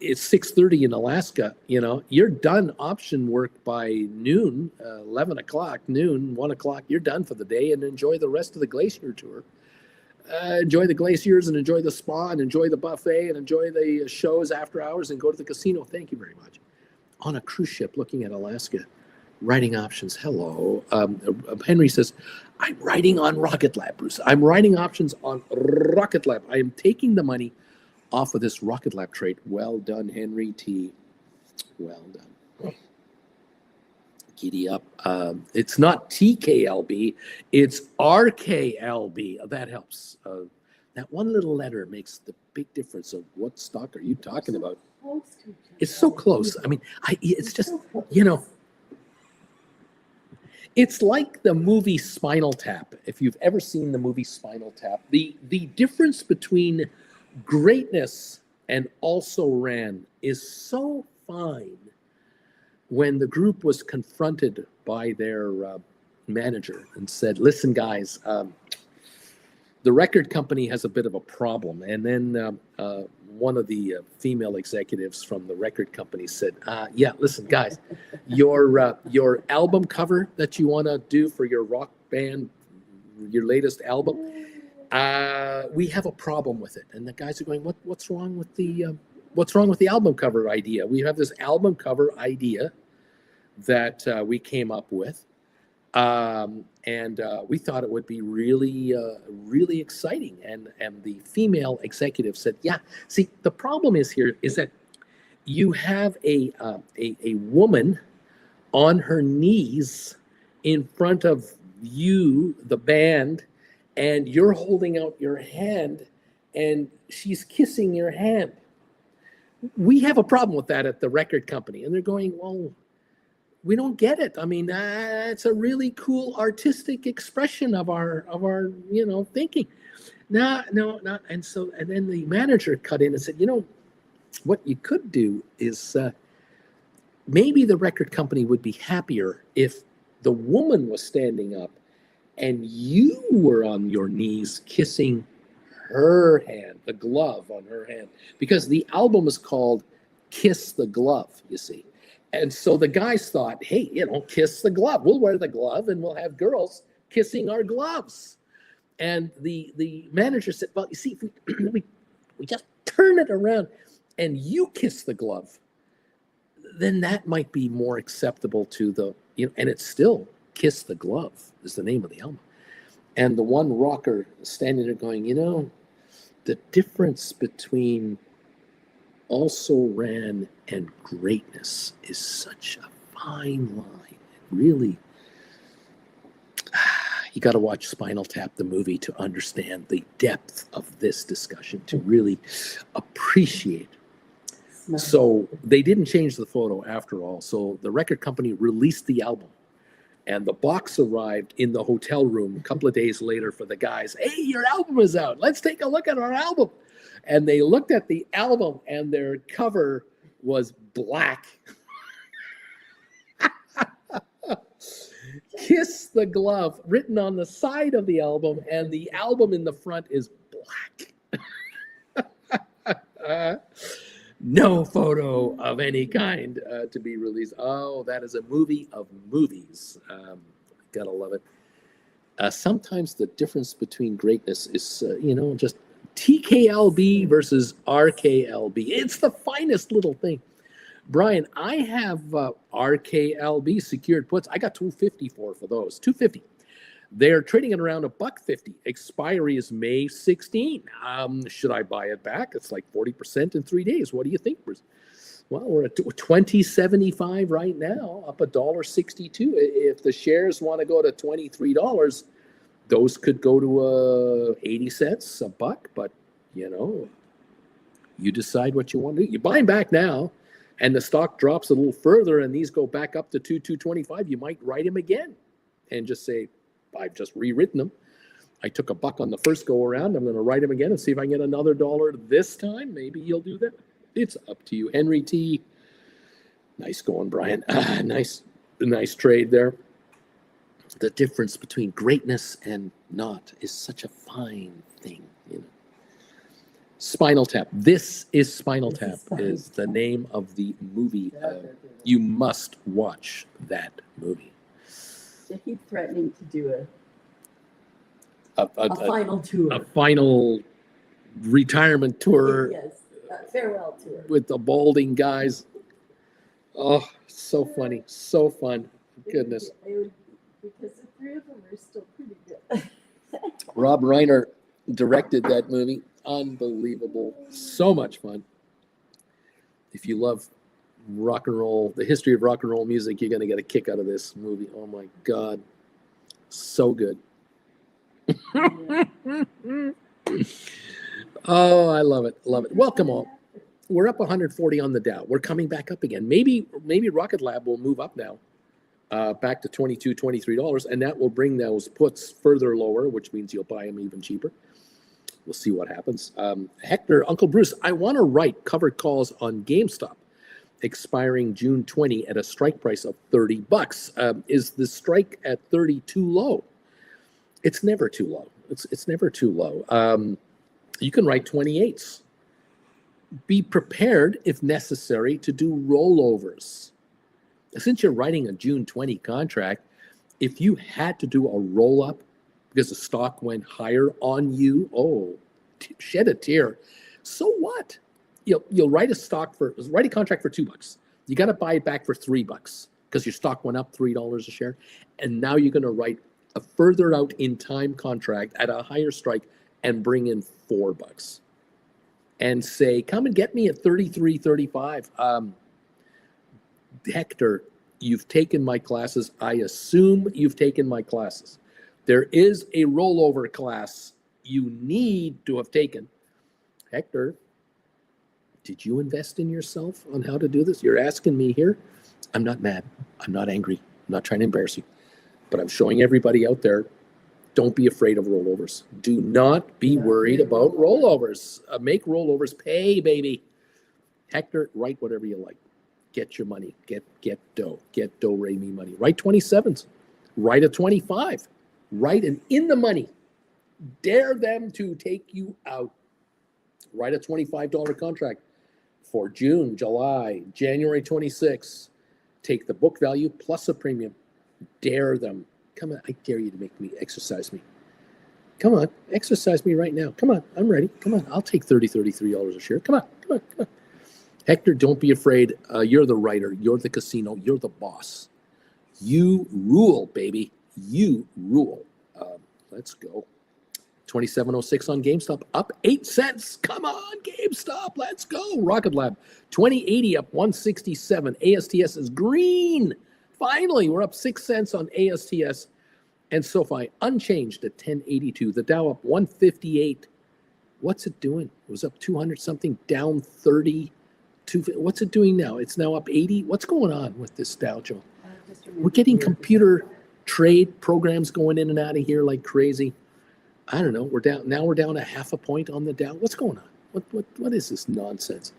It's 6:30 in Alaska. You're done option work by noon, 11 o'clock, noon, 1 o'clock. You're done for the day, and enjoy the rest of the glacier tour. Enjoy the glaciers and enjoy the spa and enjoy the buffet and enjoy the shows after hours and go to the casino. Thank you very much. On a cruise ship looking at Alaska, writing options. Hello. Henry says, I'm writing on Rocket Lab, Bruce. I'm writing options on Rocket Lab. I am taking the money off of this Rocket Lab trade. Well done, Henry T. Well done. Giddy up. It's not TKLB, it's RKLB. That helps. That one little letter makes the big difference of what stock are you talking about. It's so close. I mean, it's just, it's like the movie Spinal Tap. If you've ever seen the movie Spinal Tap, the difference between greatness and also ran is so fine. When the group was confronted by their manager and said, listen, guys, the record company has a bit of a problem. And then one of the female executives from the record company said, yeah, listen, guys, your album cover that you want to do for your rock band, your latest album, we have a problem with it. And the guys are going, what's wrong with the album cover idea? We have this album cover idea that we came up with, and we thought it would be really exciting. And the female executive said, yeah, see, the problem is that you have a woman on her knees in front of you, the band, and you're holding out your hand and she's kissing your hand. We have a problem with that at the record company. And they're going, well, we don't get it. I mean, it's a really cool artistic expression of our thinking. No. And then the manager cut in and said, what you could do is maybe the record company would be happier if the woman was standing up and you were on your knees kissing her hand, the glove on her hand, because the album is called Kiss the Glove, you see. And so the guys thought, hey, kiss the glove. We'll wear the glove and we'll have girls kissing our gloves. And the manager said, well, you see, if we just turn it around and you kiss the glove, then that might be more acceptable to the, and it's still Kiss the Glove is the name of the album. And the one rocker standing there going, the difference between also ran and greatness is such a fine line. Really, you got to watch Spinal Tap, the movie, to understand the depth of this discussion, to really appreciate. So they didn't change the photo after all. So the record company released the album, and the box arrived in the hotel room a couple of days later for the guys. Hey, your album is out. Let's take a look at our album. And they looked at the album, and their cover was black. Kiss the Glove, written on the side of the album, and the album in the front is black. No photo of any kind to be released. Oh, that is a movie of movies. Gotta love it. Sometimes the difference between greatness is, just TKLB versus RKLB. It's the finest little thing. Brian, I have RKLB secured puts. I got $254 for those. $250. They're trading at around $1.50. Expiry is May 16. Should I buy it back? It's like 40% in 3 days. What do you think, Bruce? Well, we're at 20.75 right now, up $1.62. If the shares want to go to $23, those could go to 80 cents, a buck. But you know, you decide what you want to do. You buy them back now, and the stock drops a little further, and these go back up to 2.25. You might write them again, and just say, "I've just rewritten them. I took a buck on the first go around. I'm going to write them again and see if I can get another dollar this time." Maybe you'll do that. It's up to you. Henry T. Nice going, Brian. Nice trade there. The difference between greatness and not is such a fine thing, you know. Spinal Tap. This is Spinal Tap is the name of the movie. You must watch that movie. They keep threatening to do A final tour. A final retirement tour. Yes, a farewell tour. With the balding guys. Oh, so funny. So fun. Goodness. Because the three of them are still pretty good. Rob Reiner directed that movie. Unbelievable. So much fun. If you love rock and roll, the history of rock and roll music, you're going to get a kick out of this movie. Oh my God. So good. Oh, I love it. Love it. Welcome all. We're up 140 on the Dow. We're coming back up again. Maybe Rocket Lab will move up now, back to $22, $23, and that will bring those puts further lower, which means you'll buy them even cheaper. We'll see what happens. Hector, Uncle Bruce, I want to write covered calls on GameStop expiring June 20 at a strike price of $30. Is the strike at 30 too low? It's never too low. It's never too low. You can write 28s. Be prepared, if necessary, to do rollovers. Since you're writing a June 20 contract, if you had to do a roll-up because the stock went higher on you, shed a tear. So what? You'll write a contract for $2. You got to buy it back for $3 because your stock went up $3 a share, and now you're going to write a further out in time contract at a higher strike and bring in $4 and say, come and get me at 33, 35. Hector, you've taken my classes. I assume you've taken my classes. There is a rollover class you need to have taken. Hector, did you invest in yourself on how to do this? You're asking me here. I'm not mad. I'm not angry. I'm not trying to embarrass you. But I'm showing everybody out there, don't be afraid of rollovers. Do not be worried about rollovers. Make rollovers pay, baby. Hector, write whatever you like. Get your money. Get dough. Get do-re-mi money. Write 27s. Write a 25. Write an in the money. Dare them to take you out. Write a $25 contract for June, July, January 26. Take the book value plus a premium. Dare them. Come on, I dare you to make me exercise me. Come on, exercise me right now. Come on, I'm ready. Come on, I'll take $33 a share. Come on. Hector, don't be afraid. You're the writer. You're the casino. You're the boss. You rule, baby. You rule. Let's go. 27.06 on GameStop, up 8 cents. Come on, GameStop. Let's go. Rocket Lab, 2080 up 167. ASTS is green. Finally, we're up 6 cents on ASTS. And Sofi unchanged at 1082. The Dow up 158. What's it doing? It was up 200 something, down 30. What's it doing now? It's now up 80. What's going on with this Dow, Joe? We're getting computer trade programs going in and out of here like crazy. I don't know. We're down a half a point on the Dow. What's going on? What is this nonsense?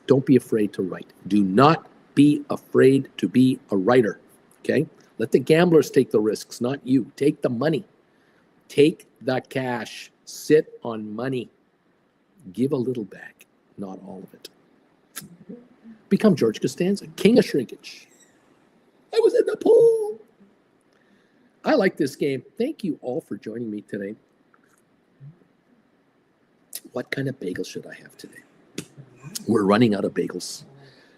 Don't be afraid to write. Do not be afraid to be a writer. Okay? Let the gamblers take the risks, not you. Take the money. Take the cash. Sit on money. Give a little back, not all of it. Become George Costanza, king of shrinkage. I was in the pool. I like this game. Thank you all for joining me today. What kind of bagel should I have today? We're running out of bagels.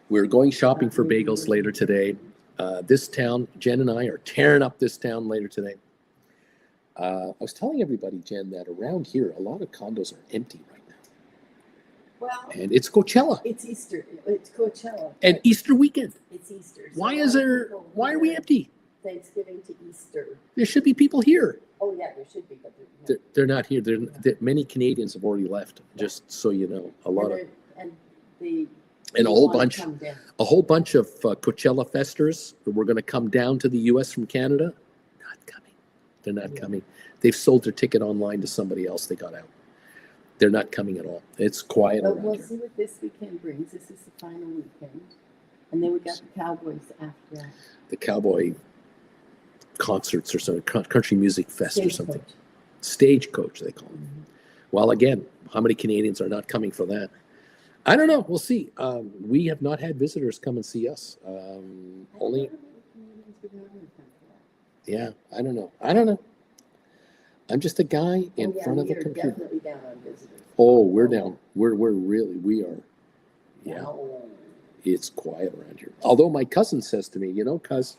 We're going shopping for bagels later today. This town, Jen and I are tearing up this town later today. I was telling everybody, Jen, that around here, a lot of condos are empty right now. Well, and it's Coachella it's Easter. It's Coachella. and Easter weekend. It's Easter. So Why a is lot of there? people Why are we compare empty? Thanksgiving to Easter. There should be people here. Oh yeah, there should be, but They're not here. Many Canadians have already left. Just so you know, a lot of and the and a whole bunch, come down. a whole bunch of Coachella festers that were going to come down to the U.S. from Canada. Not coming. They're not coming. They've sold their ticket online to somebody else. They got out. They're not coming at all. It's quiet But around we'll here. see what this weekend brings. This is the final weekend, and then we got the Cowboys after that. The cowboy concerts or something, country music fest or something. Stagecoach, they call it. Mm-hmm. Well, again, how many Canadians are not coming for that? I don't know. We'll see. We have not had visitors come and see us. Only, yeah, I don't know. I'm just a guy in front of the computer. Definitely down on visitors. Oh, we're down. We are. Yeah, No. it's quiet around here. Although my cousin says to me, cuz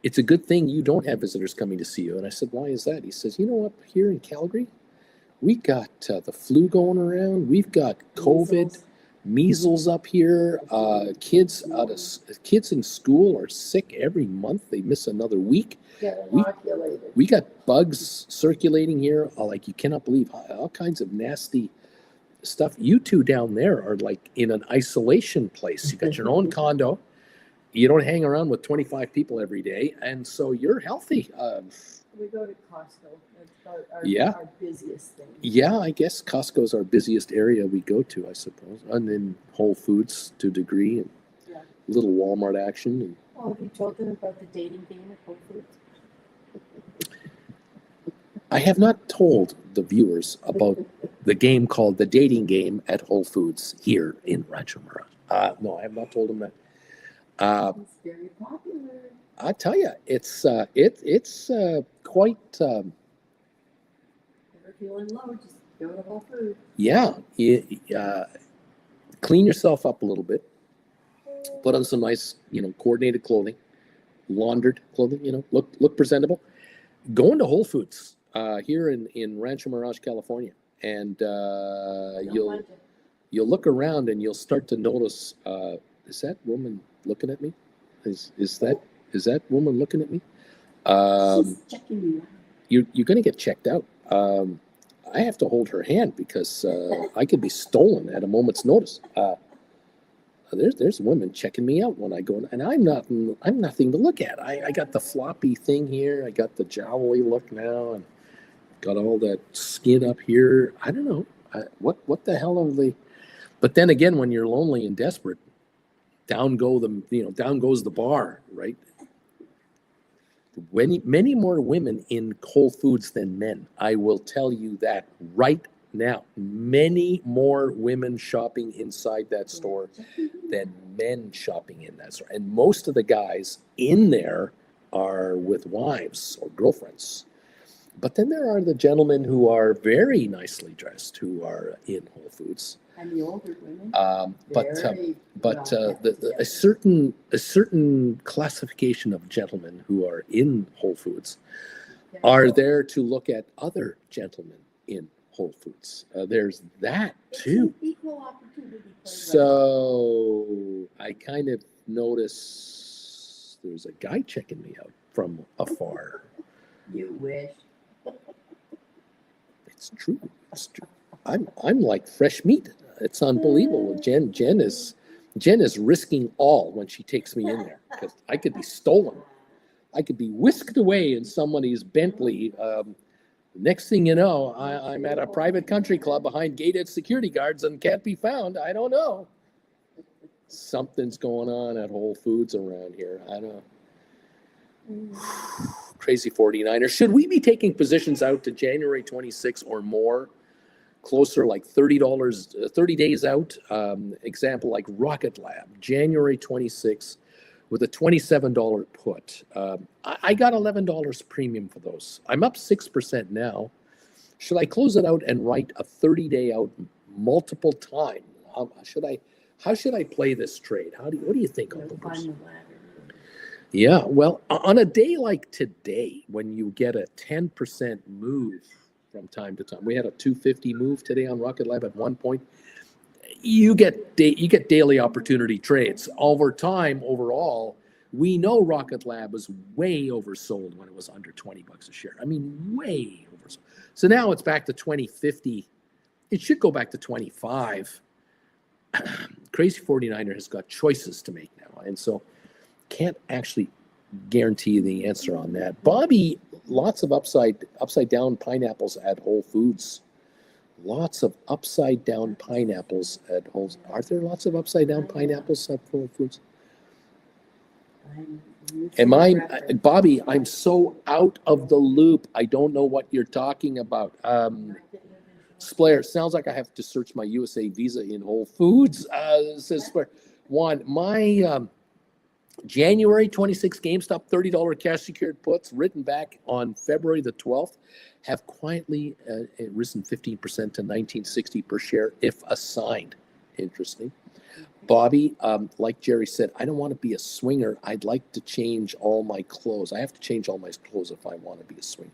it's a good thing you don't have visitors coming to see you. And I said, why is that? He says, up here in Calgary, we got the flu going around. We've got COVID, measles up here. Kids in school are sick every month. They miss another week. We got bugs circulating here, like you cannot believe, all kinds of nasty stuff. You two down there are like in an isolation place. You got your own condo. You don't hang around with 25 people every day, and so you're healthy. We go to Costco. That's our busiest thing. Yeah, I guess Costco's our busiest area we go to, I suppose. And then Whole Foods to a degree, and a little Walmart action. And have you told them about the dating game at Whole Foods? I have not told the viewers about the game called the dating game at Whole Foods here in Rancho Mirage. No, I have not told them that. It's very popular. I tell you, it's quite. Ever feeling low, just go to Whole Foods. Yeah, clean yourself up a little bit. Put on some nice, coordinated clothing, laundered clothing. Look presentable. Go into Whole Foods here in Rancho Mirage, California, and you'll look around and you'll start to notice. Is that woman looking at me? Is that woman looking at me? She's checking you. You're going to get checked out. I have to hold her hand because I could be stolen at a moment's notice. There's women checking me out when I go, and I'm nothing to look at. I got the floppy thing here. I got the jowly look now, and got all that skin up here. I don't know what the hell are they? But then again, when you're lonely and desperate, down goes the bar, right? Many more women in Whole Foods than men. I will tell you that right now. Many more women shopping inside that store than men shopping in that store. And most of the guys in there are with wives or girlfriends. But then there are the gentlemen who are very nicely dressed who are in Whole Foods. And the older women. A certain classification of gentlemen who are in Whole Foods are there to look at other gentlemen in Whole Foods. There's that too. It's an equal opportunity. So I kind of notice there's a guy checking me out from afar. You wish. It's true. I'm like fresh meat. It's unbelievable. Jen is risking all when she takes me in there because I could be stolen. I could be whisked away in somebody's Bentley. Next thing you know, I'm at a private country club behind gated security guards and can't be found. I don't know. Something's going on at Whole Foods around here. I don't know. Crazy 49ers. Should we be taking positions out to January 26 or more? Closer, like $30, 30 days out. Example like Rocket Lab, January 26 with a $27 put. I got $11 premium for those. I'm up 6% now. Should I close it out and write a 30-day out multiple times? How should I play this trade? What do you think, Uncle Bruce? Yeah, well, on a day like today, when you get a 10% move from time to time, we had a 250 move today on Rocket Lab at one point. you get daily opportunity trades. Over time, overall, we know Rocket Lab was way oversold when it was under $20 a share. I mean, way oversold. So now it's back to 2050. It should go back to 25. Crazy 49er has got choices to make now, and so can't actually guarantee you the answer on that. Bobby, lots of upside down pineapples at Whole Foods. Lots of upside down pineapples at Whole Foods. Are there lots of upside down pineapples at Whole Foods? Bobby, I'm so out of the loop. I don't know what you're talking about. Splair, sounds like I have to search my USA Visa in Whole Foods. Says Splair. One, my January 26 GameStop $30 cash secured puts written back on February the 12th have quietly risen 15% to $19.60 per share if assigned. Interesting. Bobby, like Jerry said, I don't want to be a swinger. I'd like to change all my clothes. I have to change all my clothes if I want to be a swinger.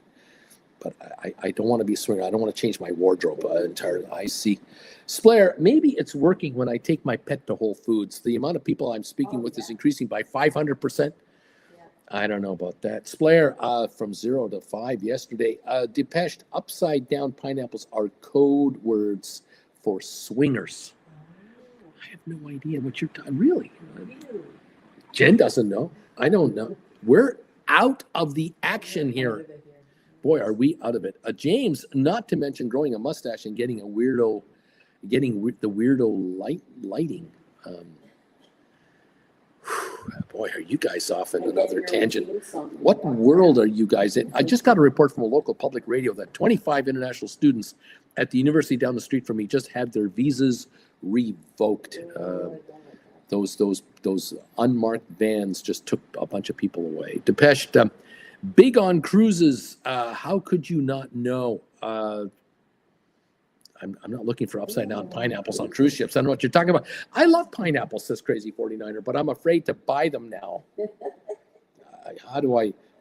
But I don't want to be a swinger. I don't want to change my wardrobe entirely. I see. Splair, maybe it's working when I take my pet to Whole Foods. The amount of people I'm speaking with is increasing by 500%. I don't know about that. Splair, from 0 to 5 yesterday. Depeche, upside down pineapples are code words for swingers. I have no idea what you're talking. Really? Jen doesn't know. I don't know. We're out of the action here. Boy, are we out of it. James, not to mention growing a mustache and getting the weirdo lighting. Boy, are you guys off in another tangent. What world are you guys in? I just got a report from a local public radio that 25 international students at the university down the street from me just had their visas revoked. Those unmarked vans just took a bunch of people away. Depeche, big on cruises. How could you not know? I'm not looking for upside down pineapples on cruise ships. I don't know what you're talking about. I love pineapples, says Crazy 49er, but I'm afraid to buy them now.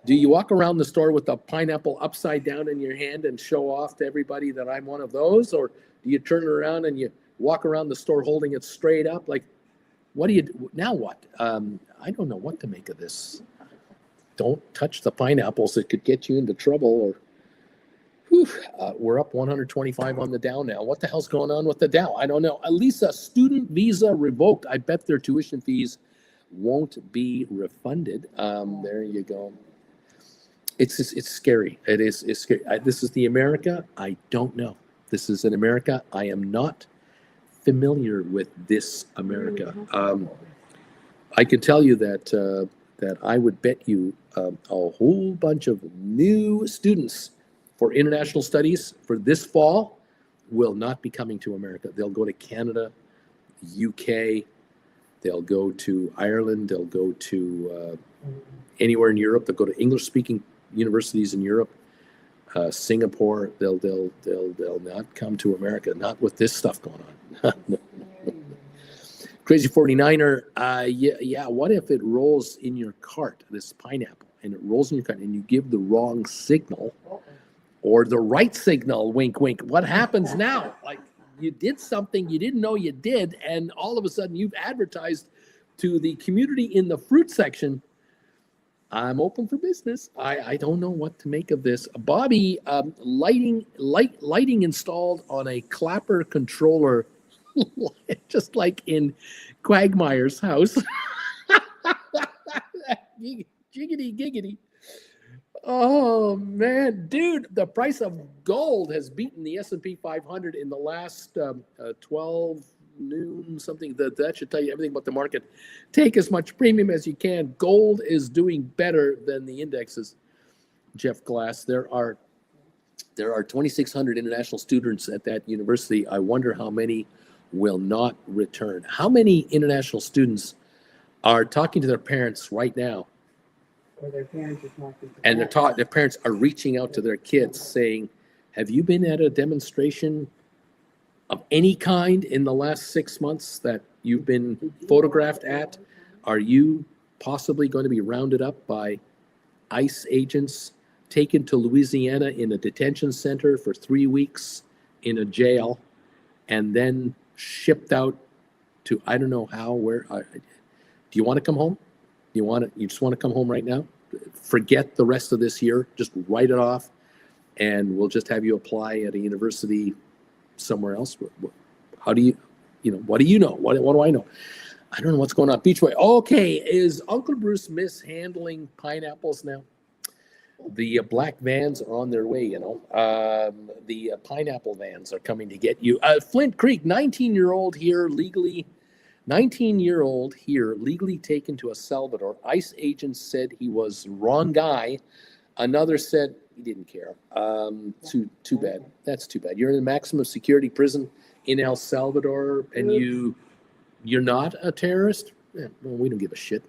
Do you walk around the store with a pineapple upside down in your hand and show off to everybody that I'm one of those? Or do you turn it around and you walk around the store holding it straight up? Like, what do you do? Now what? I don't know what to make of this. Don't touch the pineapples. It could get you into trouble. Or we're up 125 on the Dow now. What the hell's going on with the Dow? I don't know. Lisa, student visa revoked. I bet their tuition fees won't be refunded. There you go. It's scary. It's scary. This is the America I don't know. This is an America I am not familiar with. This America. I can tell you that I would bet you a whole bunch of new students for international studies for this fall will not be coming to America. They'll go to Canada, UK, they'll go to Ireland, they'll go to anywhere in Europe. They'll go to English-speaking universities in Europe, Singapore. They'll not come to America, not with this stuff going on. No. Crazy 49er, yeah, what if it rolls in your cart, this pineapple, and it rolls in your cart and you give the wrong signal or the right signal, wink, wink. What happens now? Like, you did something you didn't know you did, and all of a sudden you've advertised to the community in the fruit section, I'm open for business. I don't know what to make of this. Bobby, lighting installed on a clapper controller, just like in Quagmire's house. Jiggity giggity. Oh man, dude, the price of gold has beaten the S&P 500 in the last 12 noon, something that should tell you everything about the market. Take as much premium as you can. Gold is doing better than the indexes. Jeff Glass, there are 2,600 international students at that university. I wonder how many will not return. How many international students are talking to their parents right now? Or their parents are talking to and their parents are reaching out to their kids saying, have you been at a demonstration of any kind in the last 6 months that you've been photographed at? Are you possibly going to be rounded up by ICE agents, taken to Louisiana in a detention center for 3 weeks in a jail, and then shipped out to I don't know how, where. Do you want to come home? You just want to come home right now? Forget the rest of this year. Just write it off, and we'll just have you apply at a university somewhere else. How do you, what do you know? What do I know? I don't know what's going on. Beachway. Okay, is Uncle Bruce mishandling pineapples now? The black vans are on their way, the pineapple vans are coming to get you. Flint Creek, 19-year-old here legally taken to El Salvador. ICE agents said he was wrong guy. Another said he didn't care. Too bad. That's too bad. You're in a maximum security prison in El Salvador, and you're not a terrorist? Yeah, well, we don't give a shit.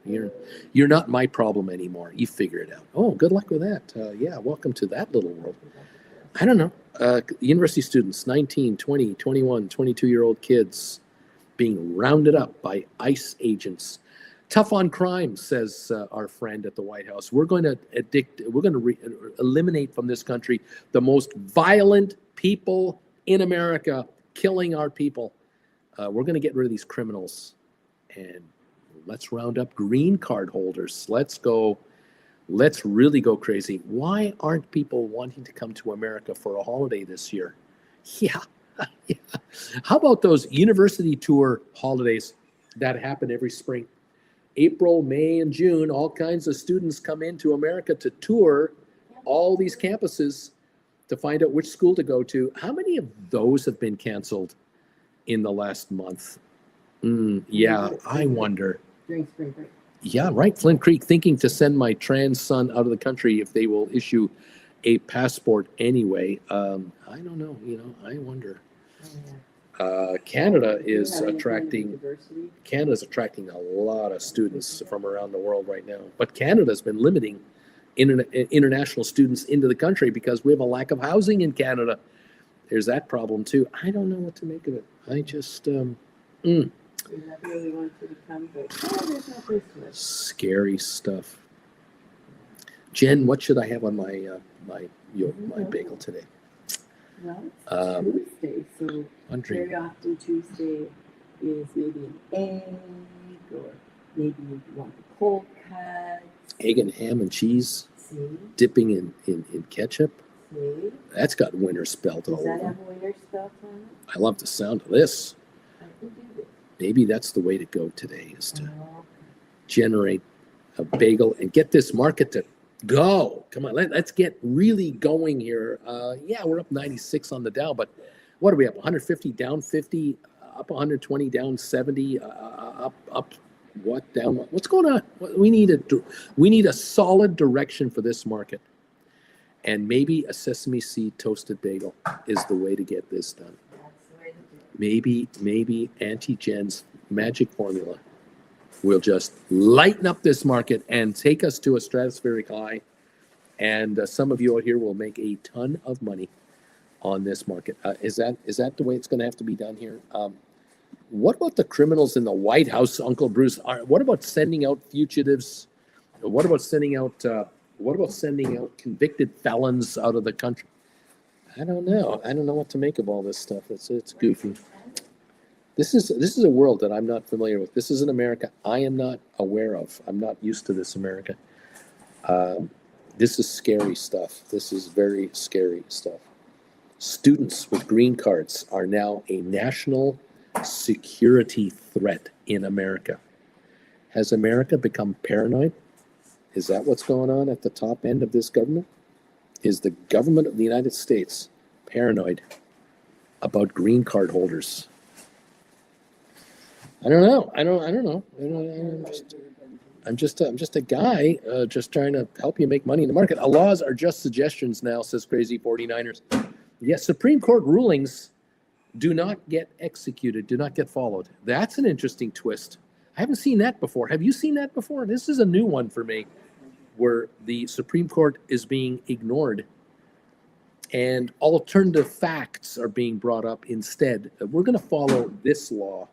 You're not my problem anymore. You figure it out. Oh, good luck with that. Yeah, welcome to that little world. I don't know. University students, 19, 20, 21, 22-year-old kids being rounded up by ICE agents. Tough on crime, says our friend at the White House. We're going to eliminate from this country the most violent people in America, killing our people. We're going to get rid of these criminals, and let's round up green card holders. Let's really go crazy. Why aren't people wanting to come to America for a holiday this year? Yeah. How about those university tour holidays that happen every spring? April, May, and June, all kinds of students come into America to tour all these campuses to find out which school to go to. How many of those have been canceled in the last month? Yeah, I wonder. During spring break. Yeah, right. Flint Creek, thinking to send my trans son out of the country if they will issue a passport anyway. I don't know. I wonder. Canada's attracting a lot of students from around the world right now. But Canada's been limiting international students into the country because we have a lack of housing in Canada. There's that problem too. I don't know what to make of it. I just I really want you to come, but there's no place to live. Scary stuff. Jen, what should I have on my bagel today? Well, it's Tuesday, so very often Tuesday is maybe an egg, or maybe you want the cold cuts. Egg and ham and cheese. See? Dipping in ketchup. See? That's got winter spelt all over. Does that have winter spelt on it? I love the sound of this. I can do this. Maybe that's the way to go today, is to generate a bagel and get this market to go. Come on, let's get really going here. Yeah, we're up 96 on the Dow, but what are we up? 150, down 50, up 120, down 70, up what, down what? What's going on? We need a solid direction for this market. And maybe a sesame seed toasted bagel is the way to get this done. Maybe Auntie Jen's magic formula will just lighten up this market and take us to a stratospheric high. And some of you out here will make a ton of money on this market. Is that the way it's going to have to be done here? What about the criminals in the White House, Uncle Bruce? What about sending out fugitives? What about sending out convicted felons out of the country? I don't know what to make of all this stuff. It's goofy. This is a world that I'm not familiar with. This is an America I am not aware of. I'm not used to this America. This is scary stuff. This is very scary stuff. Students with green cards are now a national security threat in America. Has America become paranoid? Is that what's going on at the top end of this government? Is the government of the United States paranoid about green card holders? I don't know. I'm just a guy just trying to help you make money in the market. Laws are just suggestions now, says Crazy 49ers. Yes, Supreme Court rulings do not get executed, do not get followed. That's an interesting twist. I haven't seen that before. Have you seen that before? This is a new one for me, where the Supreme Court is being ignored and alternative facts are being brought up instead. We're going to follow this law.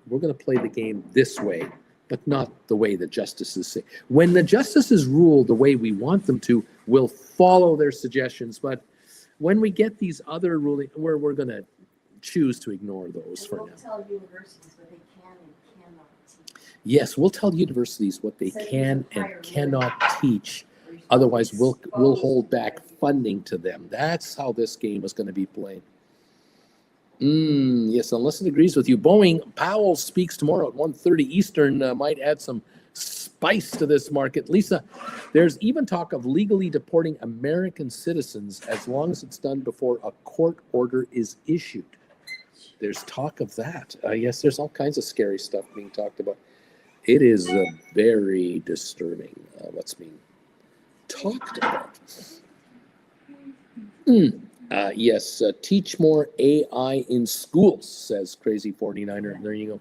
We're going to play the game this way, but not the way the justices say. When the justices rule the way we want them to, we'll follow their suggestions. But when we get these other rulings, we're going to choose to ignore those for now. We'll tell universities what they can and cannot teach. Yes, we'll tell universities what they can and cannot teach. Otherwise, we'll hold back funding to them. That's how this game is going to be played. Yes, unless it agrees with you. Powell speaks tomorrow at 1:30 Eastern. Might add some spice to this market. Lisa, there's even talk of legally deporting American citizens as long as it's done before a court order is issued. There's talk of that. Yes, there's all kinds of scary stuff being talked about. It is very disturbing what's being talked about. Yes, teach more AI in schools, says Crazy 49er. There you go.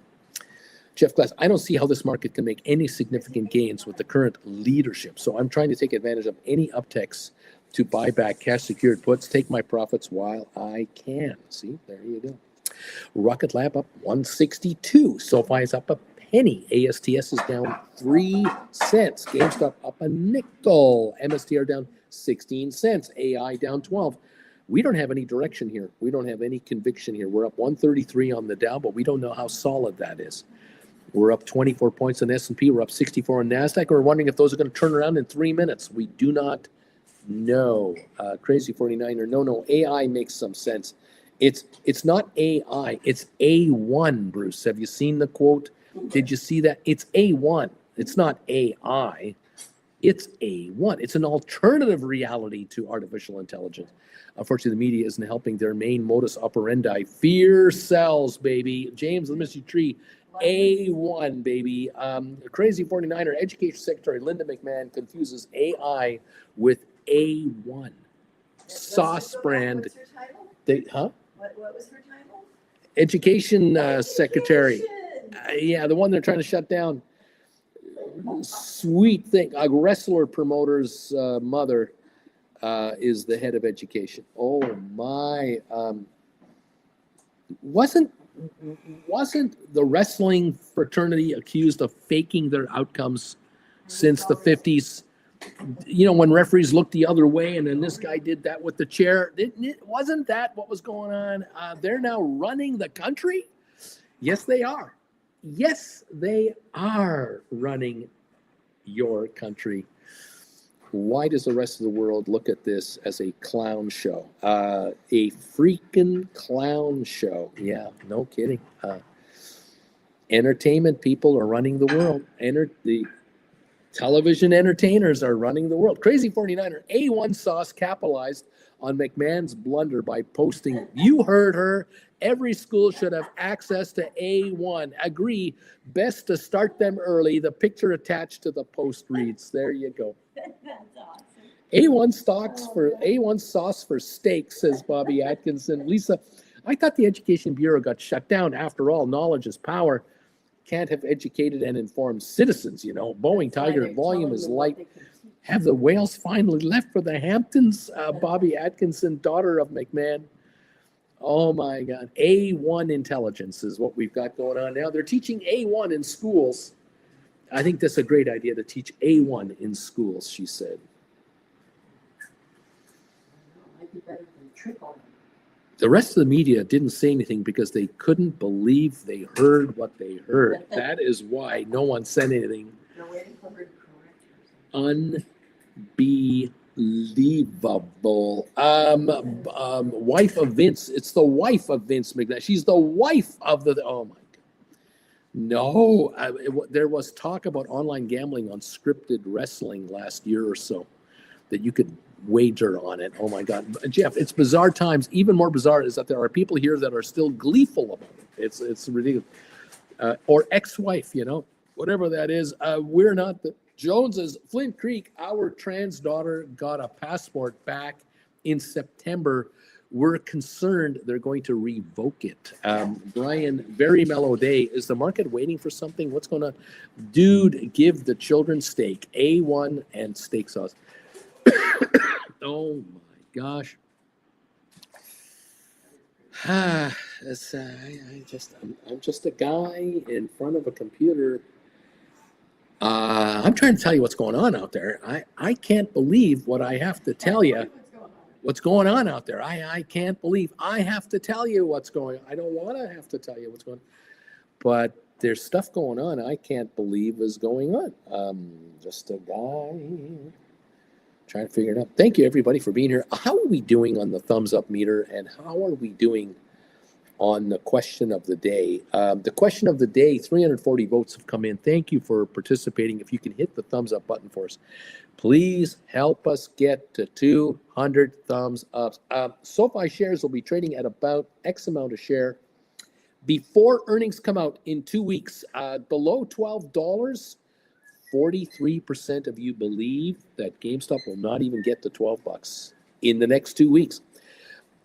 Jeff Glass, I don't see how this market can make any significant gains with the current leadership. So I'm trying to take advantage of any upticks to buy back cash secured puts, take my profits while I can. See, there you go. Rocket Lab up 162. SoFi is up a penny. ASTS is down 3 cents. GameStop up a nickel. MSTR down 16 cents. AI down 12. We don't have any direction here. We don't have any conviction here. We're up 133 on the Dow, but we don't know how solid that is. We're up 24 points on S&P. We're up 64 on NASDAQ. We're wondering if those are going to turn around in 3 minutes. We do not know. Crazy 49er. No. AI makes some sense. It's not AI. It's A1, Bruce. Have you seen the quote? Did you see that? It's A1. It's not AI. It's A1. It's an alternative reality to artificial intelligence. Unfortunately, the media isn't helping their main modus operandi. Fear sells, baby. James, the Mystery Tree, A1, baby. Crazy 49er, Education Secretary Linda McMahon confuses AI with A1. Sauce brand. What's her title? What was her title? Education Secretary. Yeah, the one they're trying to shut down. Sweet thing. A wrestler promoter's mother is the head of education. Oh my! Wasn't the wrestling fraternity accused of faking their outcomes since the 50s? You know, when referees looked the other way, and then this guy did that with the chair. Wasn't that what was going on? They're now running the country. Yes, they are. Yes, they are running your country. Why does the rest of the world look at this as a clown show? A freaking clown show. Yeah, no kidding. Entertainment people are running the world. The television entertainers are running the world. Crazy 49er. A1 Sauce capitalized on McMahon's blunder by posting, you heard her, every school should have access to A1. Agree, best to start them early. The picture attached to the post reads. There you go. That's awesome. A1 sauce for steak, says Bobby Atkinson. Lisa, I thought the Education Bureau got shut down. After all, knowledge is power. Can't have educated and informed citizens, you know. Boeing Tiger, volume is light. Have the whales finally left for the Hamptons? Bobby Atkinson, daughter of McMahon. Oh my God. A1 intelligence is what we've got going on now. They're teaching A1 in schools. I think that's a great idea to teach A1 in schools, she said. Might be better than trickle. The rest of the media didn't say anything because they couldn't believe they heard what they heard. That is why no one said anything. Unbelievable. Wife of Vince. It's the wife of Vince McMahon. She's the wife of the. Oh my God. No, there was talk about online gambling on scripted wrestling last year or so that you could wager on it. Oh my God, Jeff, it's bizarre times. Even more bizarre is that there are people here that are still gleeful about it. It's ridiculous. Or ex-wife, you know, whatever that is. We're not the Joneses. Flint Creek, our trans daughter got a passport back in September. We're concerned they're going to revoke it. Brian, very mellow day. Is the market waiting for something? What's going on? Dude, give the children steak. A1 and steak sauce. Oh my gosh. I'm just a guy in front of a computer. I'm trying to tell you what's going on out there. I can't believe what I have to tell you. what's going on out there. I can't believe I have to tell you what's going on. I don't want to have to tell you what's going on, but there's stuff going on I can't believe is going on. Just a guy trying to figure it out. Thank you, everybody, for being here. How are we doing on the thumbs up meter, and how are we doing on the question of the day? The question of the day, 340 votes have come in. Thank you for participating. If you can hit the thumbs up button for us, please help us get to 200 thumbs ups. Sofi shares will be trading at about X amount a share before earnings come out in 2 weeks. Below $12, 43% of you believe that GameStop will not even get to $12 in the next 2 weeks.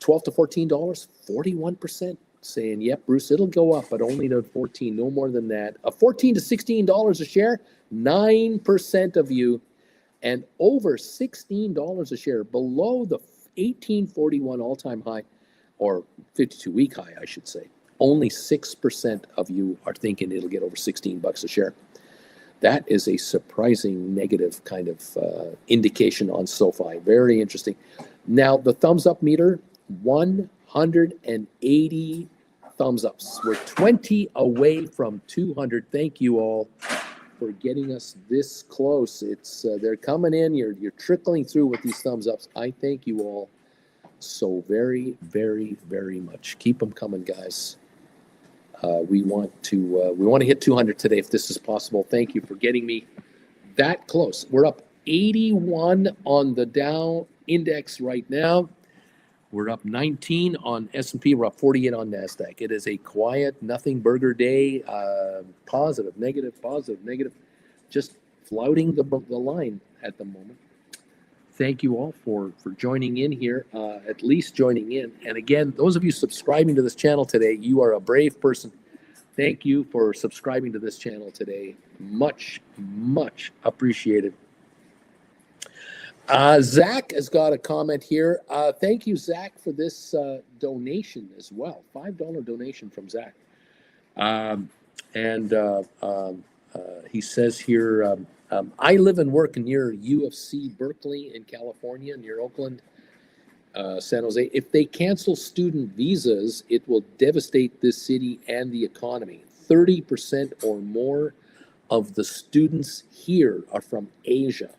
$12 to $14, 41% saying, yep, Bruce, it'll go up, but only to 14, no more than that. $14 to $16 a share, 9% of you, and over $16 a share, below the 1841 all-time high, or 52-week high, I should say. Only 6% of you are thinking it'll get over $16 a share. That is a surprising negative kind of indication on SoFi. Very interesting. Now, the thumbs up meter, 180 thumbs ups. We're 20 away from 200. Thank you all for getting us this close. It's they're coming in. You're trickling through with these thumbs ups. I thank you all so very, very, very much. Keep them coming, guys. We want to hit 200 today if this is possible. Thank you for getting me that close. We're up 81 on the Dow index right now. We're up 19 on S&P. We're up 48 on NASDAQ. It is a quiet, nothing burger day. Positive, negative, just flouting the line at the moment. Thank you all for joining in here, at least joining in. And again, those of you subscribing to this channel today, you are a brave person. Thank you for subscribing to this channel today. Much, much appreciated. Zach has got a comment here. Thank you, Zach, for this donation as well. $5 donation from Zach. He says here, I live and work near UFC Berkeley in California, near Oakland, San Jose. If they cancel student visas, it will devastate this city and the economy. 30% or more of the students here are from Asia.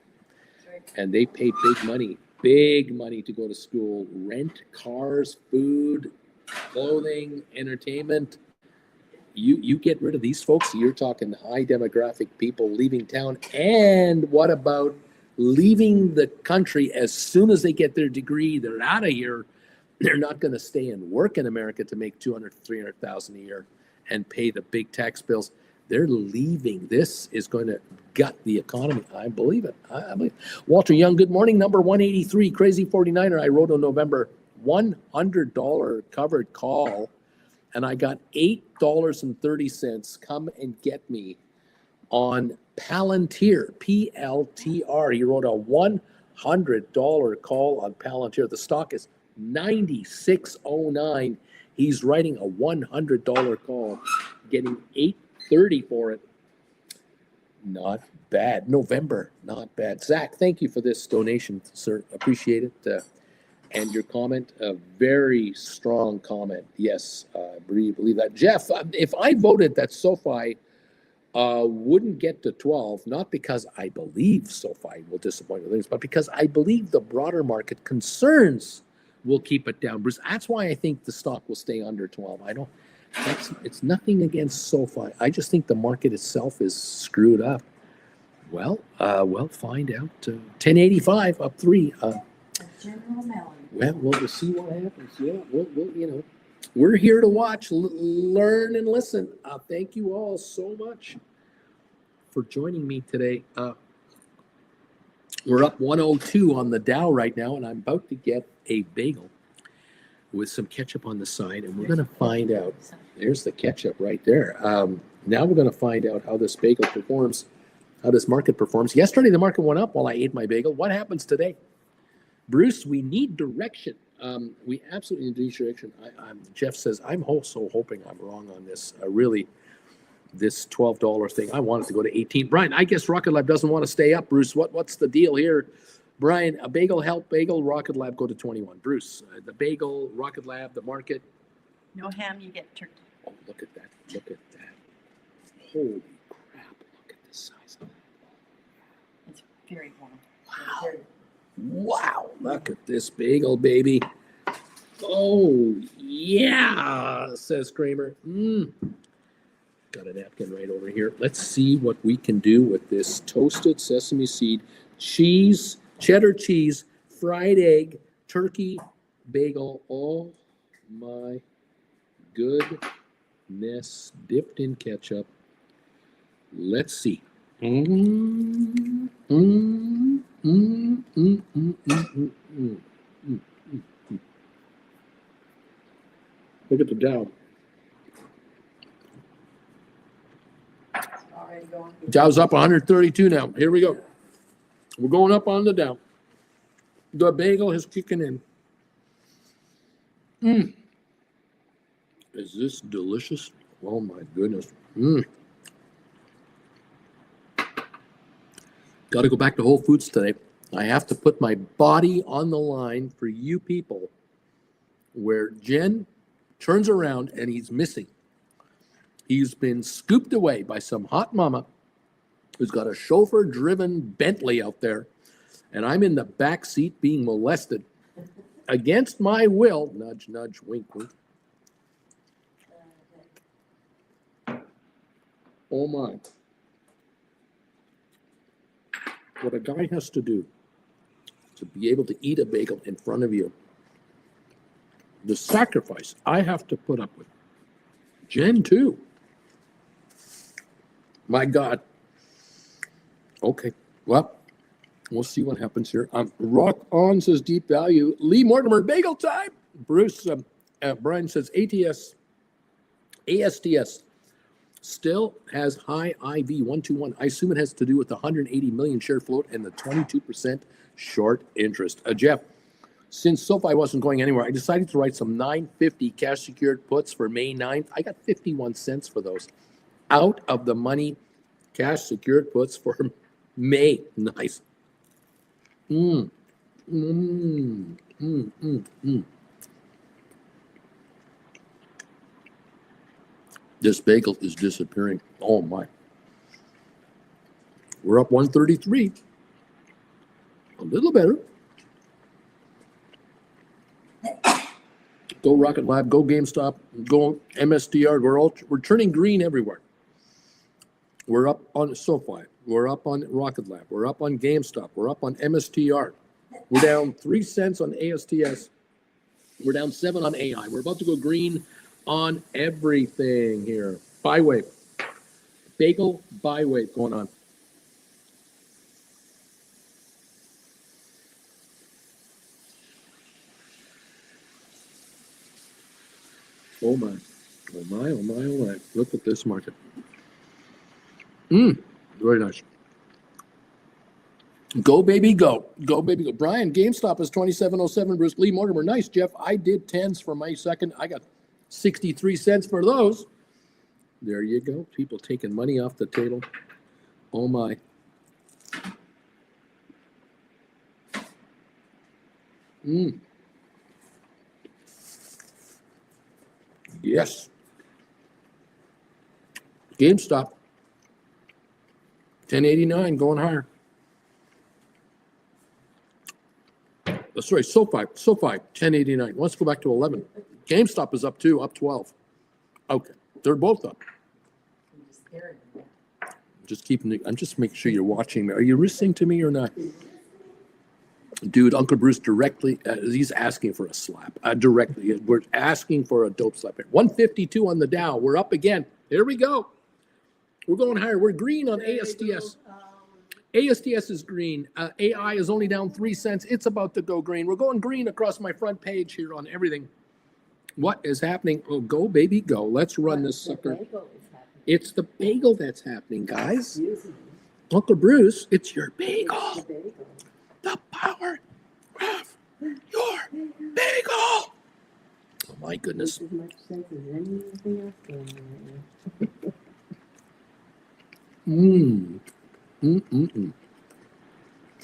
And they pay big money to go to school, rent cars, food, clothing, entertainment. You get rid of these folks, you're talking high demographic people leaving town. And what about leaving the country as soon as they get their degree? They're out of here. They're not going to stay and work in America to make $200,000, $300,000 a year and pay the big tax bills. They're leaving. This is going to gut the economy. I believe it. I believe. Walter Young, good morning. Number 183, Crazy 49er. I wrote on November, $100 covered call, and I got $8.30. Come and get me on Palantir, PLTR. He wrote a $100 call on Palantir. The stock is 96.09. He's writing a $100 call, getting $8.30 for it. Not bad. November, not bad. Zach, thank you for this donation, sir. Appreciate it. And your comment, a very strong comment. Yes, I believe that. Jeff, if I voted that SoFi wouldn't get to 12, not because I believe SoFi will disappoint others, but because I believe the broader market concerns will keep it down. Bruce, that's why I think the stock will stay under 12. It's nothing against SoFi. I just think the market itself is screwed up. Well, find out. 1085 up 3. General Mellon. Well, we'll see what happens. Yeah, we'll we're here to watch, learn, and listen. Thank you all so much for joining me today. We're up 102 on the Dow right now, and I'm about to get a bagel with some ketchup on the side, and we're going to find out. There's the ketchup right there. Now we're going to find out how this bagel performs, how this market performs. Yesterday, the market went up while I ate my bagel. What happens today? Bruce, we need direction. We absolutely need direction. Jeff says, I'm also hoping I'm wrong on this. Really, this $12 thing, I want it to go to 18. Brian, I guess Rocket Lab doesn't want to stay up. Bruce, what's the deal here? Brian, a bagel help, bagel, Rocket Lab, go to 21. Bruce, the bagel, Rocket Lab, the market. No ham, you get turkey. Oh, look at that. Look at that. Holy crap. Look at the size of that. It's very warm. Wow. Wow. Look at this bagel, baby. Oh, yeah, says Kramer. Got a napkin right over here. Let's see what we can do with this toasted sesame seed, cheese, cheddar cheese, fried egg, turkey, bagel. Oh, my goodness, dipped in ketchup. Let's see. Look at the Dow. Dow's up 132 now. Here we go. We're going up on the Dow. The bagel is kicking in. Is this delicious? Oh my goodness. Got to go back to Whole Foods today. I have to put my body on the line for you people where Jen turns around and he's missing. He's been scooped away by some hot mama who's got a chauffeur-driven Bentley out there, and I'm in the back seat being molested against my will. Nudge, nudge, wink, wink. Oh my. What a guy has to do to be able to eat a bagel in front of you. The sacrifice I have to put up with. Jen, too. My God. Okay. Well, we'll see what happens here. Rock on says deep value. Lee Mortimer, bagel time. Bruce, Brian says ASTS still has high IV 121. I assume it has to do with the 180 million share float and the 22% short interest. Jeff, since Sofi wasn't going anywhere, I decided to write some 950 cash secured puts for May 9th. I got 51 cents for those. Out of the money cash secured puts for May. Nice. This bagel is disappearing. Oh my. We're up 133. A little better. Go Rocket Lab, go GameStop, go MSTR. We're turning green everywhere. We're up on Sofi. We're up on Rocket Lab. We're up on GameStop. We're up on MSTR. We're down 3 cents on ASTS. We're down 7 on AI. We're about to go green on everything here. Buy wave. Bagel buy wave going on. Oh my. Oh my, oh my, oh my. Look at this market. Very nice. Go, baby, go. Go, baby, go. Brian, GameStop is 27.07. Bruce Lee Mortimer. Nice, Jeff. I did 10s for my second. I got 63 cents for those. There you go. People taking money off the table. Oh, my. Yes. GameStop. 1089 going higher. Sorry, Sofi, 1089. Let's go back to 11. GameStop is up too, up 12. Okay, they're both up. I'm just making sure you're watching me. Are you listening to me or not? Dude, Uncle Bruce directly, he's asking for a slap. Directly, we're asking for a dope slap here. 152 on the Dow. We're up again. Here we go. We're going higher. We're green on ASTS. ASTS is green. AI is only down 3 cents. It's about to go green. We're going green across my front page here on everything. What is happening? Oh, go, baby, go. Let's run this sucker. It's the bagel that's happening, guys. Uncle Bruce, it's your bagel. The power of your bagel. Oh, my goodness.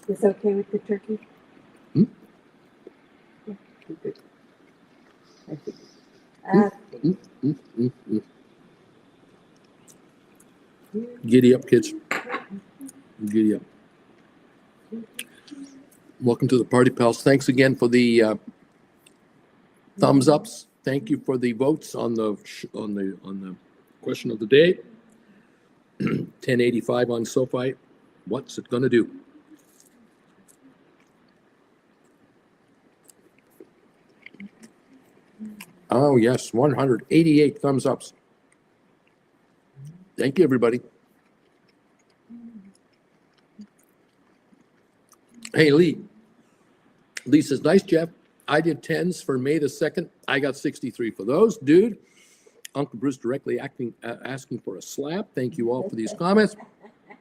Is okay with the turkey? Hmm? Yeah, good. I think. Giddy up, kids. Giddy up. Welcome to the Party Pals. Thanks again for the thumbs ups. Thank you for the votes on the question of the day. 1085 on Sofi. What's it gonna do? Oh yes, 188 thumbs ups. Thank you, everybody. Hey, Lee. Lee says, nice, Jeff. I did 10s for May the 2nd. I got 63 for those. Dude, Uncle Bruce directly asking for a slap. Thank you all for these comments. I'm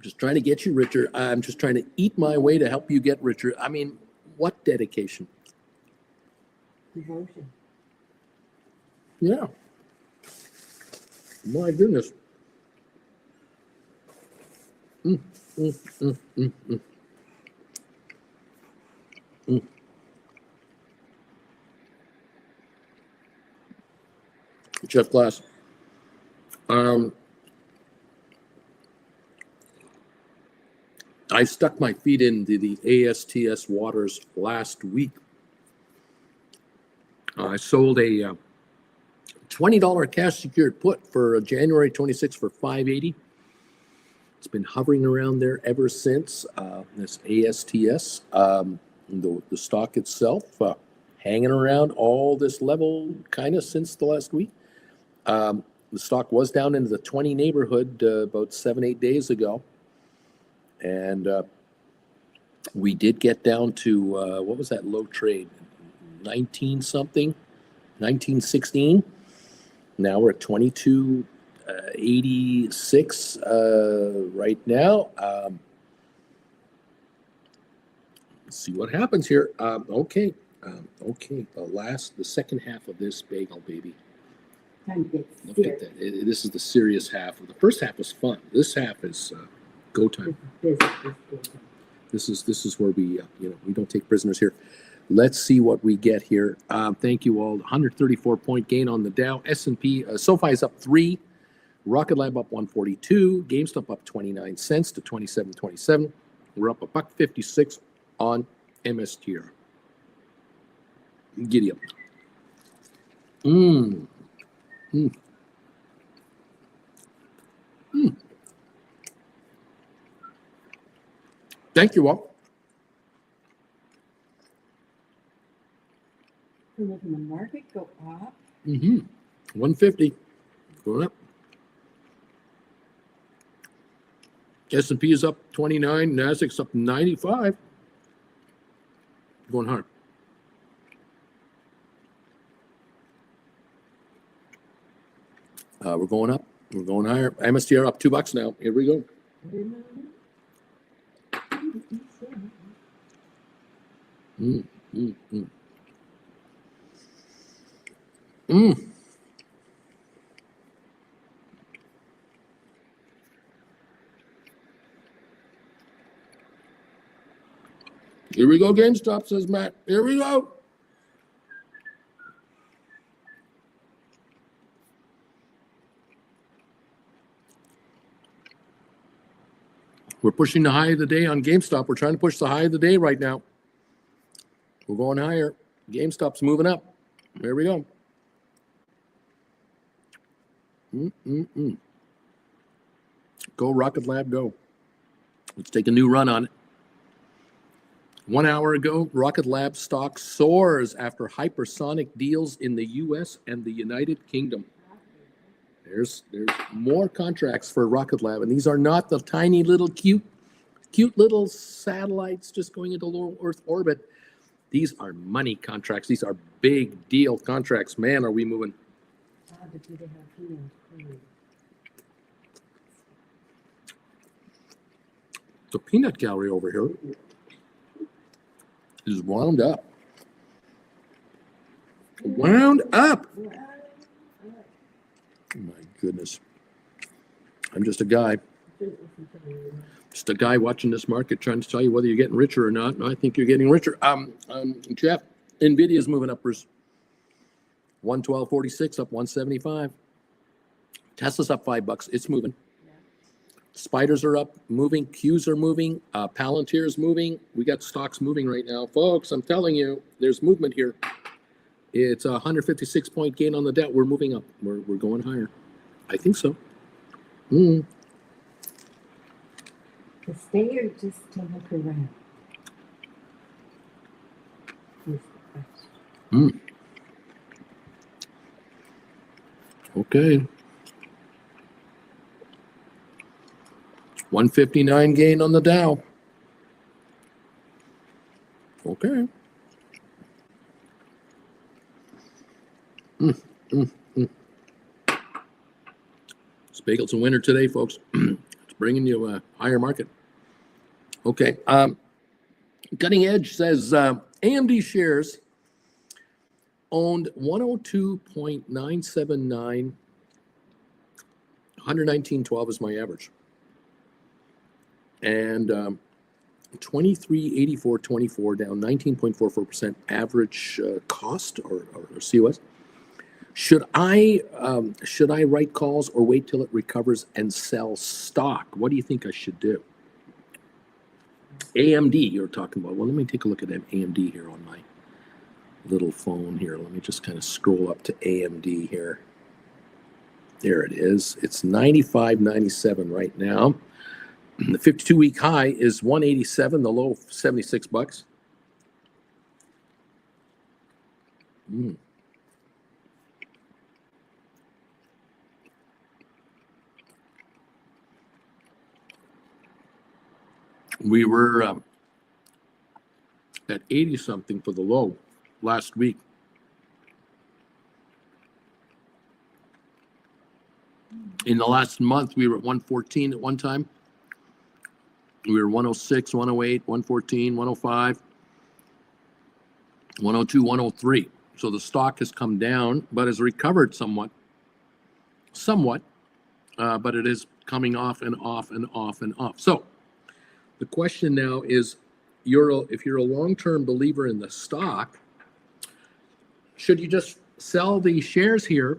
just trying to get you richer. I'm just trying to eat my way to help you get richer. I mean, what dedication? Devotion. Yeah. My goodness. Jeff Glass. I stuck my feet into the ASTS waters last week. I sold a $20 cash secured put for January 26th for $580. It's been hovering around there ever since. This ASTS, the stock itself, hanging around all this level kind of since the last week. The stock was down into the 20 neighborhood about 7-8 days ago. And we did get down to, what was that low trade? 19 something, 1916. Now we're at 22.86 right now. Let's see what happens here. Okay. The second half of this bagel, baby. Time to get Look at that. This is the serious half. The first half was fun. This half is go time. This is where we we don't take prisoners here. Let's see what we get here. Thank you all. 134-point gain on the Dow. S&P. SoFi is up 3. Rocket Lab up 142. GameStop up 29 cents to 27.27. We're up $1.56 on MSTR. Giddy up. Thank you all. So making the market go up. 150 going up. S&P is up 29. Nasdaq's up 95. Going hard. We're going up. We're going higher. MSTR up $2 now. Here we go. Here we go, GameStop, says Matt. Here we go. We're pushing the high of the day on GameStop. We're trying to push the high of the day right now. We're going higher. GameStop's moving up. There we go. Go, Rocket Lab, go. Let's take a new run on it. 1 hour ago, Rocket Lab stock soars after hypersonic deals in the U.S. and the United Kingdom. There's more contracts for Rocket Lab, and these are not the tiny little cute little satellites just going into low Earth orbit. These are money contracts. These are big deal contracts. Man, are we moving. The peanut gallery over here is wound up. Wound up. Oh my goodness. I'm just a guy. Didn't listen to me. Just a guy watching this market trying to tell you whether you're getting richer or not. And I think you're getting richer. Jeff, NVIDIA's moving up, Bruce. 112.46 up 175. Tesla's up $5. It's moving. Yeah. Spiders are up, moving. Qs are moving. Palantir's moving. We got stocks moving right now, folks. I'm telling you, there's movement here. It's a 156-point gain on the Dow. We're moving up. We're going higher. I think so. To stay or just to look around? Is the question. Okay. 159 gain on the Dow. Okay. Spagel's a winner today, folks. It's bringing you a higher market. Okay. Cutting Edge says AMD shares owned 102.979. 119.12 is my average. And 23.84.24 down 19.44% average cost or COS. Should I write calls or wait till it recovers and sell stock? What do you think I should do? AMD you're talking about. Well, let me take a look at AMD here on my little phone here. Let me just kind of scroll up to AMD here. There it is. It's 95.97 right now. The 52-week high is 187, the low $76. We were at 80 something for the low last week. In the last month, we were at 114 at one time. We were 106, 108, 114, 105, 102, 103. So the stock has come down, but has recovered somewhat, but it is coming off and off and off and off. So the question now is, if you're a long-term believer in the stock, should you just sell the shares here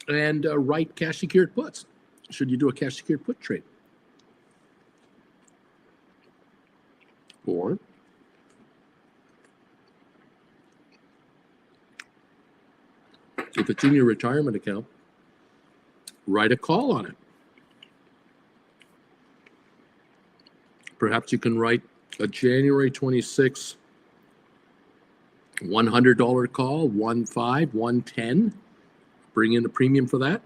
and write cash-secured puts? Should you do a cash-secured put trade? Or if it's in your retirement account, write a call on it. Perhaps you can write a January 26 $100 call, 1.5, 1.10. Bring in a premium for that.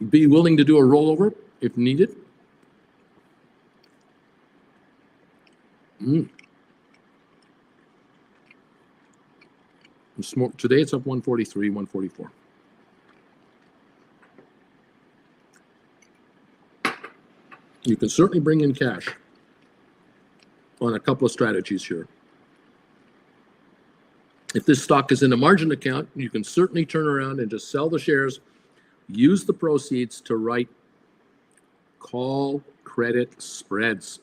Be willing to do a rollover if needed. Today it's up 143, 144. You can certainly bring in cash on a couple of strategies here. If this stock is in a margin account, you can certainly turn around and just sell the shares, use the proceeds to write call credit spreads.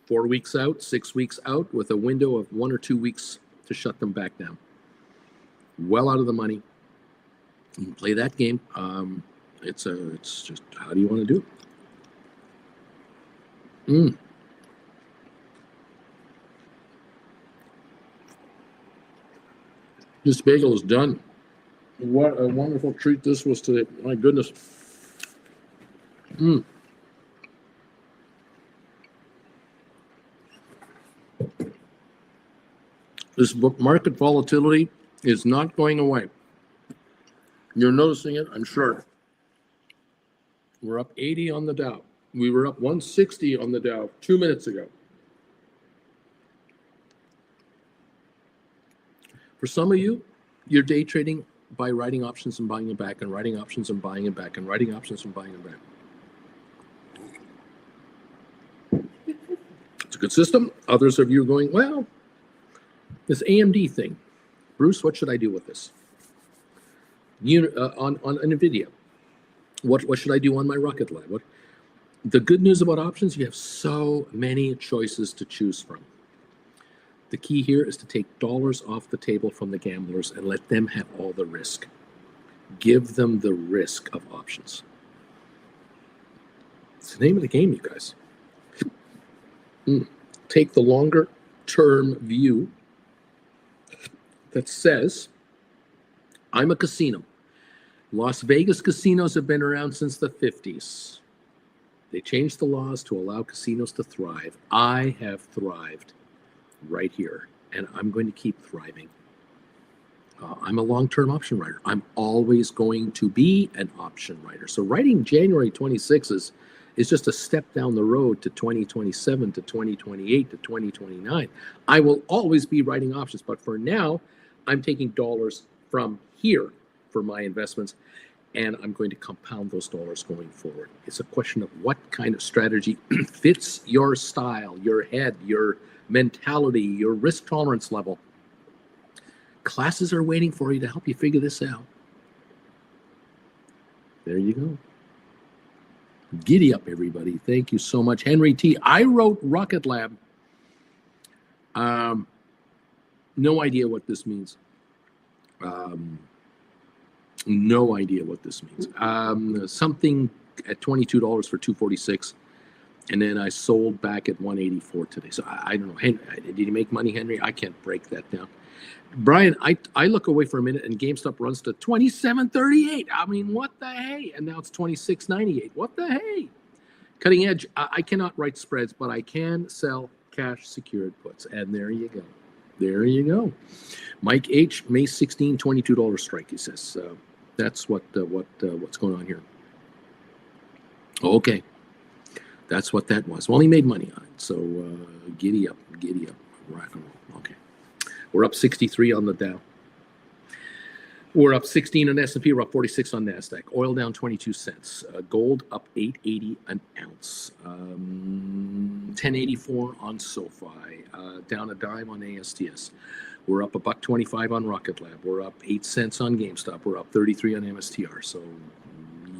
4 weeks out, 6 weeks out, with a window of 1 or 2 weeks to shut them back down. Well out of the money. You can play that game. It's just, how do you want to do it? This bagel is done. What a wonderful treat this was today. My goodness. This market volatility is not going away. You're noticing it, I'm sure. We're up 80 on the Dow. We were up 160 on the Dow 2 minutes ago. For some of you, you're day trading by writing options and buying it back, and writing options and buying it back, and writing options and buying it back. It's a good system. Others of you are going, well, this AMD thing. Bruce, what should I do with this? on NVIDIA. What should I do on my Rocket Lab? The good news about options, you have so many choices to choose from. The key here is to take dollars off the table from the gamblers and let them have all the risk. Give them the risk of options. It's the name of the game, you guys. Take the longer term view that says, I'm a casino. Las Vegas casinos have been around since the 50s. They changed the laws to allow casinos to thrive. I have thrived right here, and I'm going to keep thriving. I'm a long-term option writer. I'm always going to be an option writer. So writing January 26 is just a step down the road to 2027, to 2028, to 2029. I will always be writing options, but for now, I'm taking dollars from here for my investments, and I'm going to compound those dollars going forward. It's a question of what kind of strategy fits your style, your head, your mentality, your risk tolerance level. Classes are waiting for you to help you figure this out. There you go. Giddy up, everybody. Thank you so much. Henry T. I wrote Rocket Lab. No idea what this means. No idea what this means. Something at $22 for $246, and then I sold back at $184 today. So I don't know. Henry, did you make money, Henry? I can't break that down. Brian, I look away for a minute, and GameStop runs to $27.38. I mean, what the hey? And now it's $26.98. What the hey? Cutting edge. I cannot write spreads, but I can sell cash secured puts. And there you go. There you go. Mike H. May 16, $22 strike. He says that's what's going on here. Okay, that's what that was. Well, he made money on it. So giddy up, rock and roll. Okay. We're up 63 on the Dow. We're up 16 on S&P. We're up 46 on NASDAQ. Oil down 22 cents. Gold up $8.80 an ounce. 10.84 on Sofi. Down a dime on ASTS. We're up $1.25 on Rocket Lab. We're up 8 cents on GameStop. We're up 33 on MSTR. So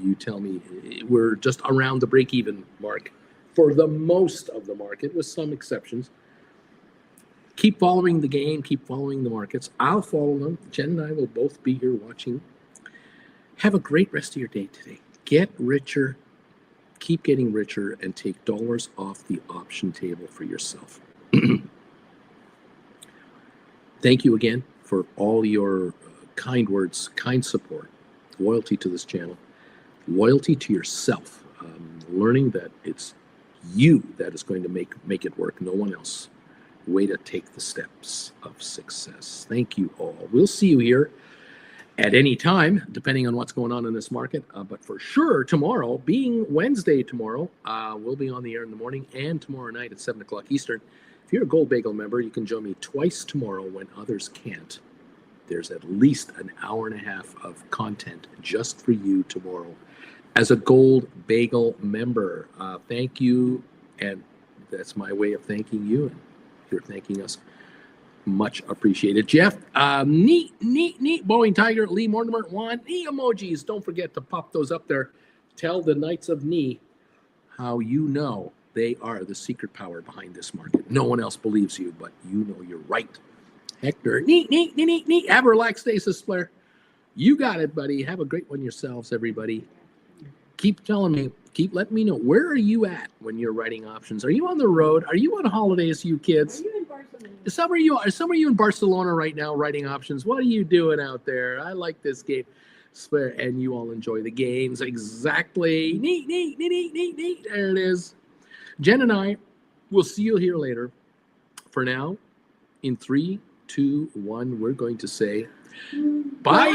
you tell me, we're just around the break-even mark for the most of the market, with some exceptions. Keep following the game. Keep following the markets. I'll follow them. Jen and I will both be here watching. Have a great rest of your day today. Get richer. Keep getting richer, and take dollars off the option table for yourself. Thank you again for all your kind words, kind support, loyalty to this channel, loyalty to yourself, learning that it's you that is going to make it work, no one else. Way to take the steps of success. Thank you all. We'll see you here at any time, depending on what's going on in this market. But for sure, tomorrow, being Wednesday tomorrow, we'll be on the air in the morning and tomorrow night at 7 o'clock Eastern. If you're a Gold Bagel member, you can join me twice tomorrow when others can't. There's at least an hour and a half of content just for you tomorrow as a Gold Bagel member. Thank you, and that's my way of thanking you. And you're thanking us, much appreciated. Jeff, neat, Boeing Tiger, Lee Mortimer, Juan, knee emojis. Don't forget to pop those up there. Tell the Knights of Knee how you know they are the secret power behind this market. No one else believes you, but you know you're right. Hector, neat. Have a relaxed day, Sis Blair. You got it, buddy. Have a great one yourselves, everybody. Keep telling me, keep letting me know, where are you at when you're writing options? Are you on the road? Are you on holidays, you kids? Are you in Barcelona? Some of you in Barcelona right now writing options. What are you doing out there? I like this game. Swear, and you all enjoy the games. Exactly. Neat. There it is. Jen and I will see you here later. For now, in 3, 2, 1, we're going to say bye.